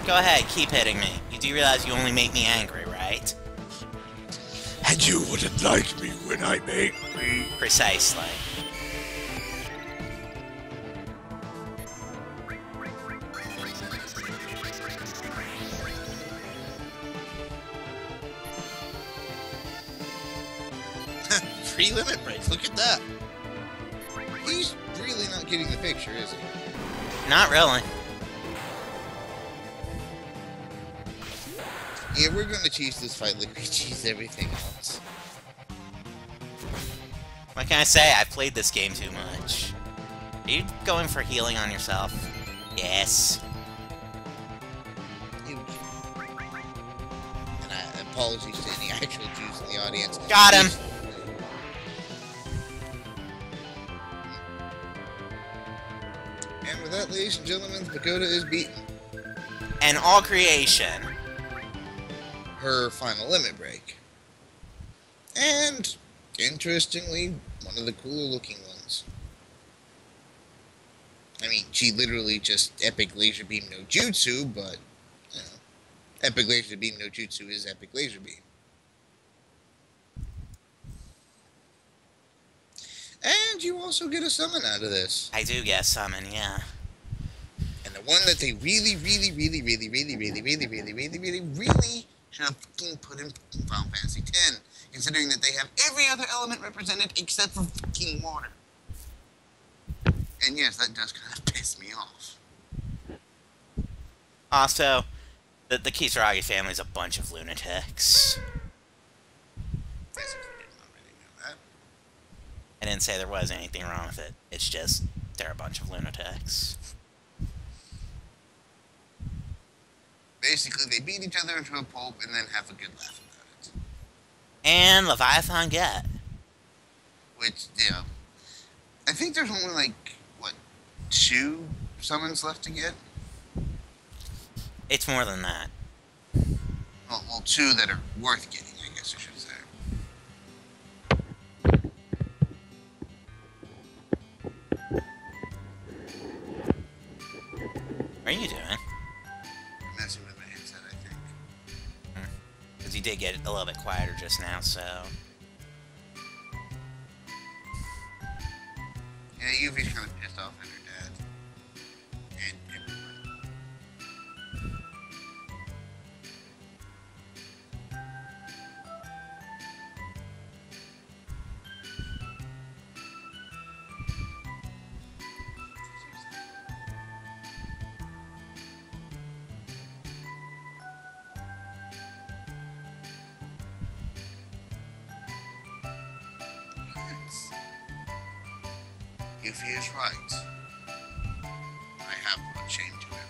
Go ahead, keep hitting me. You do realize you only make me angry, right? And you wouldn't like me when I make me. Precisely. Free limit break, look at that. He's really not getting the picture, is he? Not really. Yeah, we're gonna cheese this fight like we cheese everything else. What can I say? I've played this game too much. Are you going for healing on yourself? Yes. And apologies to any actual Jews in the audience. Got him! And with that, ladies and gentlemen, the Pagoda is beaten. And all creation. Her final limit break. And, interestingly, one of the cooler looking ones. I mean, she literally just Epic Laser Beam no Jutsu, but, you know, Epic Laser Beam no Jutsu is Epic Laser Beam. And you also get a summon out of this. I do get a summon, yeah. And the one that they really should have fucking put in Final Fantasy X, considering that they have every other element represented except for fucking water. And yes, that does kind of piss me off. Also, the Kisaragi family is a bunch of lunatics. I didn't say there was anything wrong with it. It's just, they're a bunch of lunatics. Basically, they beat each other into a pulp and then have a good laugh about it. And Leviathan get. Which, you know, I think there's only like, what, 2 summons left to get? It's more than that. Well, 2 that are worth getting, I guess I should say. get a little bit quieter just now, so... Yeah, Yuffie's kind of pissed off at her dad. And everyone. Yuffie is right. I have brought shame to everyone.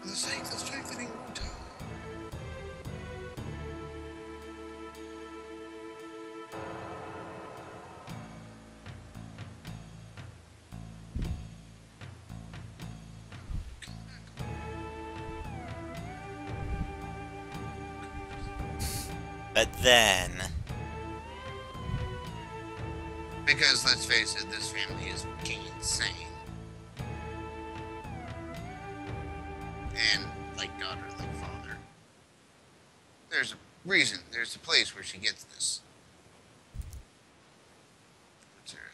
For the sake of strengthening Utah. But then... Because, let's face it, this family is fucking insane. And, like daughter, like father. There's a reason. There's a place where she gets this. What's her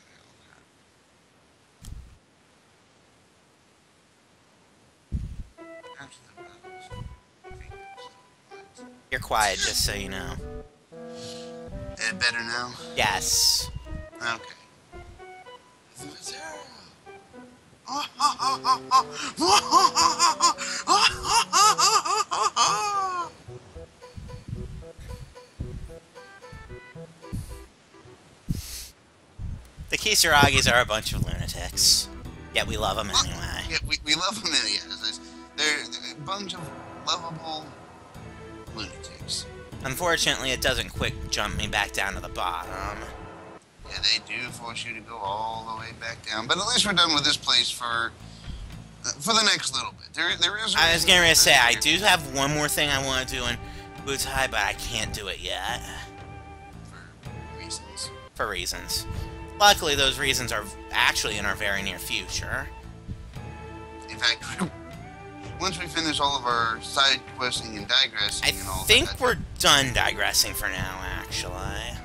hell? After the battles, You're quiet, just so you know. better now? Yes. Okay. The Kisaragis are a bunch of lunatics. Yet we love them anyway. Yeah, we love them anyway. They're a bunch of lovable lunatics. Unfortunately, it doesn't quick jump me back down to the bottom. Yeah, they do force you to go all the way back down. But at least we're done with this place for the next little bit. There is. I was getting ready to say, I do have one more thing I want to do in Wutai, but I can't do it yet. For reasons. For reasons. Luckily, those reasons are actually in our very near future. In fact, once we finish all of our side questing and digressing and all I think that, we're done digressing for now, actually.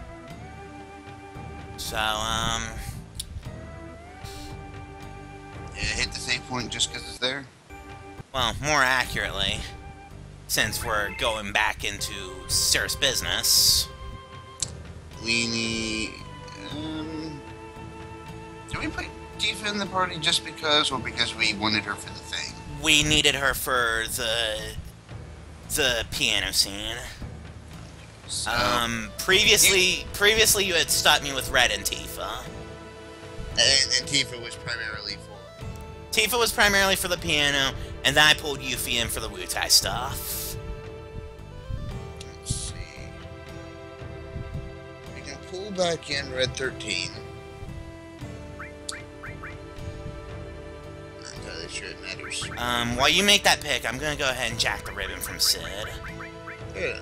So, yeah, hit the save point just because it's there. well, more accurately, since we're going back into Sarah's business. We need. Did we put Tifa in the party just because, or because we wanted her for the thing? We needed her for the piano scene. So, Previously you had stopped me with Red and Tifa. and Tifa was primarily for. Tifa was primarily for the piano, and then I pulled Yuffie in for the Wutai stuff. Let's see. We can pull back in Red 13. Not entirely sure it matters. While you make that pick, I'm gonna go ahead and jack the ribbon from Sid. Yeah.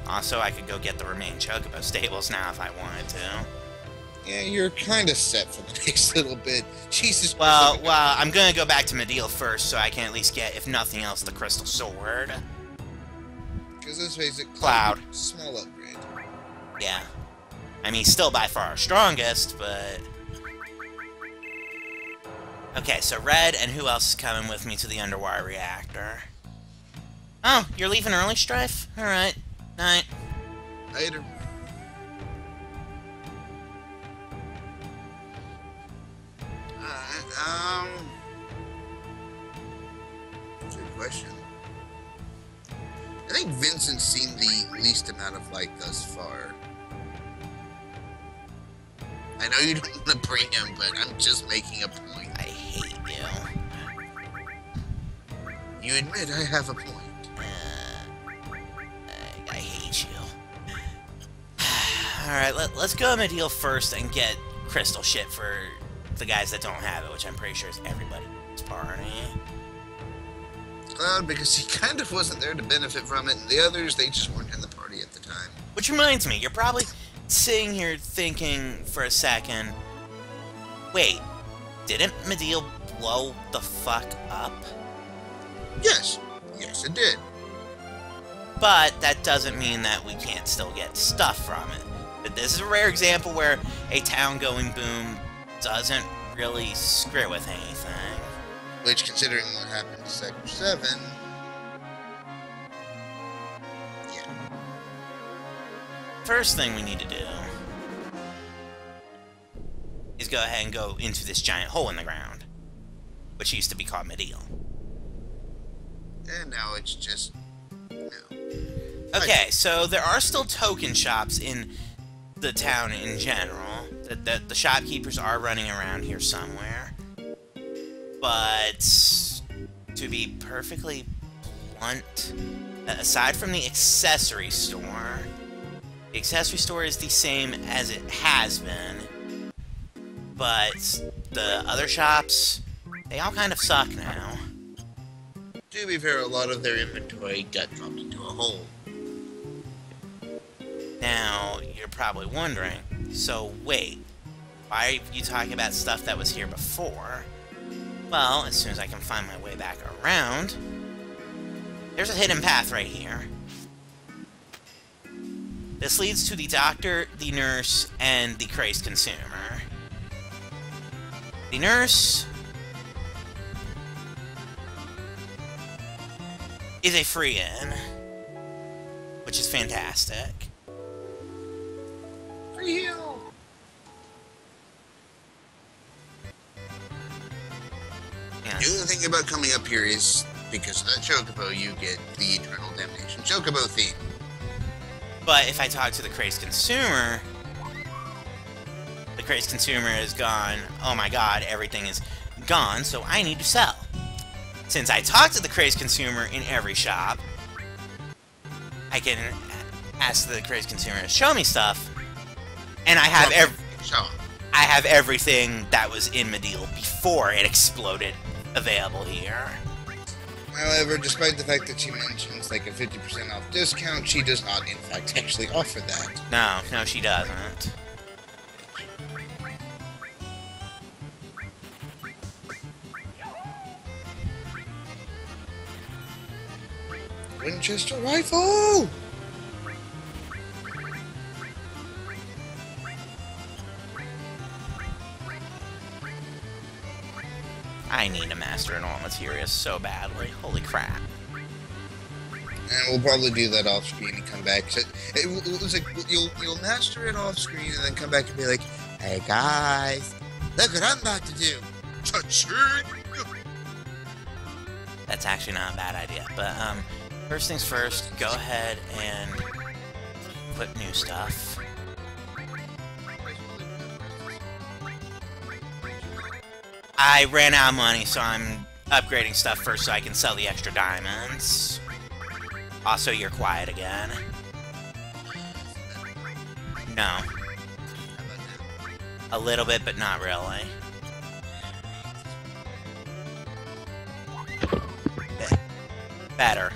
Also, I could go get the remaining Chocobo stables now if I wanted to. Yeah, you're kind of set for the next little bit. Jesus. Well, I'm gonna go back to Medeal first, so I can at least get, if nothing else, the Crystal Sword. Because let's face it, Cloud. Small upgrade. Yeah. I mean, still by far our strongest, but... Okay, so Red, and who else is coming with me to the underwater reactor? Oh, you're leaving early, Strife? Alright. Night. Later. Alright, good question. I think Vincent's seen the least amount of light thus far. I know you don't want to bring him, but I'm just making a point. I hate you. You admit I have a point. I hate you. Alright, let's go Medial first and get crystal shit for the guys that don't have it, which I'm pretty sure is everybody's party. Cloud, because he kind of wasn't there to benefit from it, and the others, they just weren't in the party at the time. Which reminds me, you're probably sitting here thinking for a second, wait, didn't Medial blow the fuck up? Yes. Yes, it did. But that doesn't mean that we can't still get stuff from it. But this is a rare example where a town going boom doesn't really screw with anything. Which, considering what happened to Sector 7... yeah. First thing we need to do is go ahead and go into this giant hole in the ground, which used to be called Medial. And now it's just... no. Okay, so there are still token shops in the town in general. The shopkeepers are running around here somewhere. But to be perfectly blunt, aside from the accessory store is the same as it has been. But the other shops, they all kind of suck now. To be fair, a lot of their inventory got dropped into a hole. Now, you're probably wondering, so wait, why are you talking about stuff that was here before? Well, as soon as I can find my way back around, there's a hidden path right here. This leads to the doctor, the nurse, and the crazed consumer. The nurse is a free in, which is fantastic. Free heal! Yeah. The only thing about coming up here is, because of that Chocobo, you get the Eternal Damnation Chocobo theme. But if I talk to the crazed consumer is gone, oh my god, everything is gone, so I need to sell. Since I talk to the crazed consumer in every shop, I can ask the crazed consumer to show me stuff, and I have everything that was in Medial before it exploded available here. However, despite the fact that she mentions like a 50% off discount, she does not in fact actually offer that. No, she doesn't. Winchester rifle! I need to master an all materia so badly. Holy crap. And we'll probably do that off screen and come back. So it was like you'll master it off screen and then come back and be like, "Hey guys, look what I'm about to do!" Cha-ching! That's actually not a bad idea. But first things first, go ahead and put new stuff. I ran out of money, so I'm upgrading stuff first so I can sell the extra diamonds. Also, you're quiet again. No. A little bit, but not really. Better.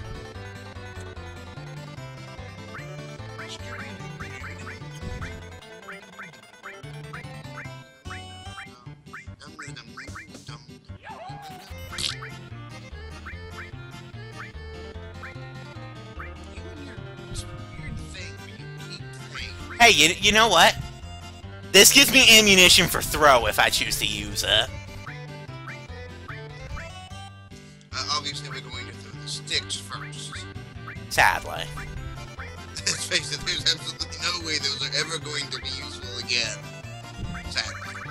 Hey, you know what? This gives me ammunition for throw if I choose to use it. Sadly. Let's face it, there's absolutely no way those are ever going to be useful again. Sadly.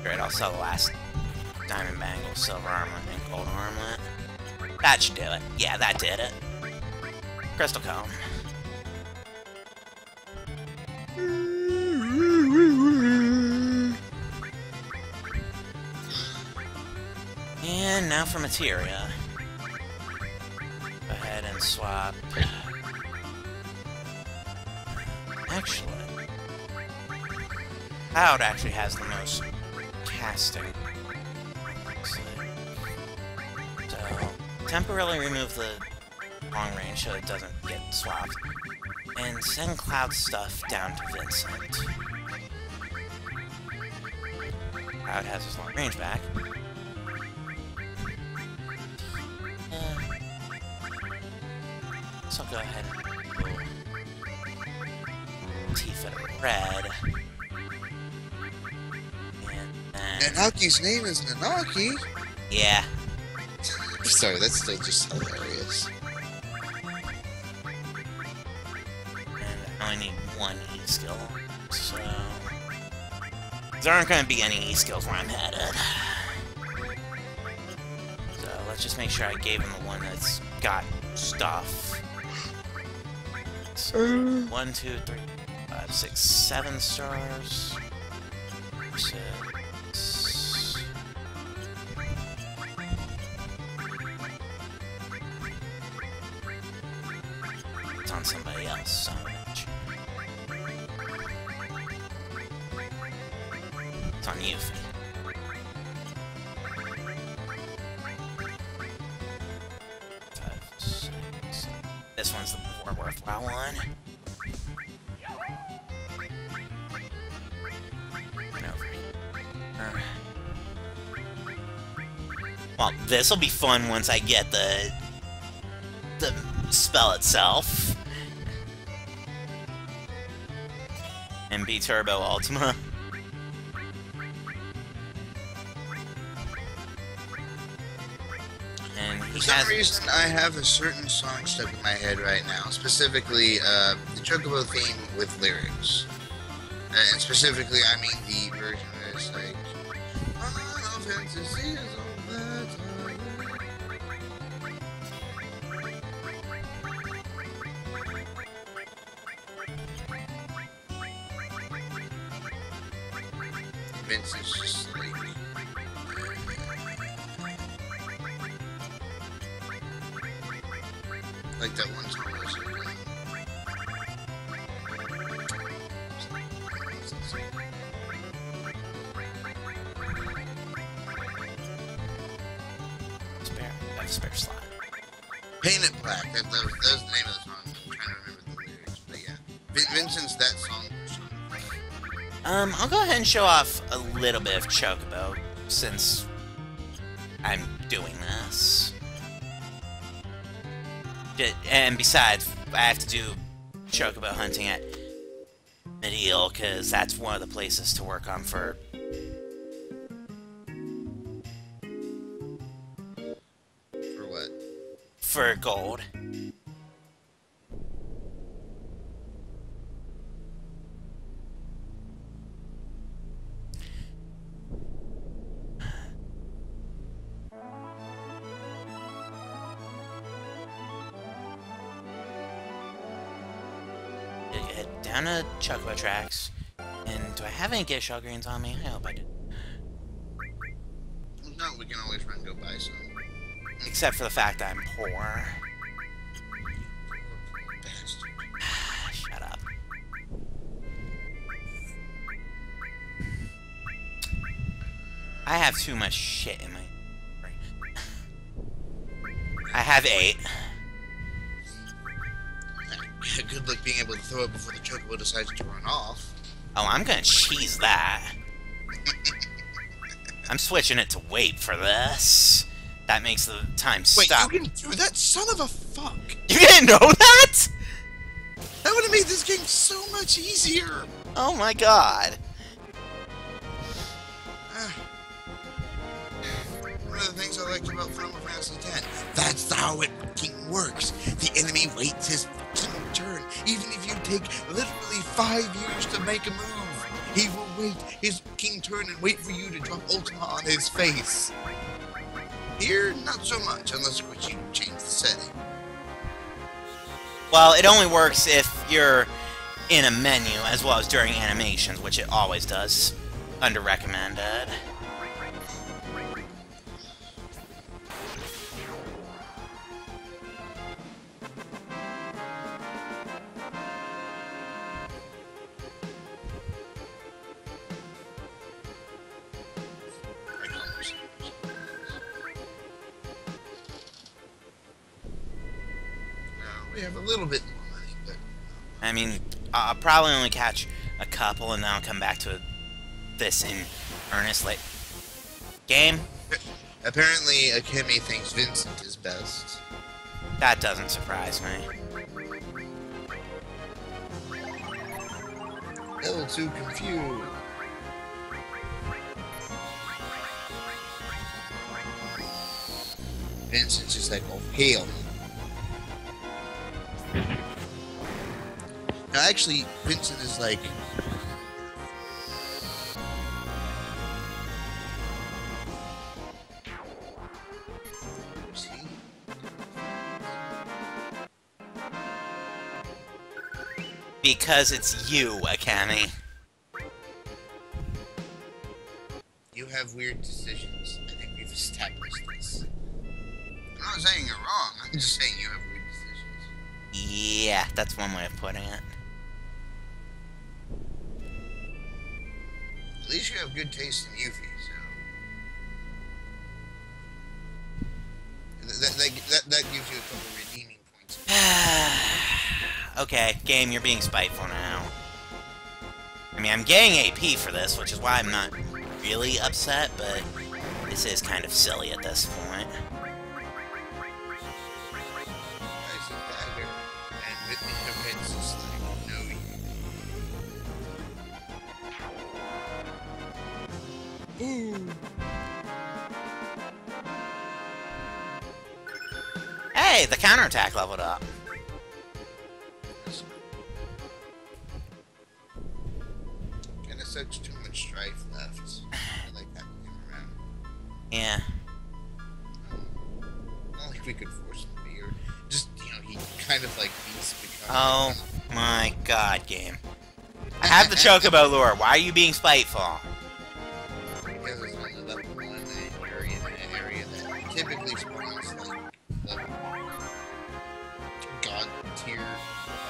Great, I'll sell the last diamond bangle, silver armlet, and gold armlet. That should do it. Yeah, that did it. Crystal comb. And now for materia. Go ahead and swap. Actually, Cloud actually has the most casting. So, temporarily remove the long range so it doesn't get swapped. And send Cloud stuff down to Vincent. Cloud has his long range back. So I'll go ahead and Tifa to red. And then... Nanaki's name is Nanaki. Yeah. Sorry, that's still just hilarious. And I only need one E skill, so... There aren't going to be any E skills where I'm headed. So let's just make sure I gave him the one that's got stuff. So, 1, 2, 3, 5, 6, 7 stars. 6. It's on somebody else, so much. It's on you. This one's the more worthwhile one. And over here. Well, this'll be fun once I get the spell itself. MB Turbo Ultima. And For some reason, I have a certain song stuck in my head right now, specifically the Chocobo theme with lyrics. And specifically, I mean the version where it's like, "Final Fantasy is all that Vince is just like... Like that one song was spare slot. Paint It Black. That was the name of the song. I'm trying to remember the lyrics, but yeah. Vincent's that song. I'll go ahead and show off a little bit of Chocobo, since I'm doing this. And besides, I have to do Chocobo hunting at Medieval, because that's one of the places to work on for... For what? For gold. Down to Chocobo tracks. And do I have any gift shell greens on me? I hope I do. No, we can always run and go buy some. Except for the fact that I'm poor. Shut up. I have too much shit in my... I have 8. Good luck being able to throw it before the Chocobo decides to run off. Oh, I'm gonna cheese that. I'm switching it to wait for this. That makes the time stop. Wait, you can do that? Son of a fuck! You didn't know that?! That would have made this game so much easier! Oh my god. of the things I liked about Final Fantasy X. That's how it fucking works. The enemy waits his fucking turn. Even if you take literally 5 years to make a move, he will wait his fucking turn and wait for you to drop Ultima on his face. Here, not so much, unless of course you change the setting. Well, it only works if you're in a menu as well as during animations, which it always does. Under recommended. We have a little bit more money, but... I mean, I'll probably only catch a couple and then I'll come back to this in earnest late. Game? Apparently, Akemi thinks Vincent is best. That doesn't surprise me. A little too confused. Vincent's just like, oh, hell. Now, actually, Vincent is like... Because it's you, Akemi. You have weird decisions. I think we've established this. I'm not saying you're wrong. I'm just saying you have weird decisions. Yeah, that's one way of putting it. At least you have good taste in Yuffie, so... That gives you a couple redeeming points. Okay, game, you're being spiteful now. I mean, I'm getting AP for this, which is why I'm not really upset, but this is kind of silly at this point. Nice dagger, and with the defense is like, no, you... Hey, the counterattack leveled up. Kinda such too much strife left. I like that him around. Yeah. Not like we could force him to be here. Just, you know, he kind of like needs to become... Oh my god, game. I have the Chocobo lure. Why are you being spiteful? Because it's only level 1 in an area that typically spawns like level god tier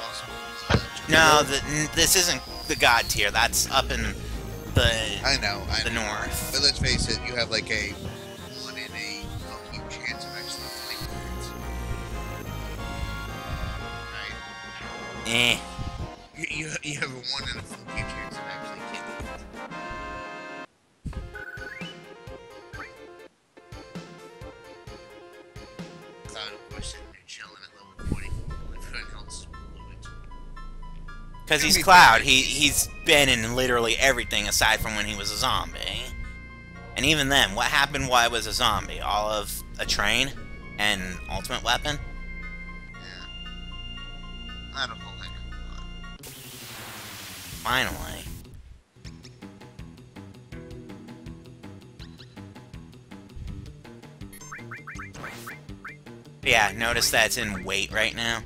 possible. No, this isn't the god tier. That's up in the I know. the north. But let's face it, you have like a 1 in a huge chance of actually playing it. Right? Eh. You have a 1 in a funky chance of actually killing it. Cloud, of course, sitting there chilling at level 44. Everyone else blew it. Because he's Cloud. He's been in literally everything aside from when he was a zombie. And even then, what happened while I was a zombie? All of a train and ultimate weapon? Yeah. Not a whole heck of a lot. Finally. Yeah, notice that it's in wait right now.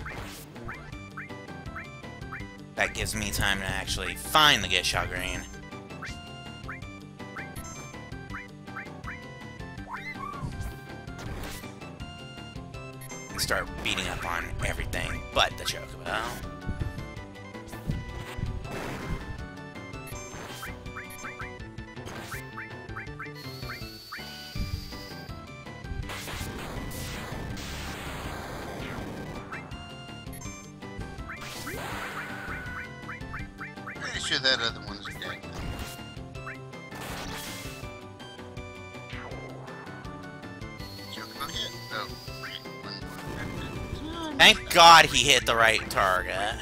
That gives me time to actually find the Gisha Green. And start beating up on everything but the Chocobo. Pretty sure that other one's dead. Chocobo hit? Oh, one more. Thank God he hit the right target.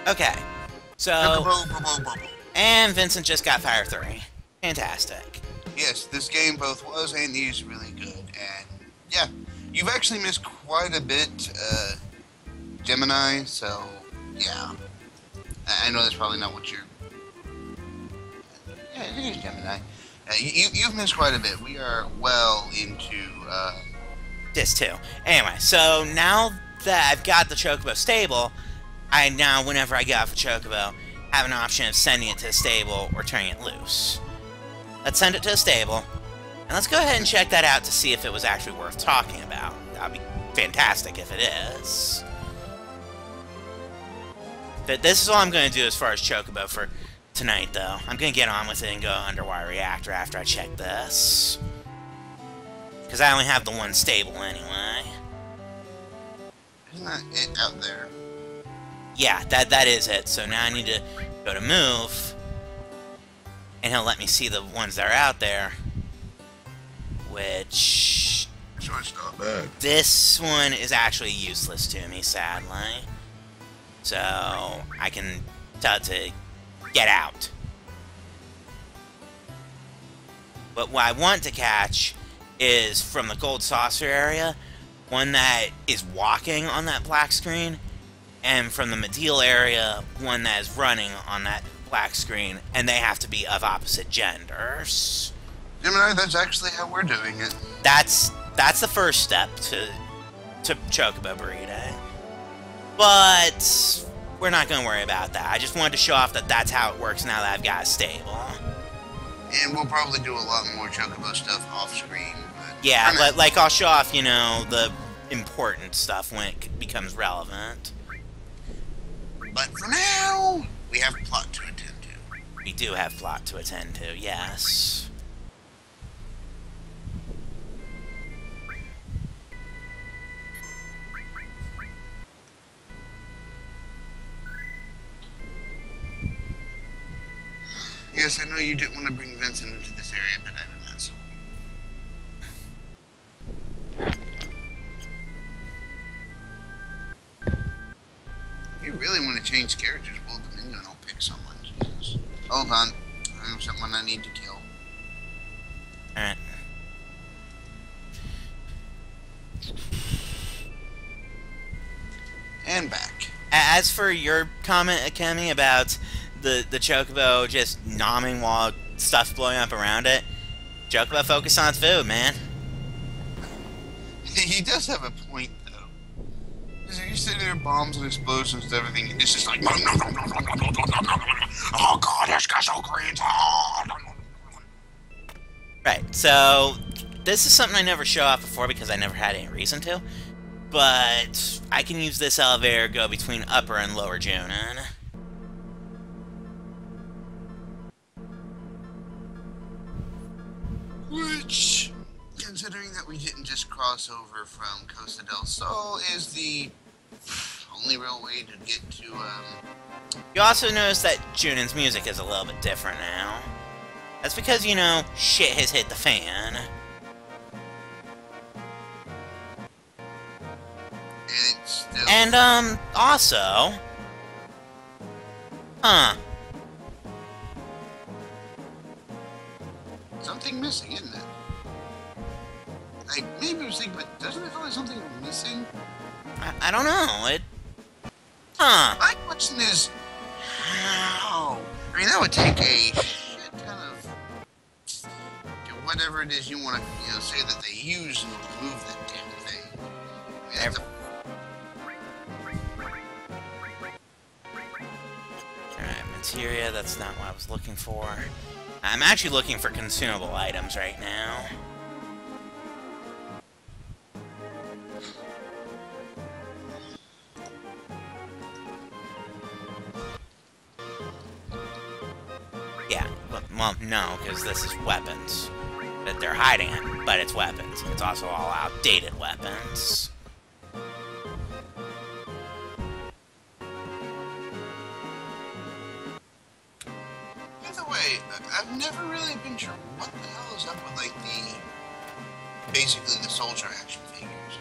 Okay. So, Chocobo, bo, bo, bo, bo. and Vincent just got Fire 3. Fantastic. Yes, this game both was and is really good, and yeah, you've actually missed quite a bit, Gemini. So yeah, I know that's probably not what you're. Yeah, it is Gemini. You've missed quite a bit. We are well into. This too. Anyway, so now that I've got the Chocobo stable, I now, whenever I get off a Chocobo, have an option of sending it to the stable or turning it loose. Let's send it to the stable, and let's go ahead and check that out to see if it was actually worth talking about. That'd be fantastic if it is. But this is all I'm going to do as far as Chocobo for tonight, though. I'm going to get on with it and go underwater reactor after I check this. Because I only have the one stable anyway. Isn't that it out there? Yeah, that is it. So now I need to go to move, and he'll let me see the ones that are out there. Which... So it's not bad. This one is actually useless to me, sadly. So I can tell it to get out. But what I want to catch is from the gold saucer area, one that is walking on that black screen, and from the Medial area, one that is running on that black screen, and they have to be of opposite genders. Gemini, that's actually how we're doing it. That's the first step to Chocobo breeding. But we're not going to worry about that. I just wanted to show off that that's how it works now that I've got a stable. And we'll probably do a lot more Chocobo stuff off screen. But Yeah, like I'll show off, you know, the important stuff when it becomes relevant. But for now, we have plot to attend to. We do have plot to attend to, yes. Yes, I know you didn't want to bring Vincent into this area, but I don't know. So. If you really want to change characters, well, then I'll pick someone. Jesus. Hold on. I have someone I need to kill. Alright. And back. As for your comment, Akemi, about the Chocobo just nomming while stuff's blowing up around it, Chocobo focus on its food, man. He does have a point, though. Because if you're sitting there, bombs and explosions and everything, and it's just like, oh god, this guy's so green. Right, so this is something I never show off before because I never had any reason to, but I can use this elevator to go between Upper and Lower Junin. Which, considering that we didn't just cross over from Costa del Sol, is the only real way to get to, You also notice that Junin's music is a little bit different now. That's because, you know, shit has hit the fan. and it's still... And, also... Huh. Something missing, isn't it? Like, maybe I was thinking, but doesn't it feel like something missing? I don't know, it... Huh. My question is, how? I mean, that would take a shit ton of... whatever it is you want to, say that they use to move that damn thing. I mean, that's a... Alright, materia, that's not what I was looking for. I'm actually looking for consumable items right now. Yeah, well, no, because this is weapons. That they're hiding it, but it's weapons. It's also all outdated weapons. Either way, I've never really been sure what the hell is up with, like, basically the soldier action figures.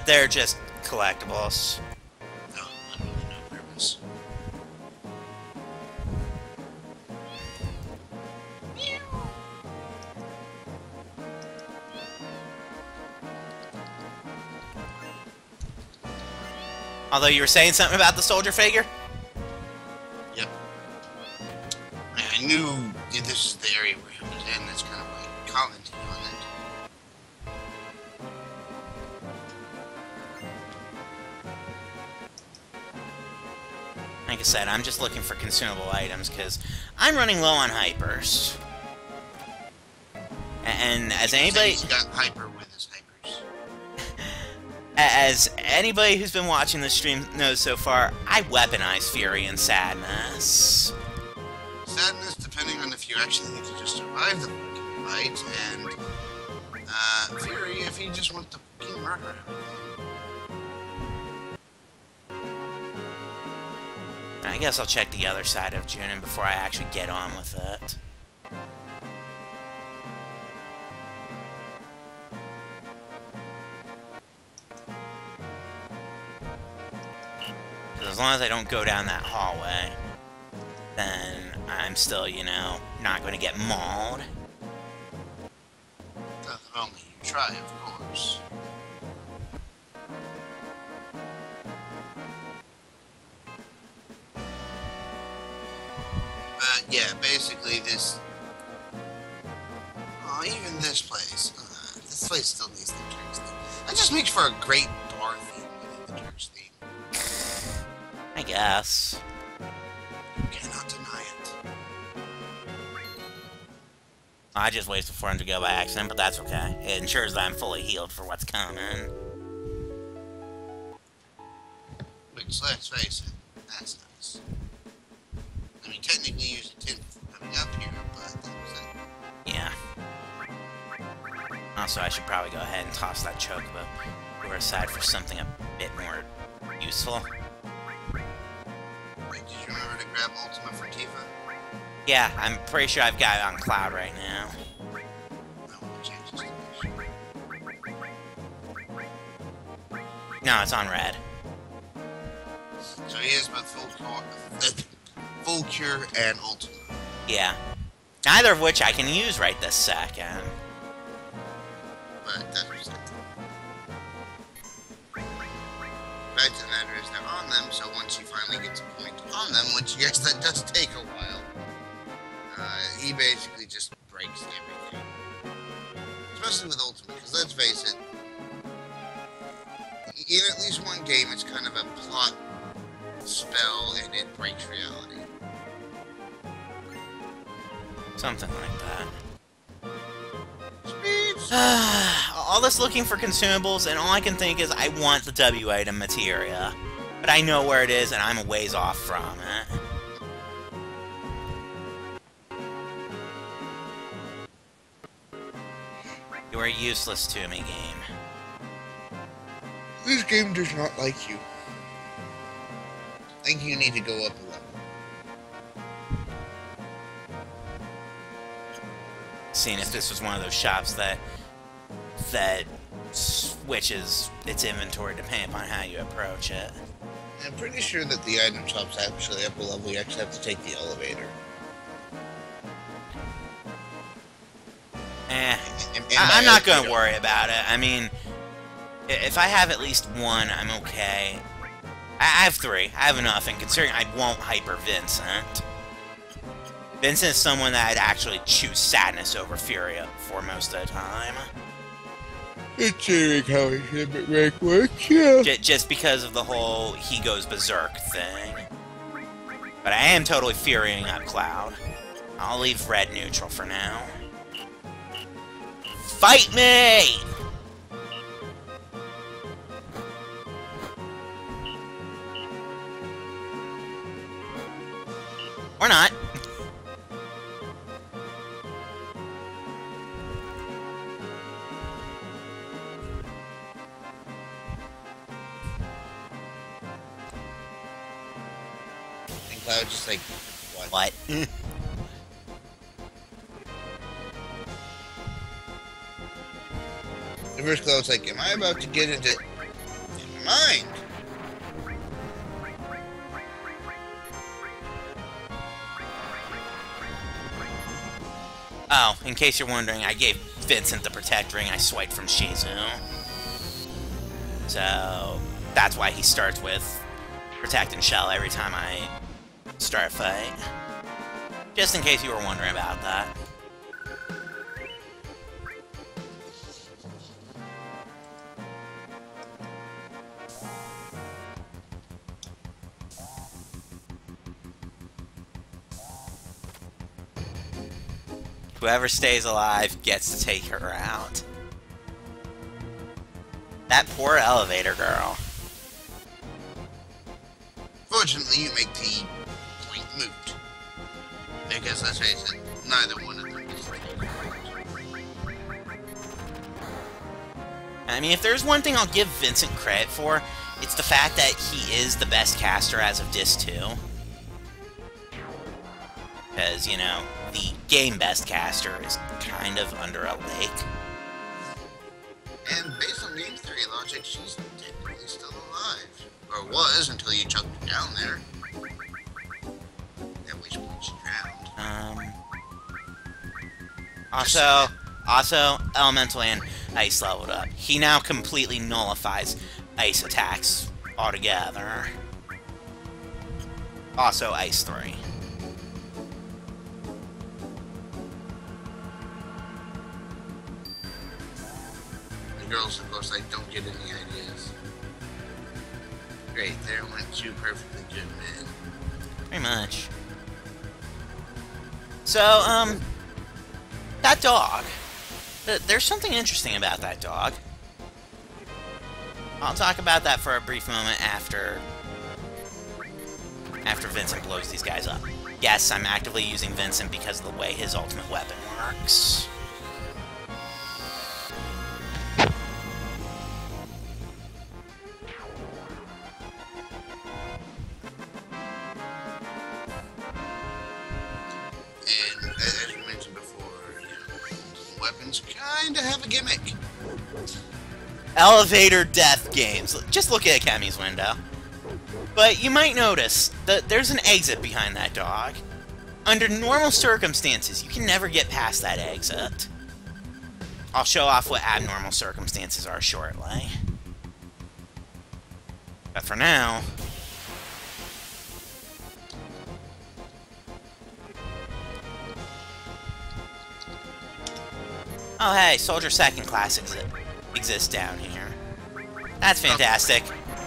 They're just collectibles. No, I'm really no nervous. Although you were saying something about the soldier figure? Yep. I knew this is the area where he was in. That's kind of like commenting on it. Like I said, I'm just looking for consumable items because I'm running low on hypers. And as anybody... He's got hyper with his hypers. As anybody who's been watching the stream knows so far, I weaponize Fury and Sadness. Sadness, depending on if you actually need to just survive the fucking fight, and Fury, if he just wants to fucking murder everything. I guess I'll check the other side of Junin before I actually get on with it. As long as I don't go down that hallway, then I'm still, you know, not going to get mauled. If only you try, of course. But yeah, basically this... Oh, even this place. This place still needs the Turks theme. That just makes for a great bar theme within the Turks theme. I guess. You cannot deny it. I just wasted 400 to go by accident, but that's okay. It ensures that I'm fully healed for what's coming. Which, let's face it, that's nice. I mean, technically you use a tint for coming up here, but that was it. Yeah. Also, I should probably go ahead and toss that chocobo over aside for something a bit more useful. Did you remember to grab Ultima for Tifa? Yeah, I'm pretty sure I've got it on Cloud right now. I want to change this to No, it's on Red. So he has both full cure and Ultima. Yeah. Neither of which I can use right this second. But that's what's it. Fact of the matter is they're on them, so once you finally get to point on them, which yes, that does take a while, he basically just breaks everything. Especially with Ultimate, because let's face it, in at least one game, it's kind of a plot spell and it breaks reality. Something like that. Speeds! All this looking for consumables, and all I can think is I want the W item materia. But I know where it is, and I'm a ways off from it. You are useless to me, game. This game does not like you. I think you need to go up a level. Seeing if this was one of those shops that switches its inventory depending upon how you approach it. I'm pretty sure that the item shop's actually up a level. You actually have to take the elevator. I'm not going to worry about it. I mean, if I have at least one, I'm okay. I have 3. I have enough, and considering I won't hyper Vincent. Vincent is someone that I'd actually choose Sadness over Fury for most of the time. Considering how his limit rank works, yeah. Just because of the whole he goes berserk thing. But I am totally Furying up Cloud. I'll leave Red neutral for now. Fight me! Or not. And Cloud just like, what? What? The first clue, I was like, am I about to get into mind? Oh, in case you're wondering, I gave Vincent the Protect Ring I swiped from Shizu. So, that's why he starts with Protect and Shell every time I start a fight. Just in case you were wondering about that. Whoever stays alive gets to take her out. That poor elevator girl. Fortunately, you make the point moot. Because, let's face it, neither one of them is I mean, if there's one thing I'll give Vincent credit for, it's the fact that he is the best caster as of Disc 2. Because, you know, the game best caster is kind of under a lake. And based on game theory logic, she's technically still alive. Or was, until you chucked her down there. At which point she drowned. Also, Elemental and Ice leveled up. He now completely nullifies Ice attacks altogether. Also, Ice 3. The girls, of course, like, don't get any ideas. Great, there went two perfectly good men. Pretty much. So, that dog. There's something interesting about that dog. I'll talk about that for a brief moment after Vincent blows these guys up. Yes, I'm actively using Vincent because of the way his ultimate weapon works. And as we mentioned before, you know, weapons kinda have a gimmick. Elevator death games. Just look at Akemi's window. But you might notice that there's an exit behind that dog. Under normal circumstances, you can never get past that exit. I'll show off what abnormal circumstances are shortly. But for now... Oh hey, Soldier Second Class exists down here. That's fantastic.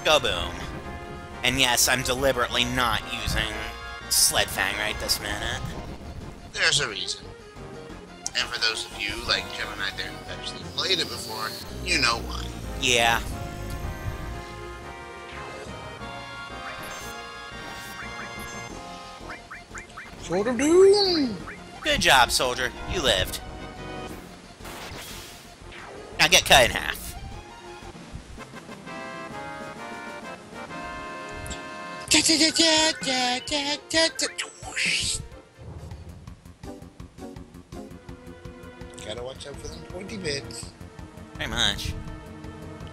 Go boom. And yes, I'm deliberately not using Sled Fang right this minute. There's a reason. And for those of you, like Gemini there, who've actually played it before, you know why. Yeah. Sword of Doom! Good job, Soldier. You lived. Now get cut in half. Gotta watch out for them pointy bits. Pretty much.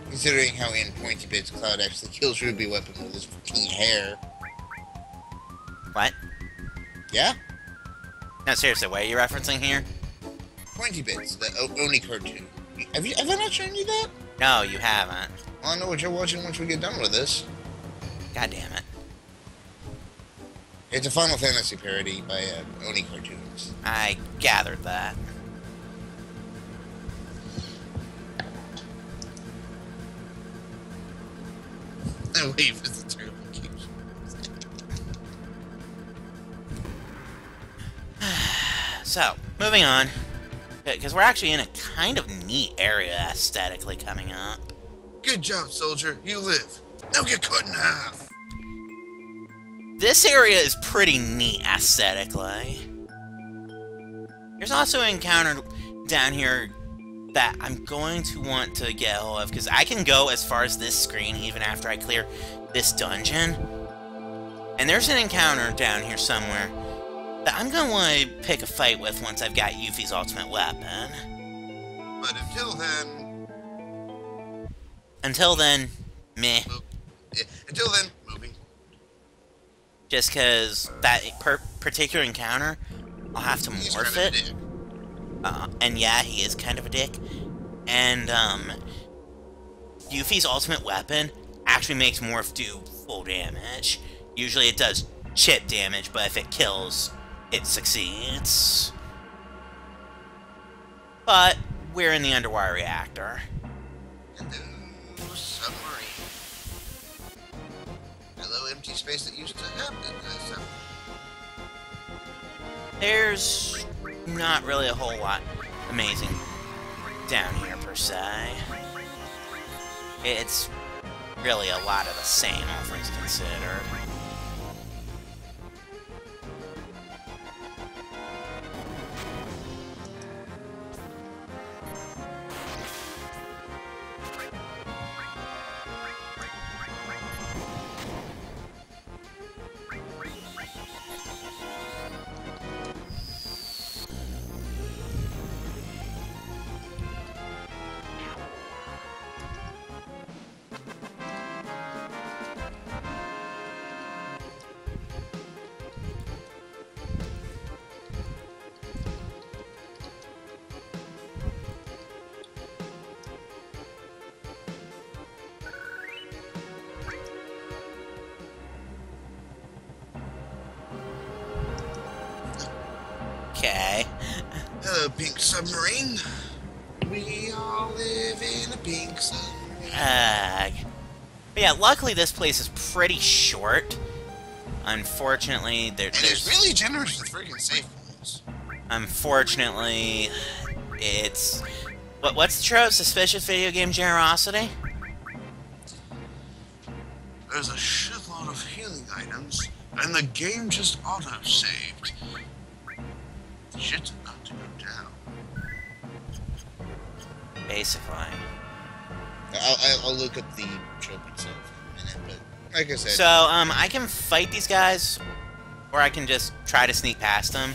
Considering how in pointy bits Cloud actually kills Ruby Weapon with his fucking hair. What? Yeah? No, seriously, what are you referencing here? Pointy bits, the Oni cartoon. Have I not shown you that? No, you haven't. Well, I know what you're watching once we get done with this. God damn it. It's a Final Fantasy parody by Oni cartoons. I gathered that. I wait for the turtle keeps. So, moving on. Because we're actually in a kind of neat area aesthetically coming up. Good job, soldier. You live. Now get cut in half. This area is pretty neat aesthetically. There's also an encounter down here that I'm going to want to get a hold of, because I can go as far as this screen even after I clear this dungeon. And there's an encounter down here somewhere that I'm going to want to pick a fight with once I've got Yuffie's ultimate weapon. But until then, Until then, meh. Until then, movie. Just because that particular encounter, I'll have to He's morph kind of a it. dick. And yeah, he is kind of a dick. And, Yuffie's ultimate weapon actually makes Morph do full damage. Usually it does chip damage, but if it kills, it succeeds. But we're in the underwater reactor. Hello, submarine. Hello, empty space that used to have it. There's not really a whole lot amazing down here, per se. It's really a lot of the same, all things considered. Okay. Hello, pink submarine. We all live in a pink submarine. But yeah, luckily this place is pretty short. Unfortunately, And it's really generous with freaking save points. Unfortunately, it's... What's the trope? Suspicious video game generosity? There's a shitload of healing items, and the game just auto-saved. Shit's about to go down. Basically. I'll look up the trope itself in a minute, but like I said... So, I can fight these guys, or I can just try to sneak past them,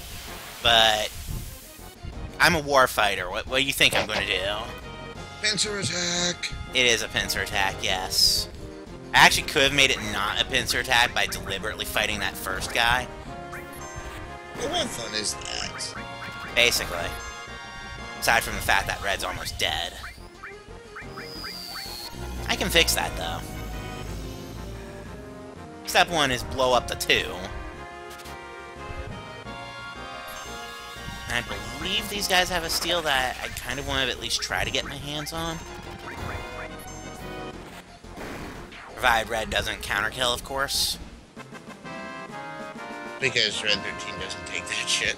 but I'm a war fighter. What do you think I'm going to do? Pincer attack! It is a pincer attack, yes. I actually could have made it not a pincer attack by deliberately fighting that first guy. Well, what fun is that? Basically. Aside from the fact that Red's almost dead. I can fix that, though. Step 1 is blow up the 2. And I believe these guys have a steel that I kind of want to at least try to get my hands on. Provided Red doesn't counterkill, of course. Because Red 13 doesn't take that shit.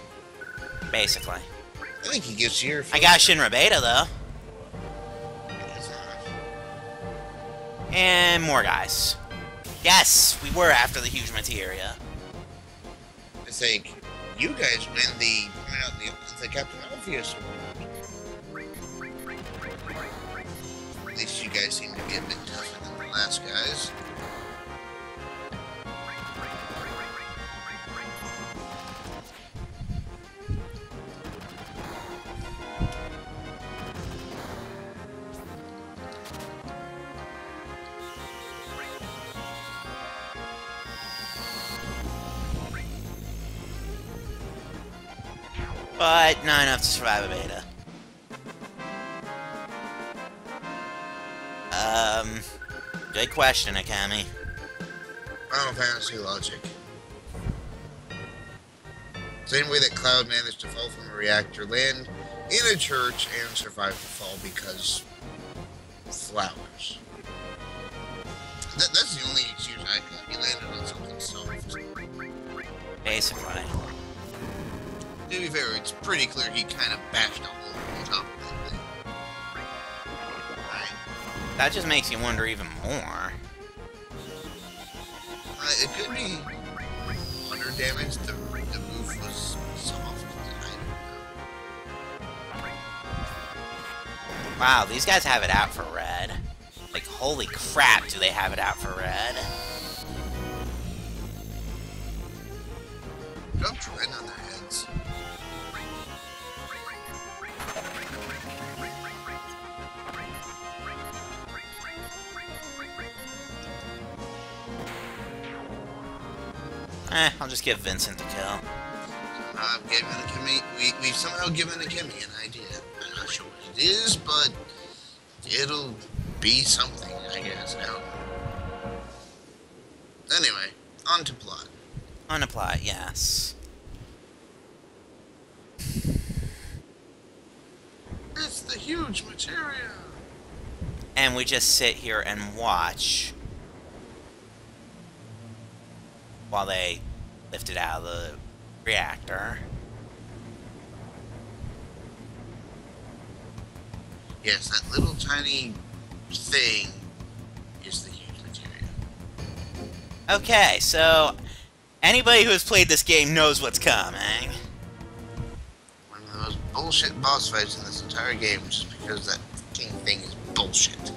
Basically. I think he gets here. I got Shinra Beta, though. And more guys. Yes, we were after the huge materia. I think you guys win the Captain Obvious award. At least you guys seem to be a bit tougher than the last guys. But not enough to survive a beta. Good question, Akami. Final Fantasy logic. Same way that Cloud managed to fall from a reactor, land in a church, and survive the fall because flowers. That's the only excuse I got. He landed on something soft. Basically. To be fair, it's pretty clear he kind of bashed a hole on top of that thing. Right. That just makes you wonder even more. It could be under damage. The roof was soft. I don't know. Wow, these guys have it out for Red. Like, holy crap, do they have it out for Red. Dropped Red on their heads. I'll just give Vincent the kill. We've somehow given a Kimmy an idea. I'm not sure what it is, but it'll be something, I guess. I don't know. Anyway, on to plot. On to plot, yes. It's the huge materia. And we just sit here and watch while they lift it out of the reactor. Yes, that little tiny thing is the huge materia. Okay, so anybody who has played this game knows what's coming. One of the most bullshit boss fights in this entire game, just because that fucking thing is bullshit.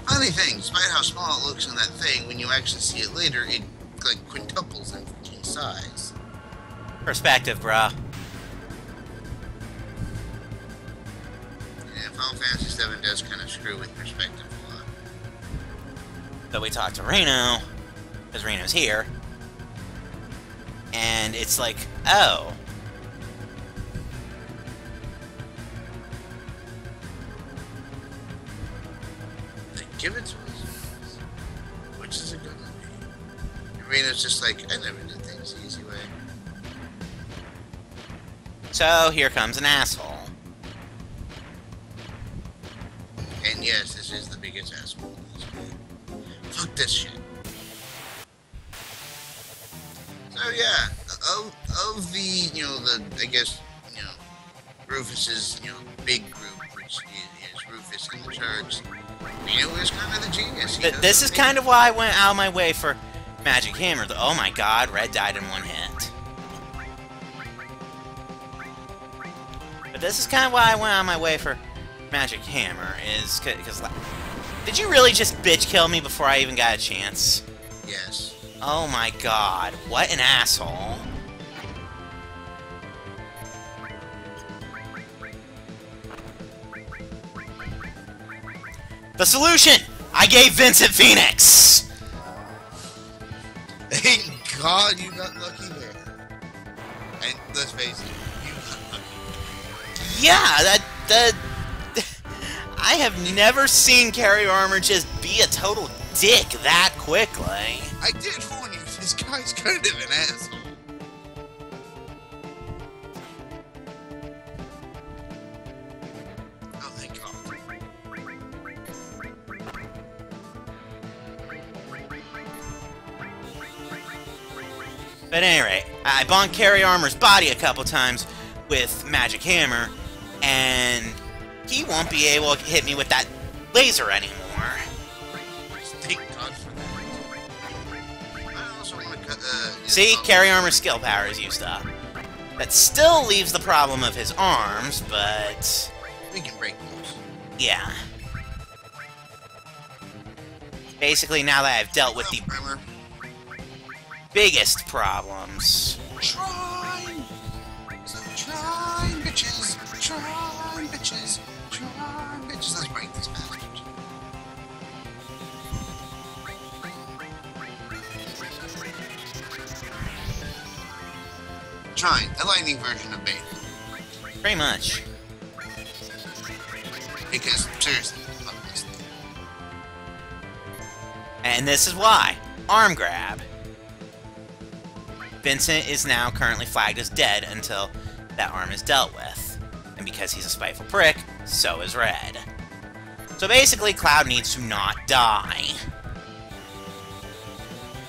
Funny thing, despite how small it looks in that thing, when you actually see it later, it like quintuples in freaking size. Perspective, bruh. Yeah, Final Fantasy VII does kind of screw with perspective a lot. So we talk to Reno, because Reno's here. And it's like, oh. They give it to us, which is a good movie. Arena's just like, I never did things the easy way. So here comes an asshole. And yes, this is the biggest asshole in this game. Fuck this shit. So yeah, of the, I guess, Rufus's, big group, which is Rufus and the Turks, Reno is kind of the genius. This is kind of why I went out of my way for Magic Hammer. Oh my god, Red died in one hit. But this is kind of why I went out of my way for Magic Hammer, is because... Did you really just bitch kill me before I even got a chance? Yes. Oh my god, what an asshole. The solution! I gave Vincent Phoenix! Thank God you got lucky there. And let's face it, you got lucky. Yeah, I have never seen Carrier Armor just be a total dick that quickly. I did warn you, this guy's kind of an asshole. Oh, thank God. But at any rate, I bonked Carrier Armor's body a couple times with Magic Hammer, and he won't be able to hit me with that laser anymore. Thank God for that. I also want to cut, See, Carrier Armor's skill power is used up. That still leaves the problem of his arms, but... we can break those. yeah. Basically, now that I've dealt with the biggest problems... Try! So try, bitches! Try, bitches! Try, bitches! Let's break this bastard. Trying, a lightning version of bait. Pretty much. Because, seriously, fuck this thing. And this is why. Arm grab. Vincent is now currently flagged as dead until that arm is dealt with. And because he's a spiteful prick, so is Red. So basically, Cloud needs to not die.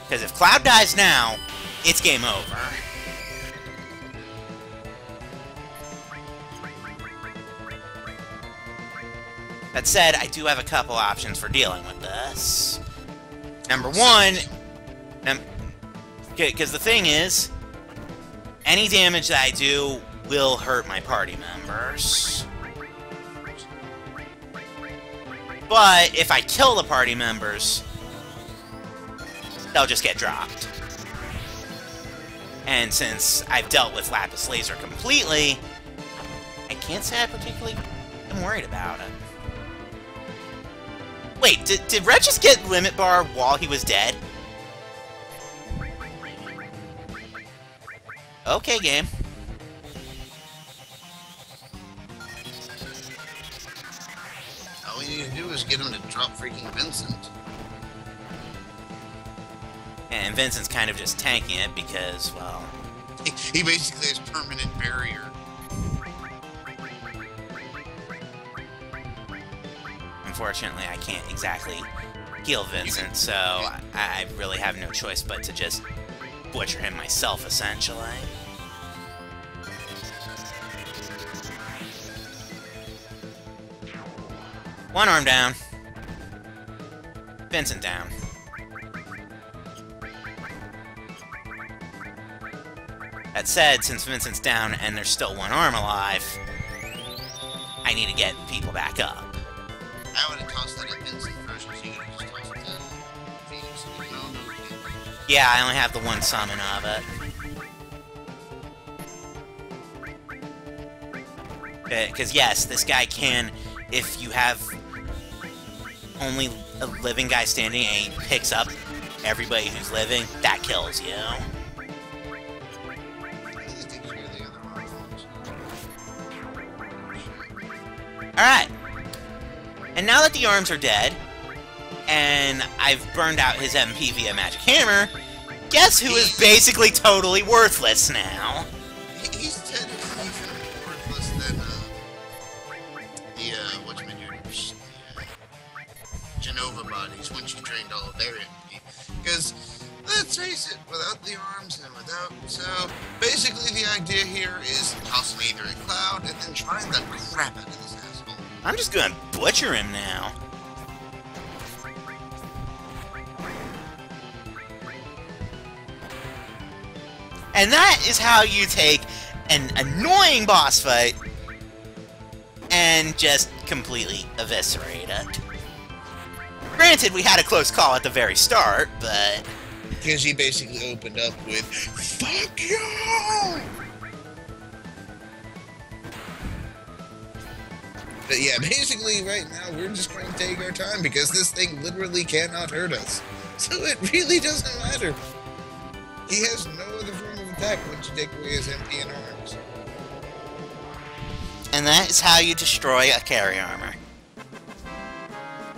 Because if Cloud dies now, it's game over. That said, I do have a couple options for dealing with this. Number one... Because the thing is, any damage that I do will hurt my party members. But if I kill the party members, they'll just get dropped. And since I've dealt with Lapis Laser completely, can't say I particularly am worried about it. Wait, did Red just get Limit Bar while he was dead? Okay, game. All we need to do is get him to drop freaking Vincent. And Vincent's kind of just tanking it because, well... He basically has permanent barrier. Unfortunately, I can't exactly heal Vincent, so I really have no choice but to just butcher him myself, essentially. One arm down. Vincent down. That said, since Vincent's down and there's still one arm alive, I need to get people back up. I would have tossed that at Vincent first, because you could have just tossed it to Phoenix and no. Yeah, I only have the one summon of it. Because yes, this guy can, if you have only a living guy standing and he picks up everybody who's living, that kills you. Alright. And now that the arms are dead, and I've burned out his MP via Magic Hammer, guess who is basically totally worthless now? He's technically even worthless than, whatchamajigger, Genova bodies, once you drained all of their MP. Because, let's face it, without the arms and without... So, basically the idea here is toss him either a cloud and then try the crap out of this asshole. I'm just gonna butcher him now. And that is how you take an annoying boss fight and just completely eviscerate it. Granted, we had a close call at the very start, but... Because he basically opened up with, "Fuck you!" But yeah, basically right now we're just trying to take our time because this thing literally cannot hurt us. So it really doesn't matter. He has no other form of attack once you take away his MP and arms. And that is how you destroy a carry armor.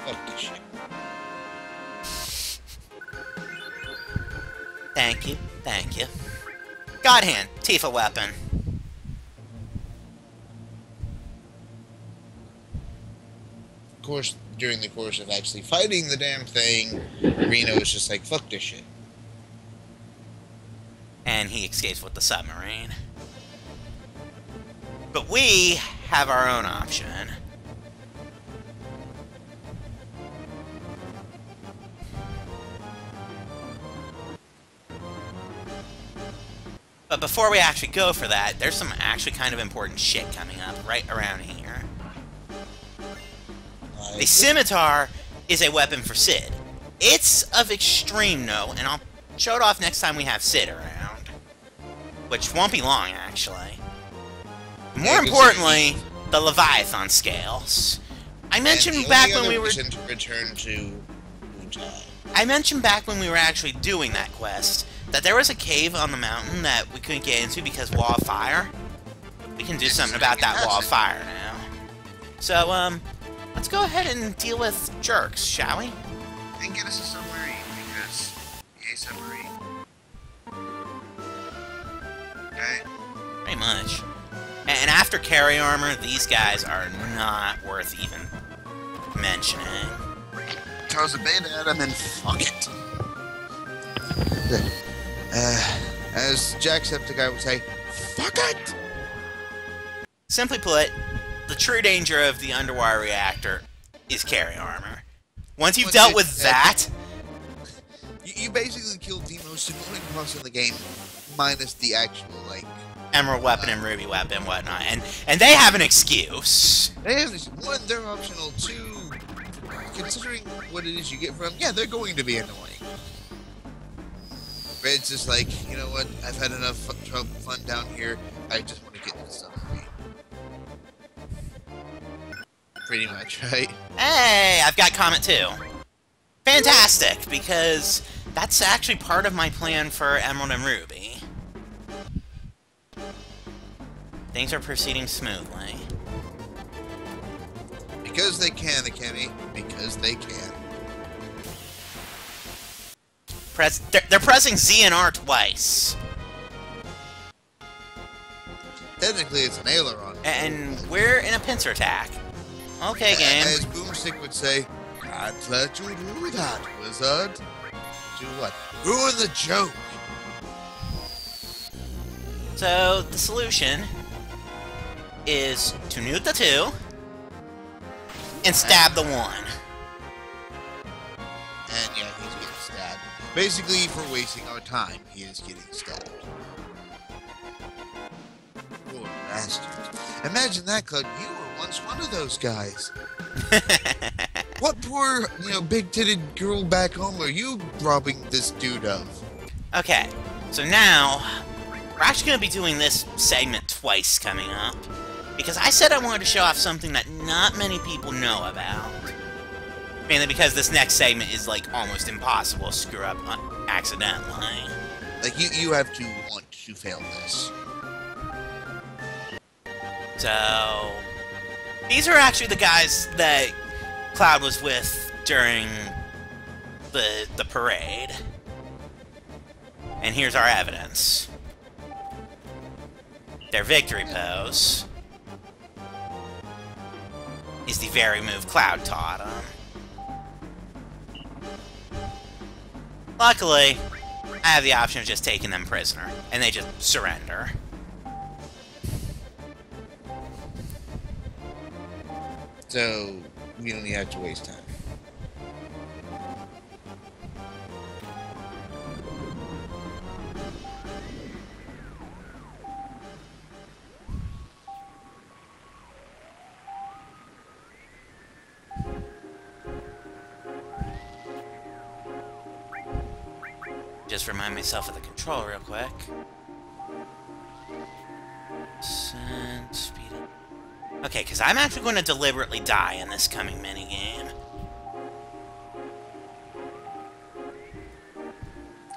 Fuck this shit. Thank you, thank you. God Hand, Tifa weapon. Of course, during the course of actually fighting the damn thing, Reno is just like, fuck this shit. And he escapes with the submarine. But we have our own option. But before we actually go for that, there's some actually kind of important shit coming up right around here. The scimitar is a weapon for Sid. It's of extreme note, and I'll show it off next time we have Sid around. Which won't be long, actually. More importantly, the Leviathan scales. I mentioned back when we were... return to Wutai. I mentioned back when we were actually doing that quest that there was a cave on the mountain that we couldn't get into because wall of fire. We can do something about that wall of fire now. So, let's go ahead and deal with jerks, shall we? And get us a submarine, because yay submarine. Okay? Pretty much. And after carry armor, these guys are not worth even mentioning. Toss a beta at him and fuck it. As Jacksepticeye would say, fuck it! Simply put, the true danger of the underwire reactor is carry armor. Once you've dealt with that... You basically killed the most annoying boss in the game, minus the actual, like... Emerald weapon and ruby weapon and whatnot. And they have an excuse. They have this, one, they're optional, two, considering what it is you get from, yeah, they're going to be annoying. But it's just like, you know what, I've had enough fun down here, I just want to get this stuff free. Pretty much, right? Hey, I've got Comet too. Fantastic, because that's actually part of my plan for Emerald and Ruby. Things are proceeding smoothly. Because they can, Kenny. Because they can. They're pressing Z and R twice. Technically, it's an aileron. And we're in a pincer attack. Okay, game. As Boomstick would say, can't let you do that, wizard. Do what? Ruin the joke. So, the solution is to nuke the 2 and stab the 1. And yeah, he's getting stabbed. Basically, for wasting our time, he is getting stabbed. Poor bastard. Imagine that, Cloud. You were once one of those guys. What poor, big-titted girl back home are you robbing this dude of? Okay, so now we're actually going to be doing this segment twice coming up. Because I said I wanted to show off something that not many people know about. Mainly because this next segment is, like, almost impossible to screw up accidentally. Like, you have to want to fail this. So, these are actually the guys that Cloud was with during the parade. And here's our evidence. Their victory pose is the very move Cloud taught him. Luckily, I have the option of just taking them prisoner, and they just surrender. So, we don't have to waste time. Just remind myself of the control real quick. Send speed up. Okay, because I'm actually going to deliberately die in this coming minigame.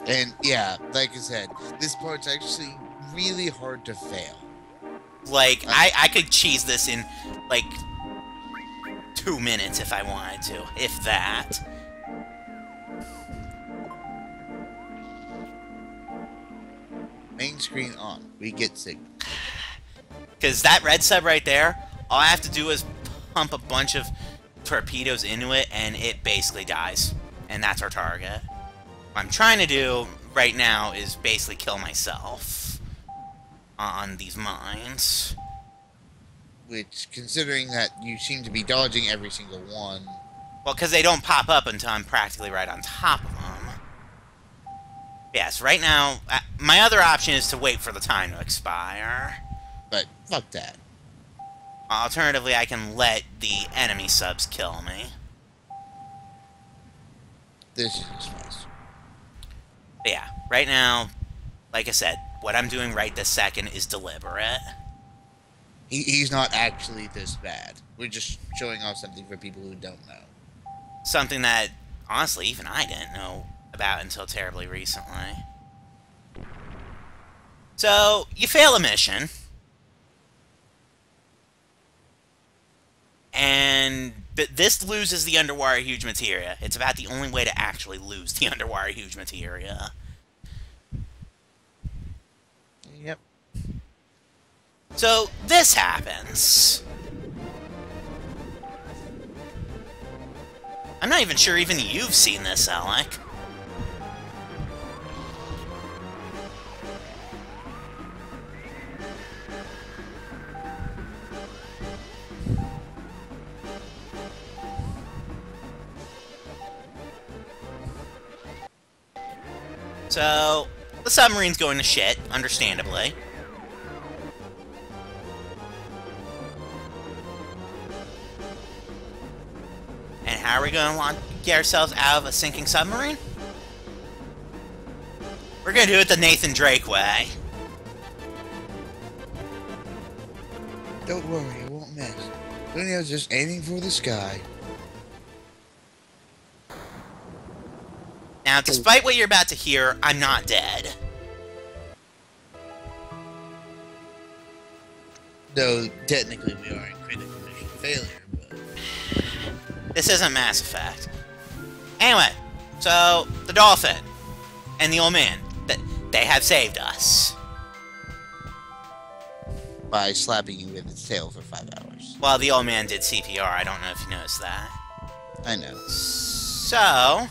And yeah, like I said, this part's actually really hard to fail. Like, I could cheese this in, like, 2 minutes if I wanted to, if that. Main screen on. We get signal. Because that red sub right there, all I have to do is pump a bunch of torpedoes into it, and it basically dies. And that's our target. What I'm trying to do right now is basically kill myself on these mines. Which, considering that you seem to be dodging every single one... Well, because they don't pop up until I'm practically right on top of them. Yes, right now, my other option is to wait for the time to expire. But, fuck that. Alternatively, I can let the enemy subs kill me. This is nice. But yeah, right now, like I said, what I'm doing right this second is deliberate. He's not actually this bad. We're just showing off something for people who don't know. Something that, honestly, even I didn't know about until terribly recently. So, you fail a mission. But this loses the underwire huge materia. It's about the only way to actually lose the underwire huge materia. Yep. So, this happens. I'm not even sure even you've seen this, Alec. So, the submarine's going to shit, understandably. And how are we going to get ourselves out of a sinking submarine? We're going to do it the Nathan Drake way. Don't worry, it won't miss. Junio's just aiming for the sky. Now, despite what you're about to hear, I'm not dead. Though, technically, we are in critical mission failure, but... This isn't Mass Effect. Anyway, so, the dolphin and the old man, they have saved us. By slapping you with its tail for 5 hours. Well, the old man did CPR, I don't know if you noticed that. I know. So...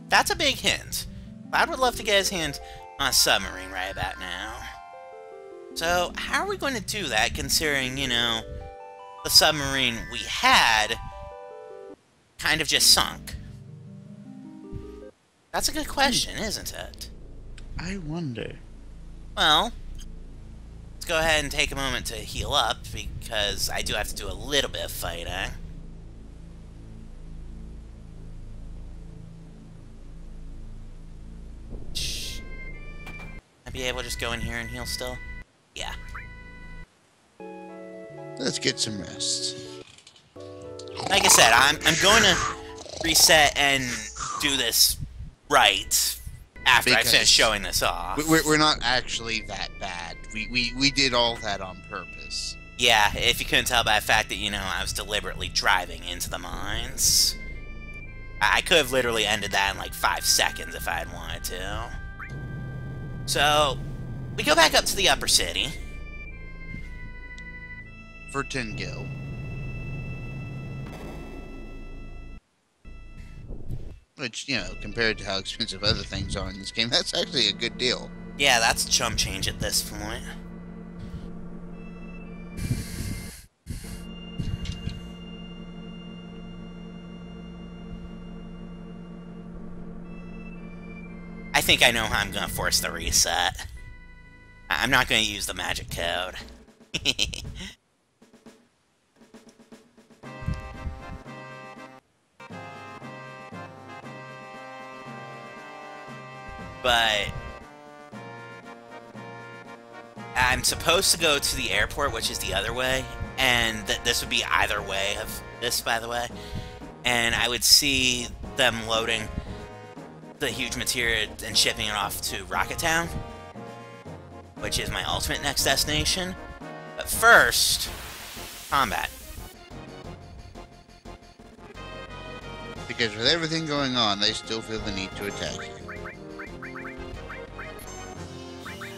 That's a big hint. Cloud would love to get his hands on a submarine right about now. So, how are we going to do that, considering, you know, the submarine we had kind of just sunk? That's a good question, isn't it? I wonder. Well, let's go ahead and take a moment to heal up, because I do have to do a little bit of fighting. I'd be able to just go in here and heal still? Yeah. Let's get some rest. Like I said, I'm going to reset and do this right after I finish showing this off. We're not actually that bad. We did all that on purpose. Yeah, if you couldn't tell by the fact that, you know, I was deliberately driving into the mines. I could have literally ended that in like 5 seconds if I had wanted to. So, we go back up to the upper city. For 10 gil. Which, you know, compared to how expensive other things are in this game, that's actually a good deal. Yeah, that's chump change at this point. I think I know how I'm going to force the reset. I'm not going to use the magic code. But I'm supposed to go to the airport, which is the other way, and this would be either way of this, by the way. And I would see them loading the huge material and shipping it off to Rocket Town, which is my ultimate next destination. But first, combat. Because with everything going on, they still feel the need to attack you.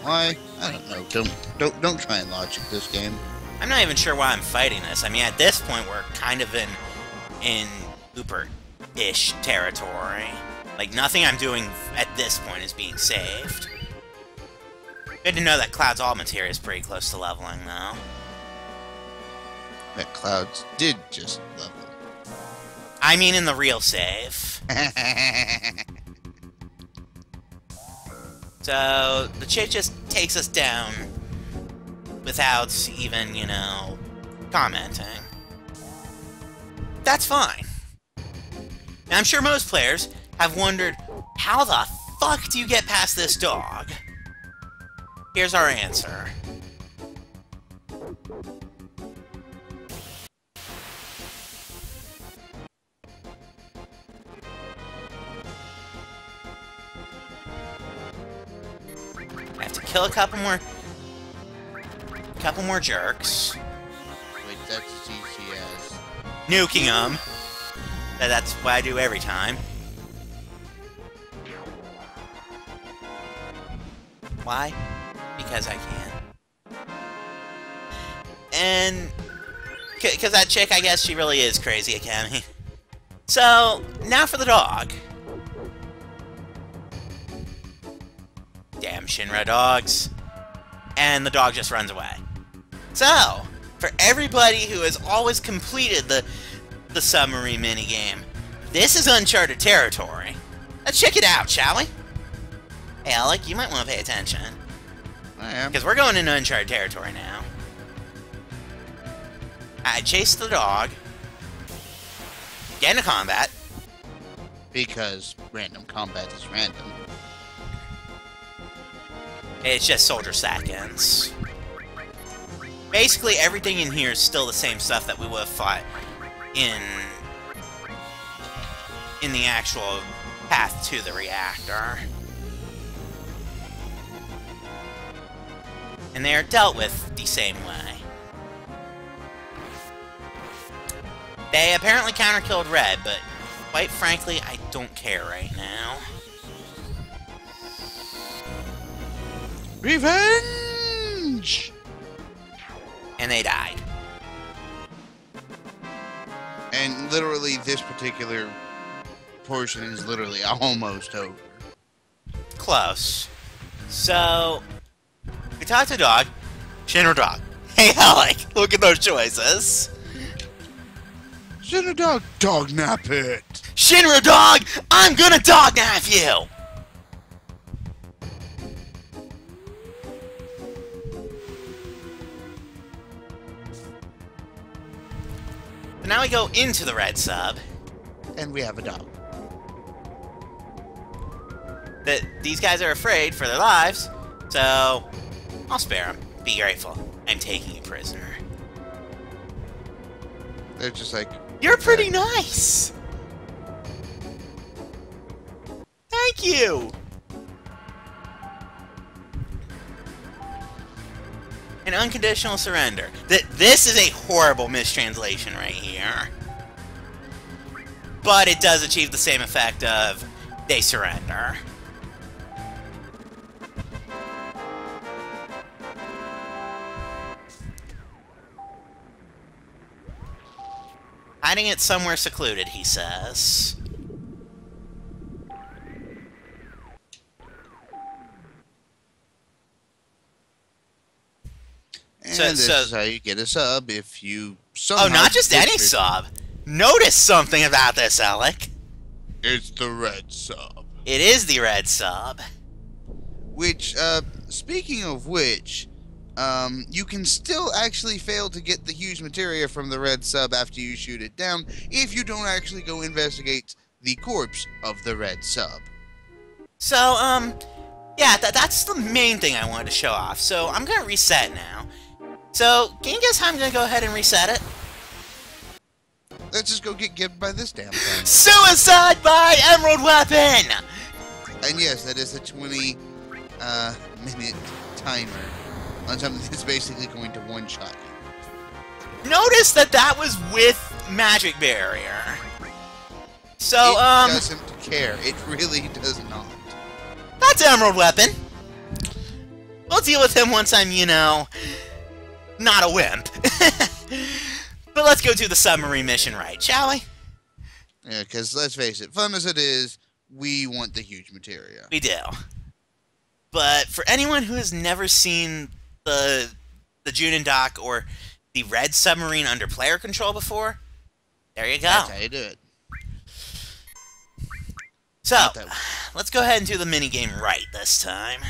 Why? I don't know. Don't try and logic this game. I'm not even sure why I'm fighting this. I mean, at this point, we're kind of in Uber-ish territory. Like, nothing I'm doing at this point is being saved. Good to know that Cloud's alt materia is pretty close to leveling, though. That Clouds did just level. I mean in the real save. So, the chick just takes us down without even, you know, commenting. That's fine. Now, I'm sure most players have wondered, how the fuck do you get past this dog? Here's our answer. I have to kill a couple more jerks. Wait, that's as easy as... Nuking them. That's what I do every time. Why? Because I can. And... because that chick, I guess she really is crazy, Academy. So, now for the dog. Damn Shinra dogs. And the dog just runs away. So, for everybody who has always completed the submarine minigame, this is uncharted territory. Let's check it out, shall we? Hey, Alec, you might want to pay attention. I am. Because we're going into uncharted territory now. I chase the dog. Get into combat. because random combat is random. It's just soldier seconds. Basically, everything in here is still the same stuff that we would have fought in the actual path to the reactor. And they are dealt with the same way. They apparently counter-killed Red, but quite frankly, I don't care right now. Revenge! And they died. And literally, this particular portion is literally almost over. Close. So, we talked to Dog. Shin or Dog? Hey, Alec, look at those choices. Shin or Dog? Dog nap it! Shinra Dog, I'm gonna dog nap you! So now we go into the red sub. And we have a dog. These guys are afraid for their lives, so I'll spare them. Be grateful. I'm taking you prisoner. They're just like... You're pretty nice! Thank you! An unconditional surrender. This is a horrible mistranslation right here. But it does achieve the same effect of they surrender. Hiding it somewhere secluded, he says. And this is how you get a sub if you somehow... Oh, not just any sub. Notice something about this, Alec. It's the red sub. It is the red sub. Which, speaking of which, you can still actually fail to get the huge materia from the red sub after you shoot it down if you don't actually go investigate the corpse of the red sub. So, yeah, that's the main thing I wanted to show off. So, I'm gonna reset now. So, can you guess how I'm gonna go ahead and reset it? Let's just go get gibbed by this damn thing. Suicide by Emerald Weapon! And yes, that is a 20 minute timer on something that's basically going to one-shot you. Notice that was with Magic Barrier. So, it doesn't care. It really does not. That's Emerald Weapon. We'll deal with him once I'm, you know, not a wimp. But let's go do the submarine mission right, shall we? Yeah, because let's face it, fun as it is, we want the huge materia. We do. But for anyone who has never seen the Junin dock or the red submarine under player control before, there you go. That's how you do it. So, let's go ahead and do the minigame right this time.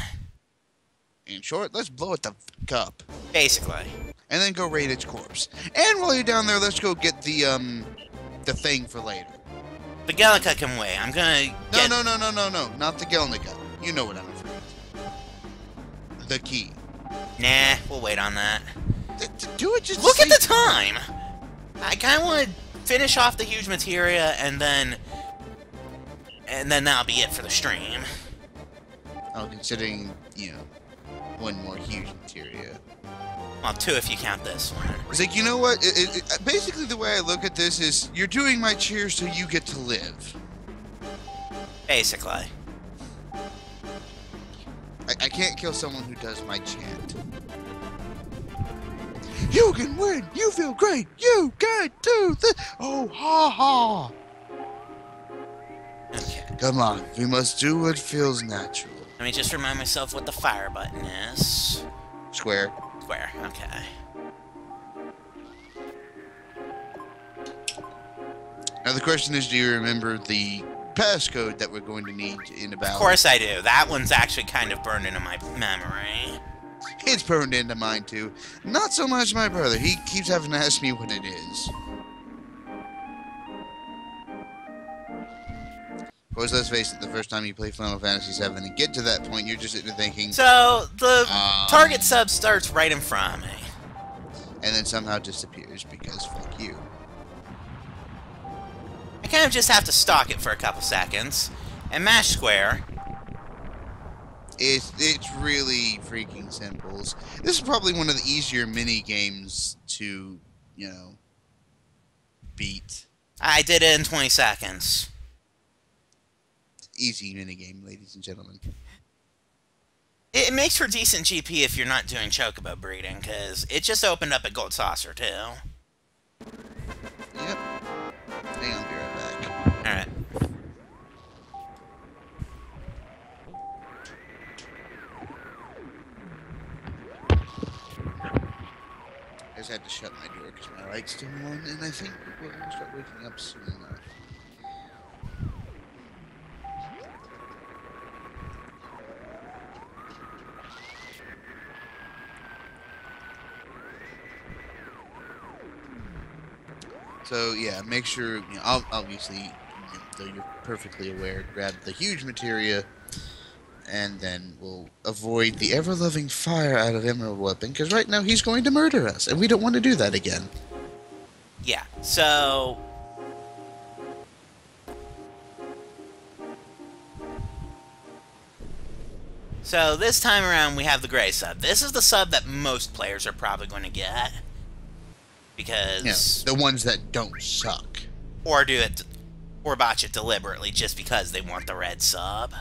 In short, let's blow it the f*** up. Basically. And then go raid its corpse. And while you're down there, let's go get the thing for later. The Gallica can wait. I'm gonna get... No, not the Gelnica. You know what I'm afraid of. The key. Nah, we'll wait on that. Do it just... Look at the time! I kinda wanna finish off the huge materia, and then that'll be it for the stream. Oh, considering, you know, one more huge materia. Well, 2 if you count this one. It's like, you know what? Basically, the way I look at this is, you're doing my cheers so you get to live. Basically. I can't kill someone who does my chant. You can win! You feel great! You can do this! Oh, ha ha! Okay. Come on, we must do what feels natural. Let me just remind myself what the fire button is. Square. Square, okay. Now the question is, do you remember the passcode that we're going to need in about... Of course I do. That one's actually kind of burned into my memory. It's burned into mine too. Not so much my brother. He keeps having to ask me what it is. Because let's face it, the first time you play Final Fantasy VII and get to that point, you're just sitting there thinking, So, the target sub starts right in front of me. and then somehow disappears because fuck you. I kind of just have to stalk it for a couple seconds, and mash square. It's really freaking simple. This is probably one of the easier mini games to, you know, beat. I did it in 20 seconds. Easy mini game, ladies and gentlemen. It makes for decent GP if you're not doing chocobo breeding, because it just opened up a gold saucer, too. Yep. Hang on, I'll be right back. Alright. I just had to shut my door because my light's still on, and I think we'll start waking up soon enough. So yeah, make sure, you know, obviously, though you're perfectly aware, grab the huge materia, and then we'll avoid the ever-loving fire out of Emerald Weapon, because right now he's going to murder us, and we don't want to do that again. Yeah, so... So this time around we have the gray sub. This is the sub that most players are probably going to get. Because... Yeah, the ones that don't suck. Or do it... Or botch it deliberately just because they want the red sub.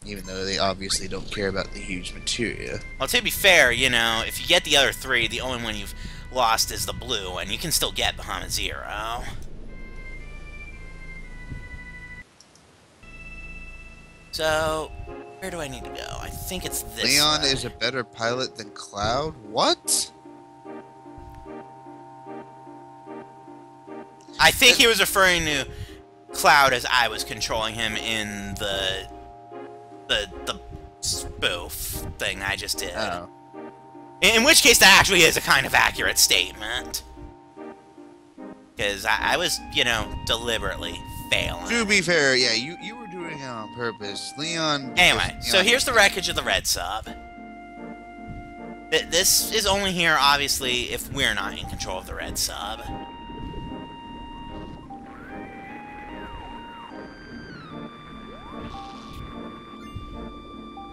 Even though they obviously don't care about the huge materia. Well, to be fair, you know, if you get the other three, the only one you've lost is the blue, and you can still get Bahamut Zero. So, where do I need to go? I think it's this Leon way. is a better pilot than Cloud? What? I think he was referring to Cloud as I was controlling him in the spoof thing I just did. Oh. In which case, that actually is a kind of accurate statement. Because I was, you know, deliberately failing. To be fair, yeah, you were doing it on purpose. Leon... Anyway, so here's the wreckage of the red sub. This is only here, obviously, if we're not in control of the red sub.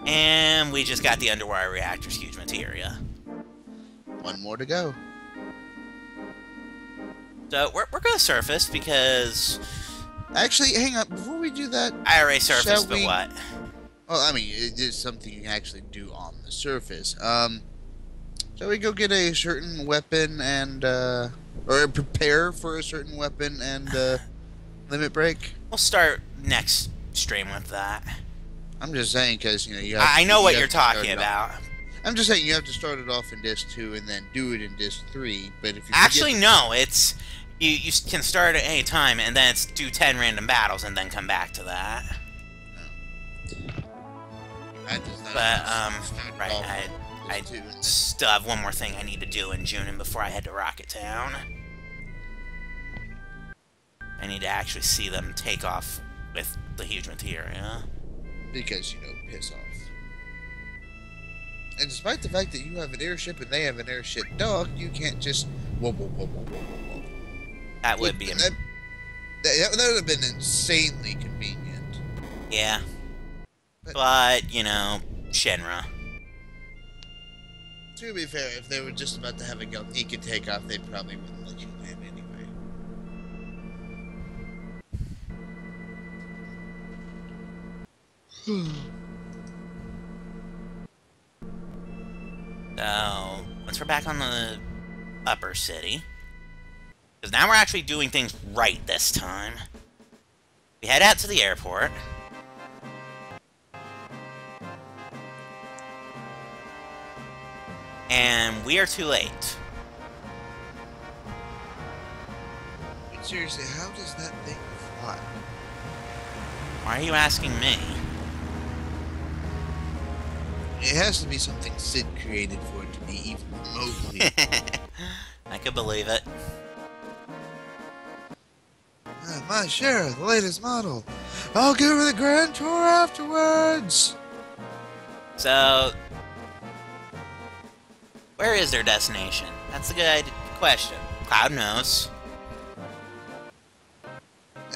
And we just got the underwire reactor's huge materia. One more to go. So, we're going to surface, because... Actually, hang on. Before we do that... I already surfaced, but we... what? Well, I mean, it is something you can actually do on the surface. Shall we go get a certain weapon and, or prepare for a certain weapon and, limit break? We'll start next stream with that. I'm just saying, because, you know, you have I know what you're start talking it about. off. I'm just saying you have to start it off in Disc 2 and then do it in Disc 3, but if you Actually, no, it's... You can start at any time, and then it's do 10 random battles, and then come back to that. But, right, I still have one more thing I need to do in June before I head to Rocket Town. I need to actually see them take off with the huge materia. Because, you know, piss off. And despite the fact that you have an airship and they have an airship dock, you can't just... Whoa, whoa, whoa, whoa, whoa, whoa. That would be... That would have been insanely convenient. Yeah. But, you know, Shenra. To be fair, if they were just about to have a go, he could take off, they probably wouldn't let you land anyway. So, once we're back on the upper city, because now we're actually doing things right this time. We head out to the airport. And we are too late. But seriously, how does that thing fly? Why are you asking me? It has to be something Sid created for it to be even remotely. I could believe it. Oh my share of the latest model. I'll give her the grand tour afterwards. So, where is their destination? That's a good question. Cloud knows.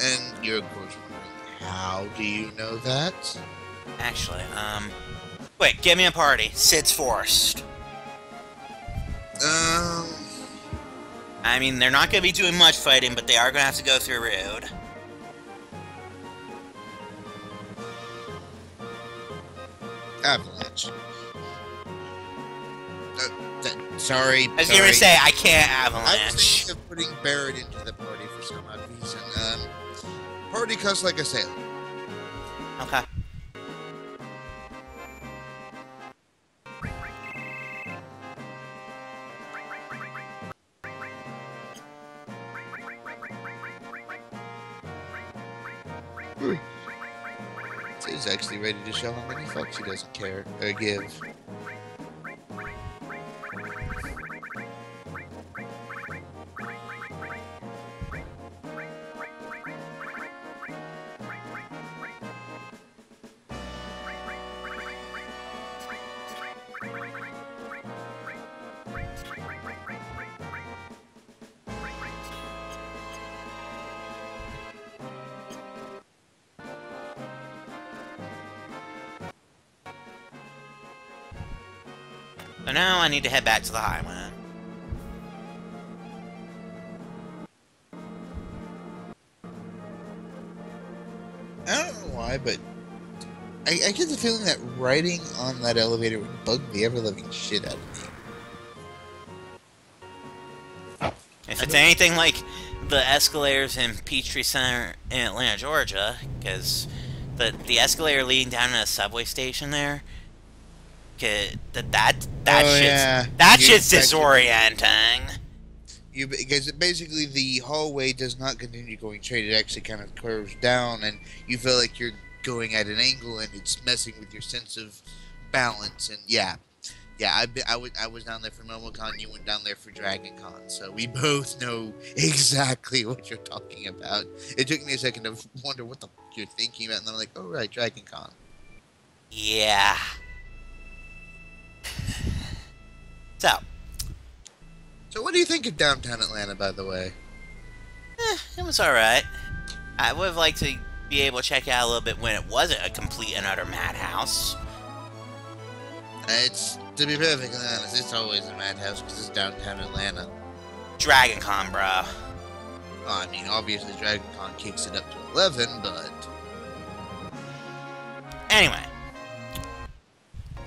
And you're, of course, wondering, how do you know that? Actually, wait, give me a party. Sid's forced. I mean, they're not going to be doing much fighting, but they are going to have to go through Rude. Avalanche. Sorry. I was going to say, I can't Avalanche. I was thinking of putting Barrett into the party for some odd reason. Party cuss like a sailor. Okay. He's actually ready to show how many fucks he doesn't care or give. So now I need to head back to the highway. I don't know why, but I get the feeling that riding on that elevator would bug the ever-living shit out of me. If it's anything like the escalators in Peachtree Center in Atlanta, Georgia, because the escalator leading down to a subway station there, that shit's disorienting. Because basically the hallway does not continue going straight; it actually kind of curves down, and you feel like you're going at an angle, and it's messing with your sense of balance. And yeah, I was down there for MomoCon. You went down there for Dragon Con, so we both know exactly what you're talking about. It took me a second to wonder what the fuck you're thinking about, and then I'm like, oh right, Dragon Con. Yeah. So what do you think of downtown Atlanta, by the way? It was alright. I would have liked to be able to check it out a little bit when it wasn't a complete and utter madhouse. It's, to be perfectly honest, it's always a madhouse because it's downtown Atlanta. Dragon Con, bro. I mean, obviously Dragon Con kicks it up to 11, but... Anyway.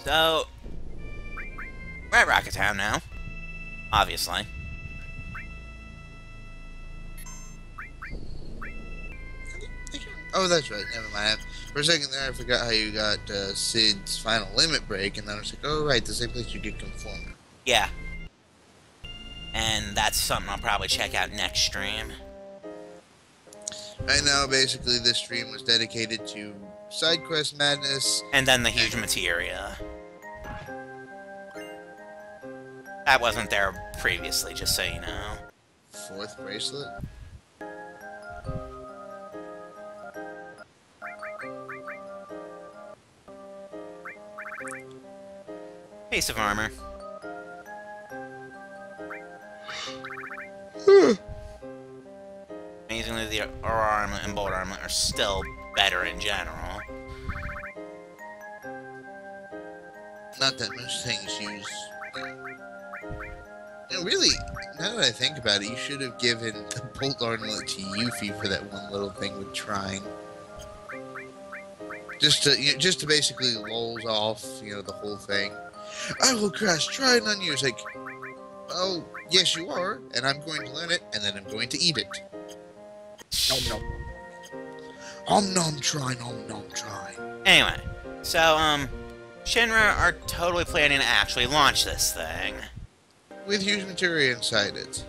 So, we're at Rocket Town now. Obviously. Oh, that's right. Never mind. For a second there, I forgot how you got Sid's final limit break, and then I was like, oh, right, the same place you get Conformer. Yeah. And that's something I'll probably check out next stream. Right now, basically, this stream was dedicated to side quest madness. And then the huge materia. That wasn't there previously, just so you know. Fourth bracelet? Piece of armor. Amazingly, the aura armor and bolt armor are still better in general. Not that most things use... You know, really, now that I think about it, you should have given the bolt armlet to Yuffie for that one little thing with Trine. Just to basically lulls off, the whole thing. I will cast Trine on you. It's like, oh, yes you are, and I'm going to learn it, and then I'm going to eat it. Nom nom. Om nom Trine, om nom Trine. Anyway, so, Shinra are totally planning to actually launch this thing. With huge materia inside it.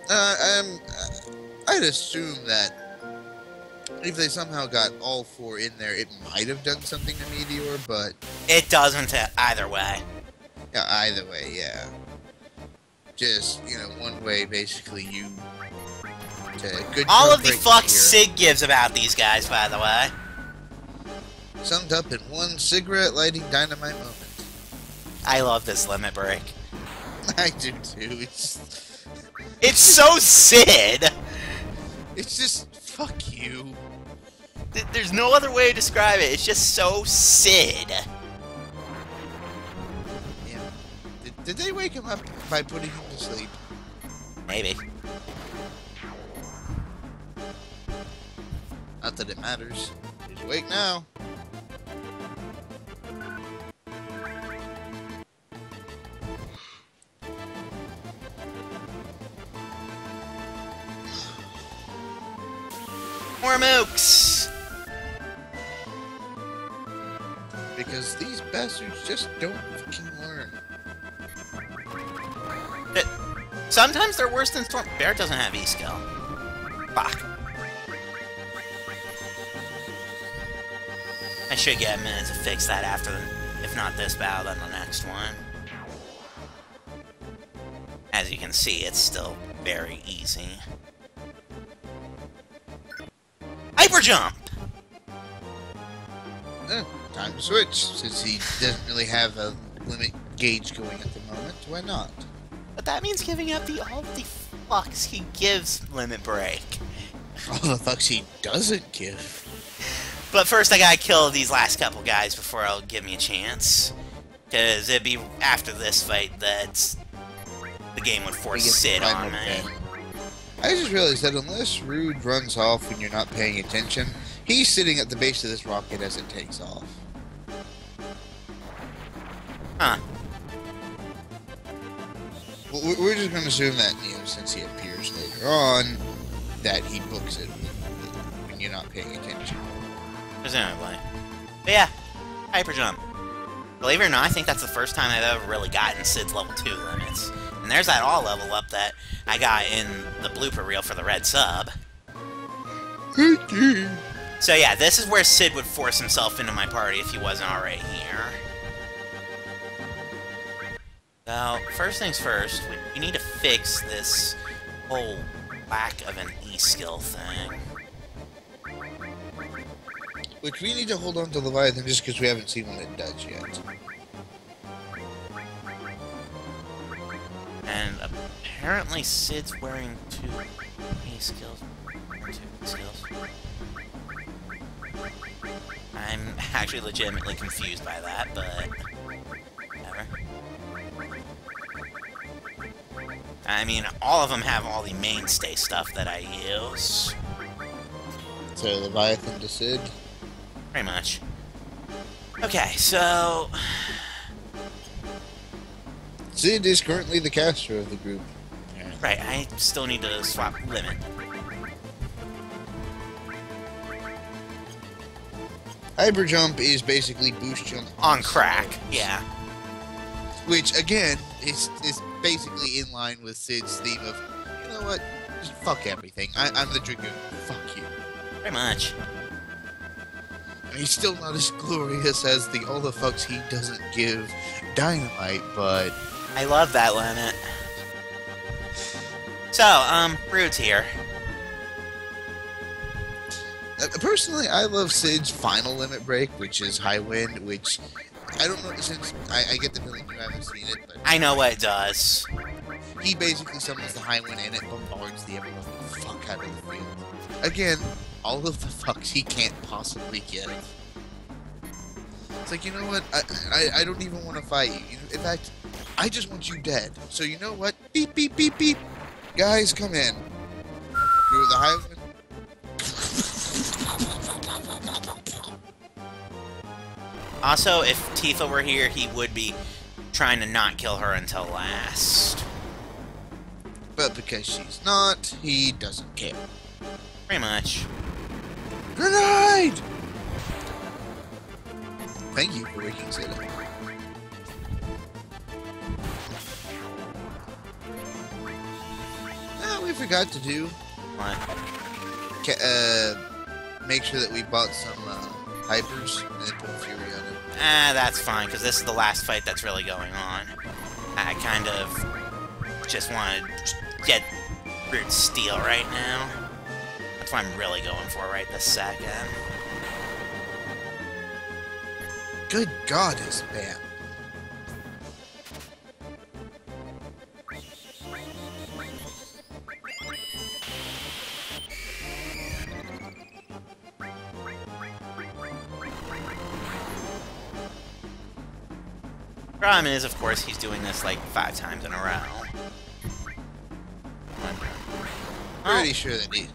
I'd assume that if they somehow got all four in there, it might have done something to Meteor, but... It doesn't either way. Yeah, either way, yeah. Just, one way, basically, you Good All code of the break fucks here. Sid gives about these guys, by the way. Summed up in one cigarette lighting dynamite moment. I love this limit break. I do too. It's so Sid! It's just fuck you. There's no other way to describe it. It's just so Sid. Yeah. Did they wake him up by putting him to sleep? Maybe. Not that it matters. He's awake now. More mooks! Because these bastards just don't fucking learn. Sometimes they're worse than Storm. Bear doesn't have E-skill. Fuck. I should get a minute to fix that after, if not this battle, then the next one. As you can see, it's still very easy. Hyper jump! Time to switch, since he doesn't really have a limit gauge going at the moment. Why not? But that means giving up all the fucks he gives limit break. All the fucks he doesn't give. But first I gotta kill these last couple guys before I'll give me a chance. Because it'd be after this fight that the game would force Sid on me. I just realized that unless Rude runs off when you're not paying attention, he's sitting at the base of this rocket as it takes off. Huh. Well, we're just going to assume that, you know, since he appears later on, that he books it when you're not paying attention. Presumably. But yeah, hyper jump. Believe it or not, I think that's the first time I've ever really gotten Sid's level 2 limits. And there's that all level up that I got in the blooper reel for the red sub. So yeah, this is where Sid would force himself into my party if he wasn't already here. So, first things first, we need to fix this whole lack of an E-skill thing. Which we need to hold on to Leviathan just because we haven't seen what it does yet. And apparently Sid's wearing 2 E-skills. Or 2 E-skills. I'm actually legitimately confused by that, but whatever. I mean, all of them have all the mainstay stuff that I use. So Leviathan to Sid? Pretty much. Okay, so... Sid is currently the caster of the group. Right, I still need to swap limit. Hyper jump is basically boost jump On crack, yeah. Which, again, is basically in line with Sid's theme of, you know what, just fuck everything. I'm the Dragoon. Fuck you. Pretty much. And he's still not as glorious as the all the fucks he doesn't give Dynamite, but... I love that limit. So, Rude's here. Personally, I love Sid's final limit break, which is High Wind, which... I don't know, since I get the feeling you haven't seen it, but... I know what it does. He basically summons the High Wind and it bombards the ever-loving fuck out of the field. Again, all of the fucks he can't possibly give. It's like, you know what? I don't even want to fight you. In fact, I just want you dead. So you know what? Beep, beep, beep, beep. Guys, come in. Through the High Wind. Also, if Tifa were here, he would be trying to not kill her until last. But because she's not, he doesn't care. Pretty much. Grenade! Thank you for waking Sid up. We forgot to do. What? Make sure that we bought some hypers and then put Fury on it. That's fine, because this is the last fight that's really going on. I kind of just want to get Rude's Steel right now. That's what I'm really going for right this second. Good God, his spam. Problem is, of course, he's doing this like 5 times in a row. Pretty sure that he.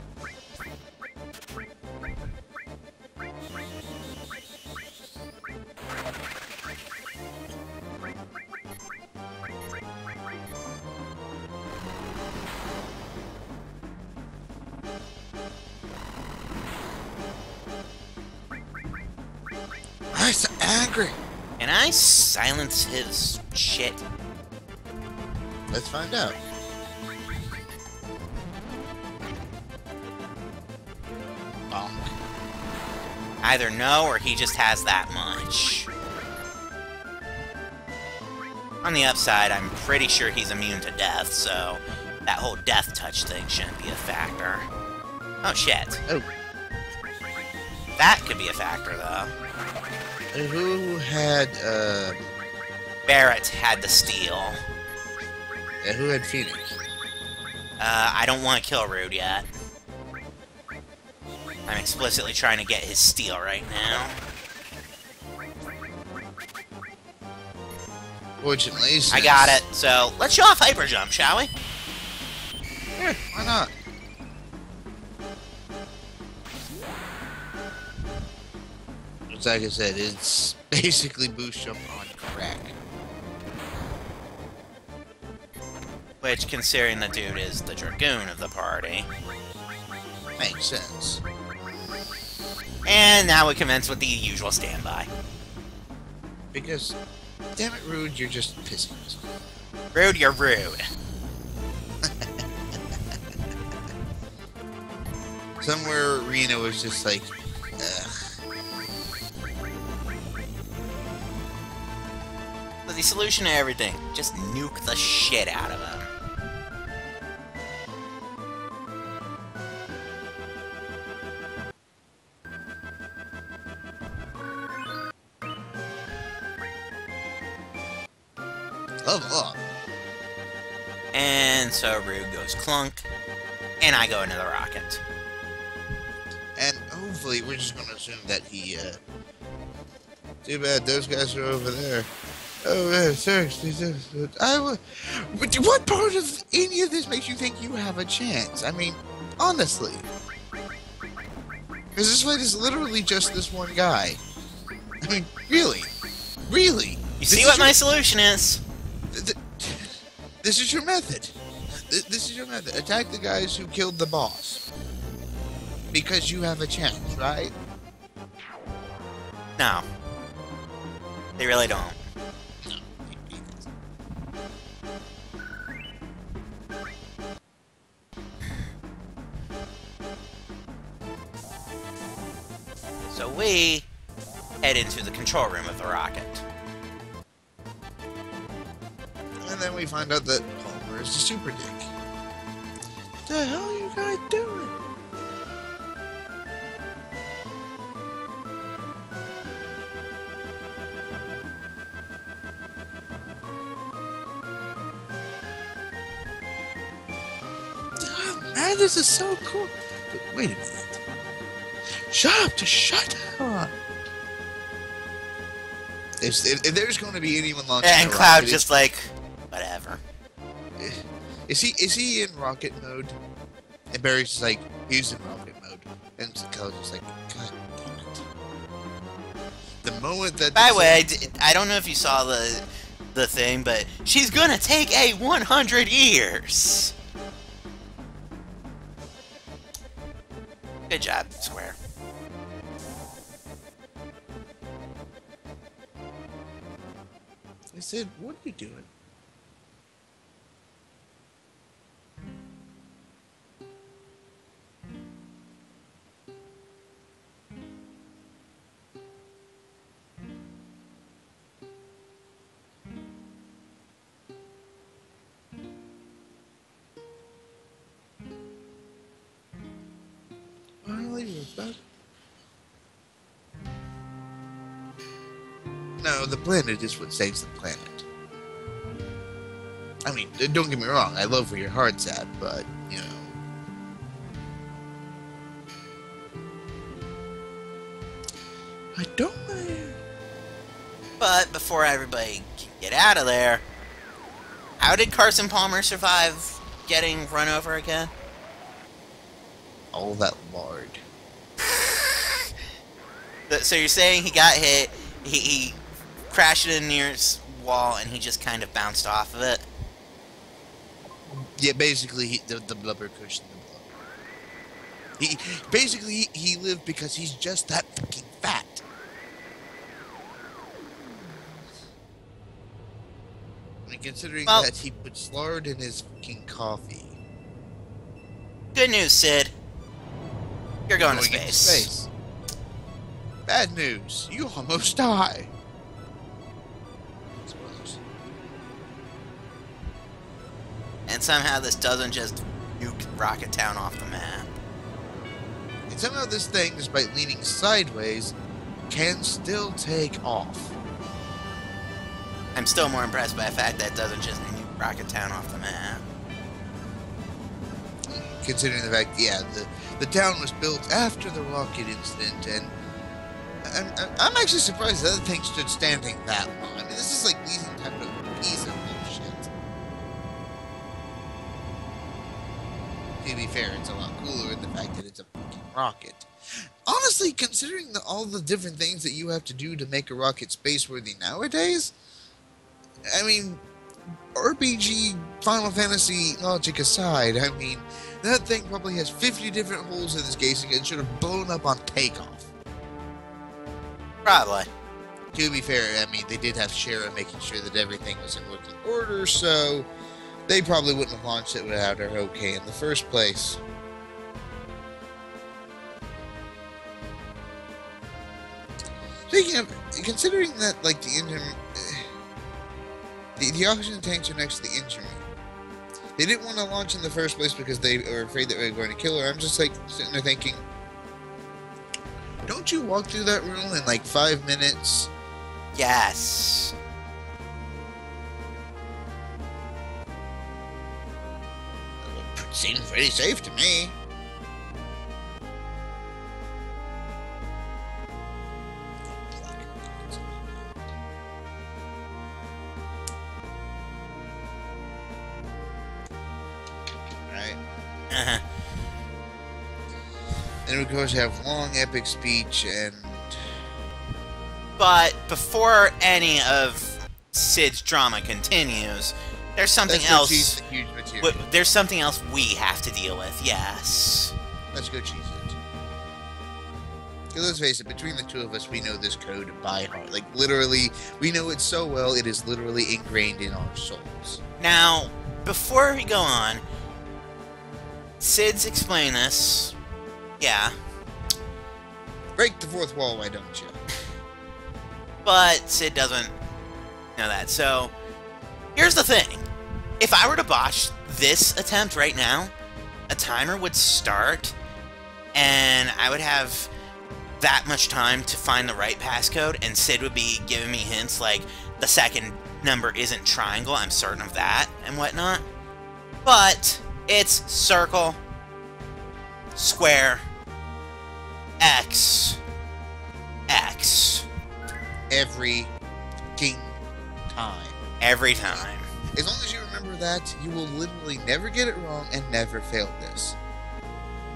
I'm so angry. Can I silence his shit? Let's find out. Bonk. Either no, or he just has that much. On the upside, I'm pretty sure he's immune to death, so that whole death touch thing shouldn't be a factor. Oh, shit. Oh. That could be a factor, though. Who had, Barrett had the steal. who had Phoenix? I don't want to kill Rude yet. I'm explicitly trying to get his steal right now. Fortunately, I got it, so let's show off Hyper Jump, shall we? Yeah, why not? It's like I said, it's basically boost jump on crack. Which, considering the dude is the Dragoon of the party. Makes sense. And now we commence with the usual standby. Because, damn it, Rude, you're just pissing us off. Rude, you're rude. Somewhere Reno was just like, ugh. So the solution to everything, just nuke the shit out of him. Level up. And so Rude goes clunk, and I go into the rocket. And hopefully, we're just gonna assume that he, too bad those guys are over there. Oh, seriously, what part of any of this makes you think you have a chance? I mean, honestly. Because this fight is literally just this one guy. I mean, really? Really? You see what my solution is? This is your method. This is your method. Attack the guys who killed the boss. Because you have a chance, right? No. They really don't. So we head into the control room of the rocket. And then we find out that Palmer is a super dick. The hell are you guys doing? Oh, man, this is so cool. But wait a minute. Shut up! Just shut up! If there's going to be anyone launching And a Cloud rocket, just like, whatever. is he in rocket mode? And Barry's just like, he's in rocket mode. And Cloud's just like, God damn it. The moment that... By the way, I don't know if you saw the thing, but she's gonna take a 100 years. Good job, Square. I said, what are you doing? Finally, we're about... No, the planet is what saves the planet. I mean, don't get me wrong, I love where your heart's at, but, you know... I don't mind. But before everybody can get out of there, how did Carson Palmer survive getting run over again? All that lard. So you're saying he got hit, he crashed into the nearest wall, and he just kind of bounced off of it? Yeah, basically, the blubber cushioned the blow. He lived because he's just that fucking fat. I mean, considering that he puts lard in his fucking coffee. Good news, Sid. You're going to space. Bad news. You almost die. And somehow this doesn't just nuke Rocket Town off the map. And somehow this thing, despite leaning sideways, can still take off. I'm still more impressed by the fact that it doesn't just nuke Rocket Town off the map. Considering the fact, yeah, the town was built after the rocket incident, and I'm actually surprised the other thing stood standing that long. I mean, this is like losing time to a piece of bullshit. To be fair, it's a lot cooler in the fact that it's a fucking rocket. Honestly, considering all the different things that you have to do to make a rocket space-worthy nowadays, I mean, RPG, Final Fantasy logic aside, I mean, that thing probably has 50 different holes in its casing and should have blown up on takeoff. Probably. To be fair, I mean, they did have Shara making sure that everything was in working order, so they probably wouldn't have launched it without her okay in the first place. Speaking of, considering that, like, the engine... The oxygen tanks are next to the engine room. They didn't want to launch in the first place because they were afraid that we were going to kill her. I'm just, like, sitting there thinking... Don't you walk through that room in, like, 5 minutes? Yes. It seems pretty safe to me. Uh-huh. And of course have long epic speech and... But before any of Sid's drama continues, there's something else. There's something else we have to deal with. Yes. Let's go cheese it. Because let's face it, between the two of us, we know this code by heart. Like, literally, we know it so well, it is literally ingrained in our souls. Now, before we go on, Sid's explain this. Yeah. Break the fourth wall, why don't you? But Sid doesn't know that. So, here's the thing. If I were to botch this attempt right now, a timer would start, and I would have that much time to find the right passcode, and Sid would be giving me hints like, the second number isn't triangle, I'm certain of that, and whatnot. But it's circle, square, X, X. Every fucking time. Every time. As long as you remember that, you will literally never get it wrong and never fail this.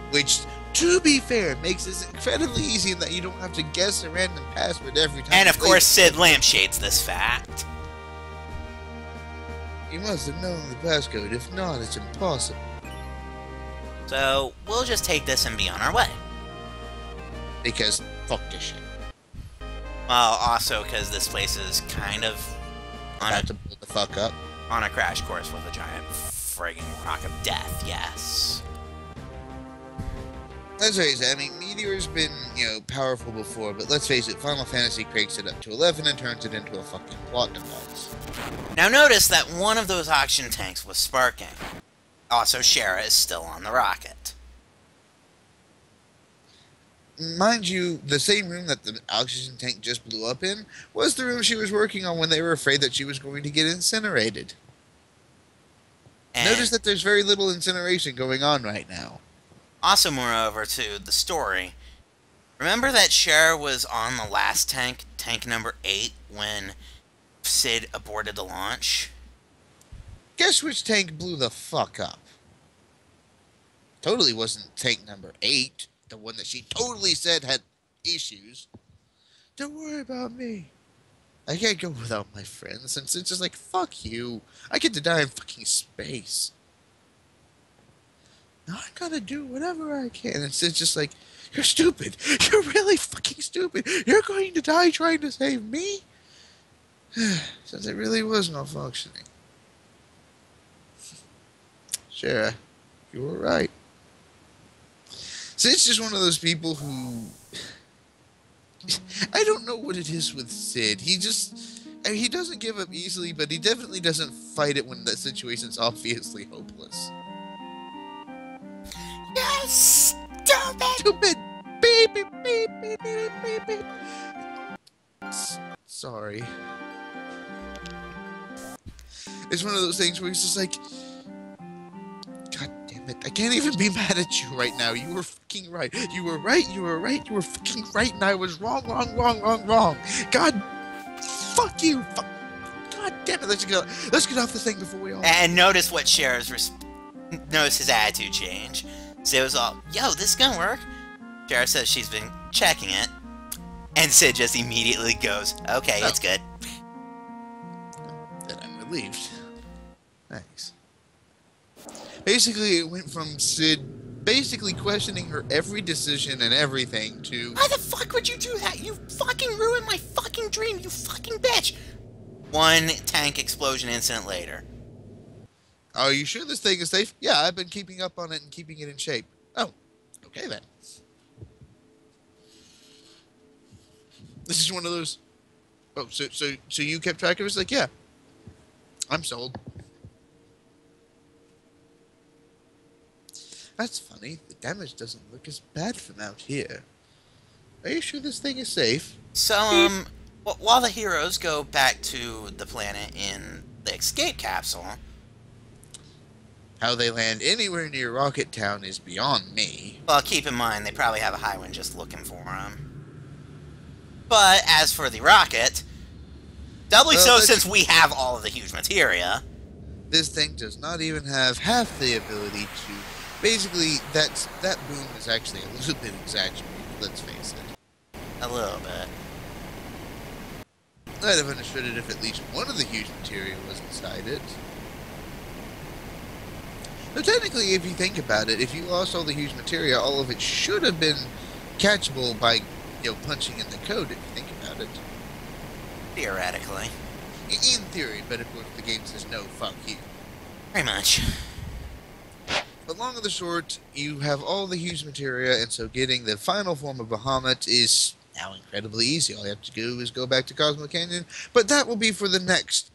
Which, to be fair, makes this incredibly easy in that you don't have to guess a random password every time. And of course, Sid lampshades this fact. You must have known the passcode. If not, it's impossible. So, we'll just take this and be on our way. Because, fuck this shit. Well, also because this place is kind of about to blow the fuck up. On a crash course with a giant friggin' rock of death, yes. Let's face it, I mean, Meteor's been, you know, powerful before, but let's face it, Final Fantasy cranks it up to 11 and turns it into a fucking plot device. Now notice that one of those oxygen tanks was sparking. Also, Shara is still on the rocket. mind you, the same room that the oxygen tank just blew up in was the room she was working on when they were afraid that she was going to get incinerated. Notice And that there's very little incineration going on right now. also, moreover, to the story, remember that Cher was on the last tank, tank number 8, when Sid aborted the launch? Guess which tank blew the fuck up? Totally wasn't tank number 8, the one that she totally said had issues. Don't worry about me. I can't go without my friends, and it's just like, fuck you. I get to die in fucking space. Now I gotta do whatever I can. And it's just like, you're stupid. You're really fucking stupid. You're going to die trying to save me? Since it really was malfunctioning. Sure, you were right. Sid's just one of those people who... I don't know what it is with Sid. He just... I mean, he doesn't give up easily, but he definitely doesn't fight it when the situation's obviously hopeless. Yes! Stupid! Stupid! Beep, beep, beep, beep, beep, beep, beep. Sorry. It's one of those things where he's just like... God damn it. I can't even be mad at you right now. You were fucking right. You were right, you were right, you were fucking right, and I was wrong, wrong, wrong, wrong, wrong. God... Fuck you! God damn it! Let's get off the thing before we all... And notice what Cher's notice his attitude change. Sid was all, yo, this is gonna work. Cher says she's been checking it. And Sid just immediately goes, okay, it's good. Then I'm relieved. Thanks. Basically, it went from Sid basically questioning her every decision and everything to... Why the fuck would you do that? You fucking ruined my fucking dream, you fucking bitch! One tank explosion incident later. Are you sure this thing is safe? Yeah, I've been keeping up on it and keeping it in shape. Oh, okay then. This is one of those... Oh, so you kept track of it? It's like, yeah. I'm sold. That's funny. The damage doesn't look as bad from out here. Are you sure this thing is safe? So, while the heroes go back to the planet in the escape capsule... How they land anywhere near Rocket Town is beyond me. Well, keep in mind, they probably have a high wind just looking for them. But, as for the rocket, doubly so since we have all of the huge materia. This thing does not even have half the ability to... Basically, that boom is actually a little bit exaggerated, let's face it. A little bit. I'd have understood it if at least one of the huge materia was inside it. But technically, if you think about it, if you lost all the huge materia, all of it should have been catchable by, punching in the code, if you think about it. Theoretically. In theory, but of course the game says no, fuck you. Very much. But long and the short, you have all the huge materia, and so getting the final form of Bahamut is now incredibly easy. All you have to do is go back to Cosmo Canyon, but that will be for the next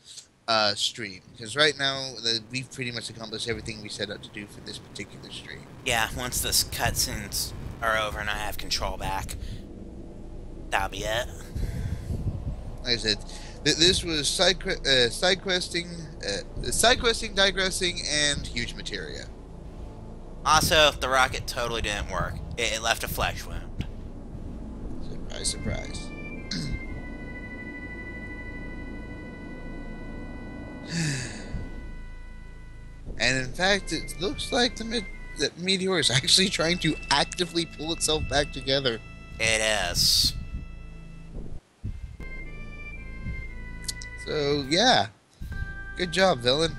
stream, because right now we've pretty much accomplished everything we set out to do for this particular stream. Yeah, once the cutscenes are over and I have control back, that'll be it. Like I said, this was side questing, digressing, and huge materia. Also, the rocket totally didn't work. It left a flesh wound. Surprise, surprise. And in fact, it looks like the meteor is actually trying to actively pull itself back together. It is. So, yeah. Good job, villain.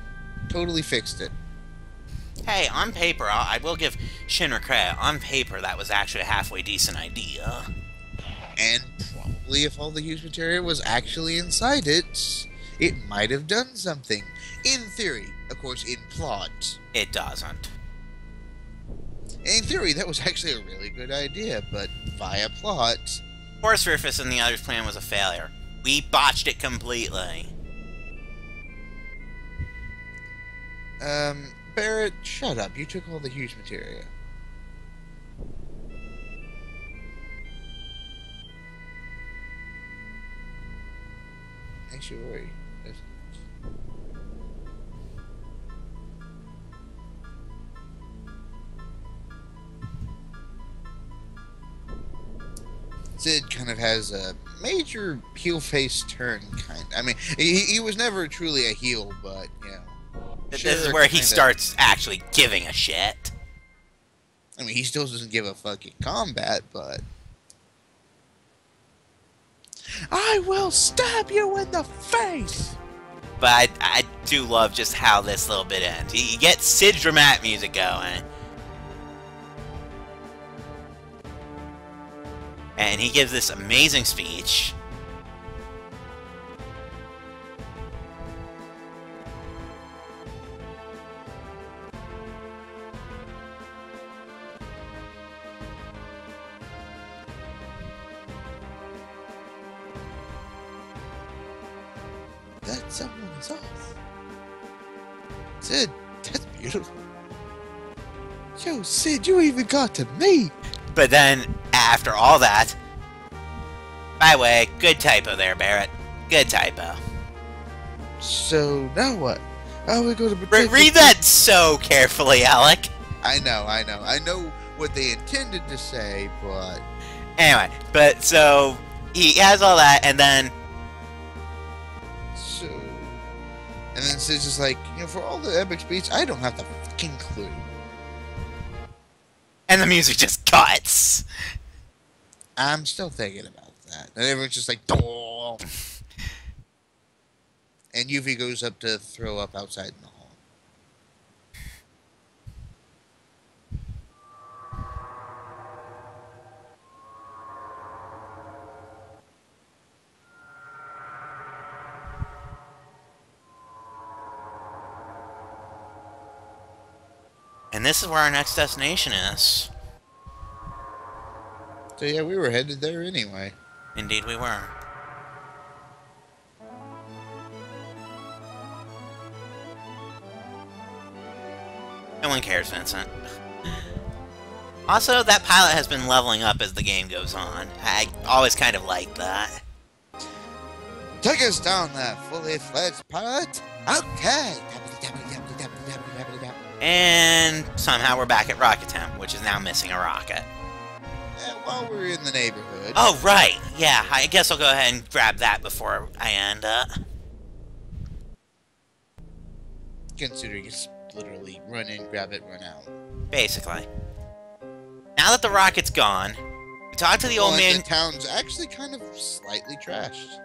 Totally fixed it. Hey, on paper, I will give Shinra credit. On paper, that was actually a halfway decent idea. And probably if all the huge materia was actually inside it, it might have done something. In theory. Of course, in plot. It doesn't. In theory, that was actually a really good idea, but via plot... Force Rufus and the others' plan was a failure. We botched it completely. Barrett, shut up. You took all the huge materia. makes you worry? Sid kind of has a major heel face turn, kind. I mean, he was never truly a heel, but you know. This Sure, is where he kinda, starts actually giving a shit. I mean, he still doesn't give a fucking combat, but I will stab you in the face. But I do love just how this little bit ends. He gets Sid's dramatic music going. And he gives this amazing speech. That someone is off. Sid, that's beautiful. Yo, Sid, you even got to me. But then, after all that... By the way, good typo there, Barrett. Good typo. So, now what? How are we going to protect... Read that so carefully, Alec. I know. I know what they intended to say, but... Anyway, but so... He has all that, and then... So... And then Sid's just like, you know, for all the epic speech, I don't have the fucking clue. And the music just cuts. I'm still thinking about that. And everyone's just like, "Doh." And Yuffie goes up to throw up outside in the hall. And this is where our next destination is. So yeah, we were headed there anyway. Indeed we were. No one cares, Vincent. Also, that pilot has been leveling up as the game goes on. I always kind of like that. Take us down there, fully fledged pilot. Okay. And somehow we're back at Rocket Town, which is now missing a rocket. While we're in the neighborhood. Oh, right. Yeah, I guess I'll go ahead and grab that before I end up. Considering it's literally run in, grab it, run out. Basically. Now that the rocket's gone, we talked to the old man... The town's actually kind of slightly trashed.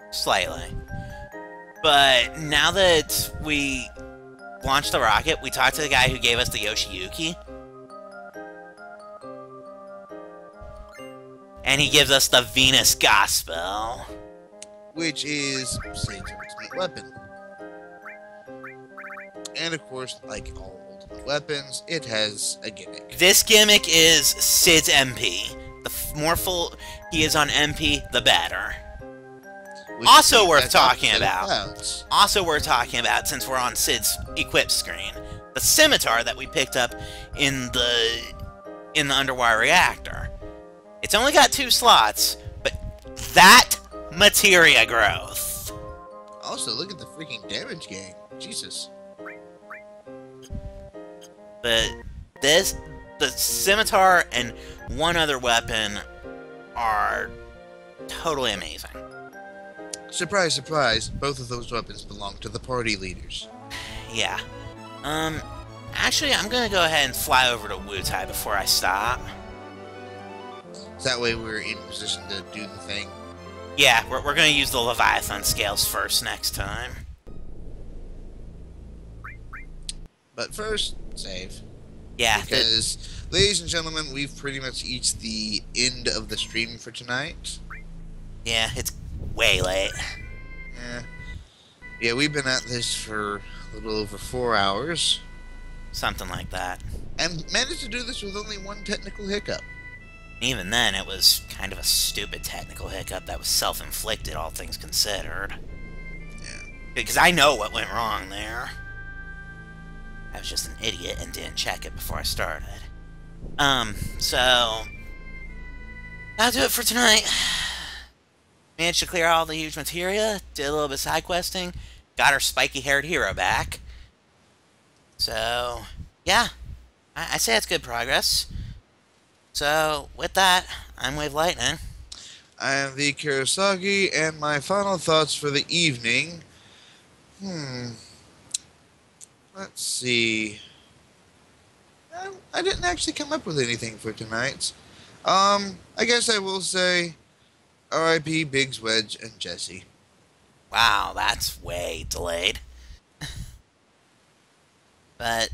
Slightly. But now that we launched the rocket, we talked to the guy who gave us the Yoshiyuki. And he gives us the Venus Gospel. Which is Sage's ultimate weapon. And of course, like all ultimate weapons, it has a gimmick. This gimmick is Sid's MP. The more full he is on MP, the better. Also worth talking about. Also worth talking about, since we're on Sid's equip screen, the scimitar that we picked up in the underwater reactor. It's only got 2 slots, but that materia growth. Also, look at the freaking damage gain. Jesus. But the scimitar and one other weapon are totally amazing. Surprise, surprise, both of those weapons belong to the party leaders. Yeah. Actually, I'm gonna go ahead and fly over to Wutai before I stop. So that way we're in position to do the thing. Yeah, we're gonna use the Leviathan scales first next time. But first, save. Yeah. Because, ladies and gentlemen, we've pretty much reached the end of the stream for tonight. Yeah, it's way late. Yeah, we've been at this for a little over 4 hours. Something like that. And managed to do this with only one technical hiccup. Even then, it was kind of a stupid technical hiccup that was self-inflicted, all things considered. Yeah. Because I know what went wrong there. I was just an idiot and didn't check it before I started. So... that'll do it for tonight. Managed to clear all the huge materia, did a little bit of side questing, got our spiky-haired hero back. So, yeah, I say it's good progress. So, with that, I'm Wave Lightning. I am the Kurosagi, and my final thoughts for the evening. Let's see. I didn't actually come up with anything for tonight. I guess I will say R.I.P. Biggs, Wedge, and Jesse. Wow, that's way delayed. But,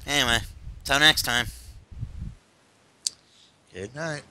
anyway, till next time. Good night.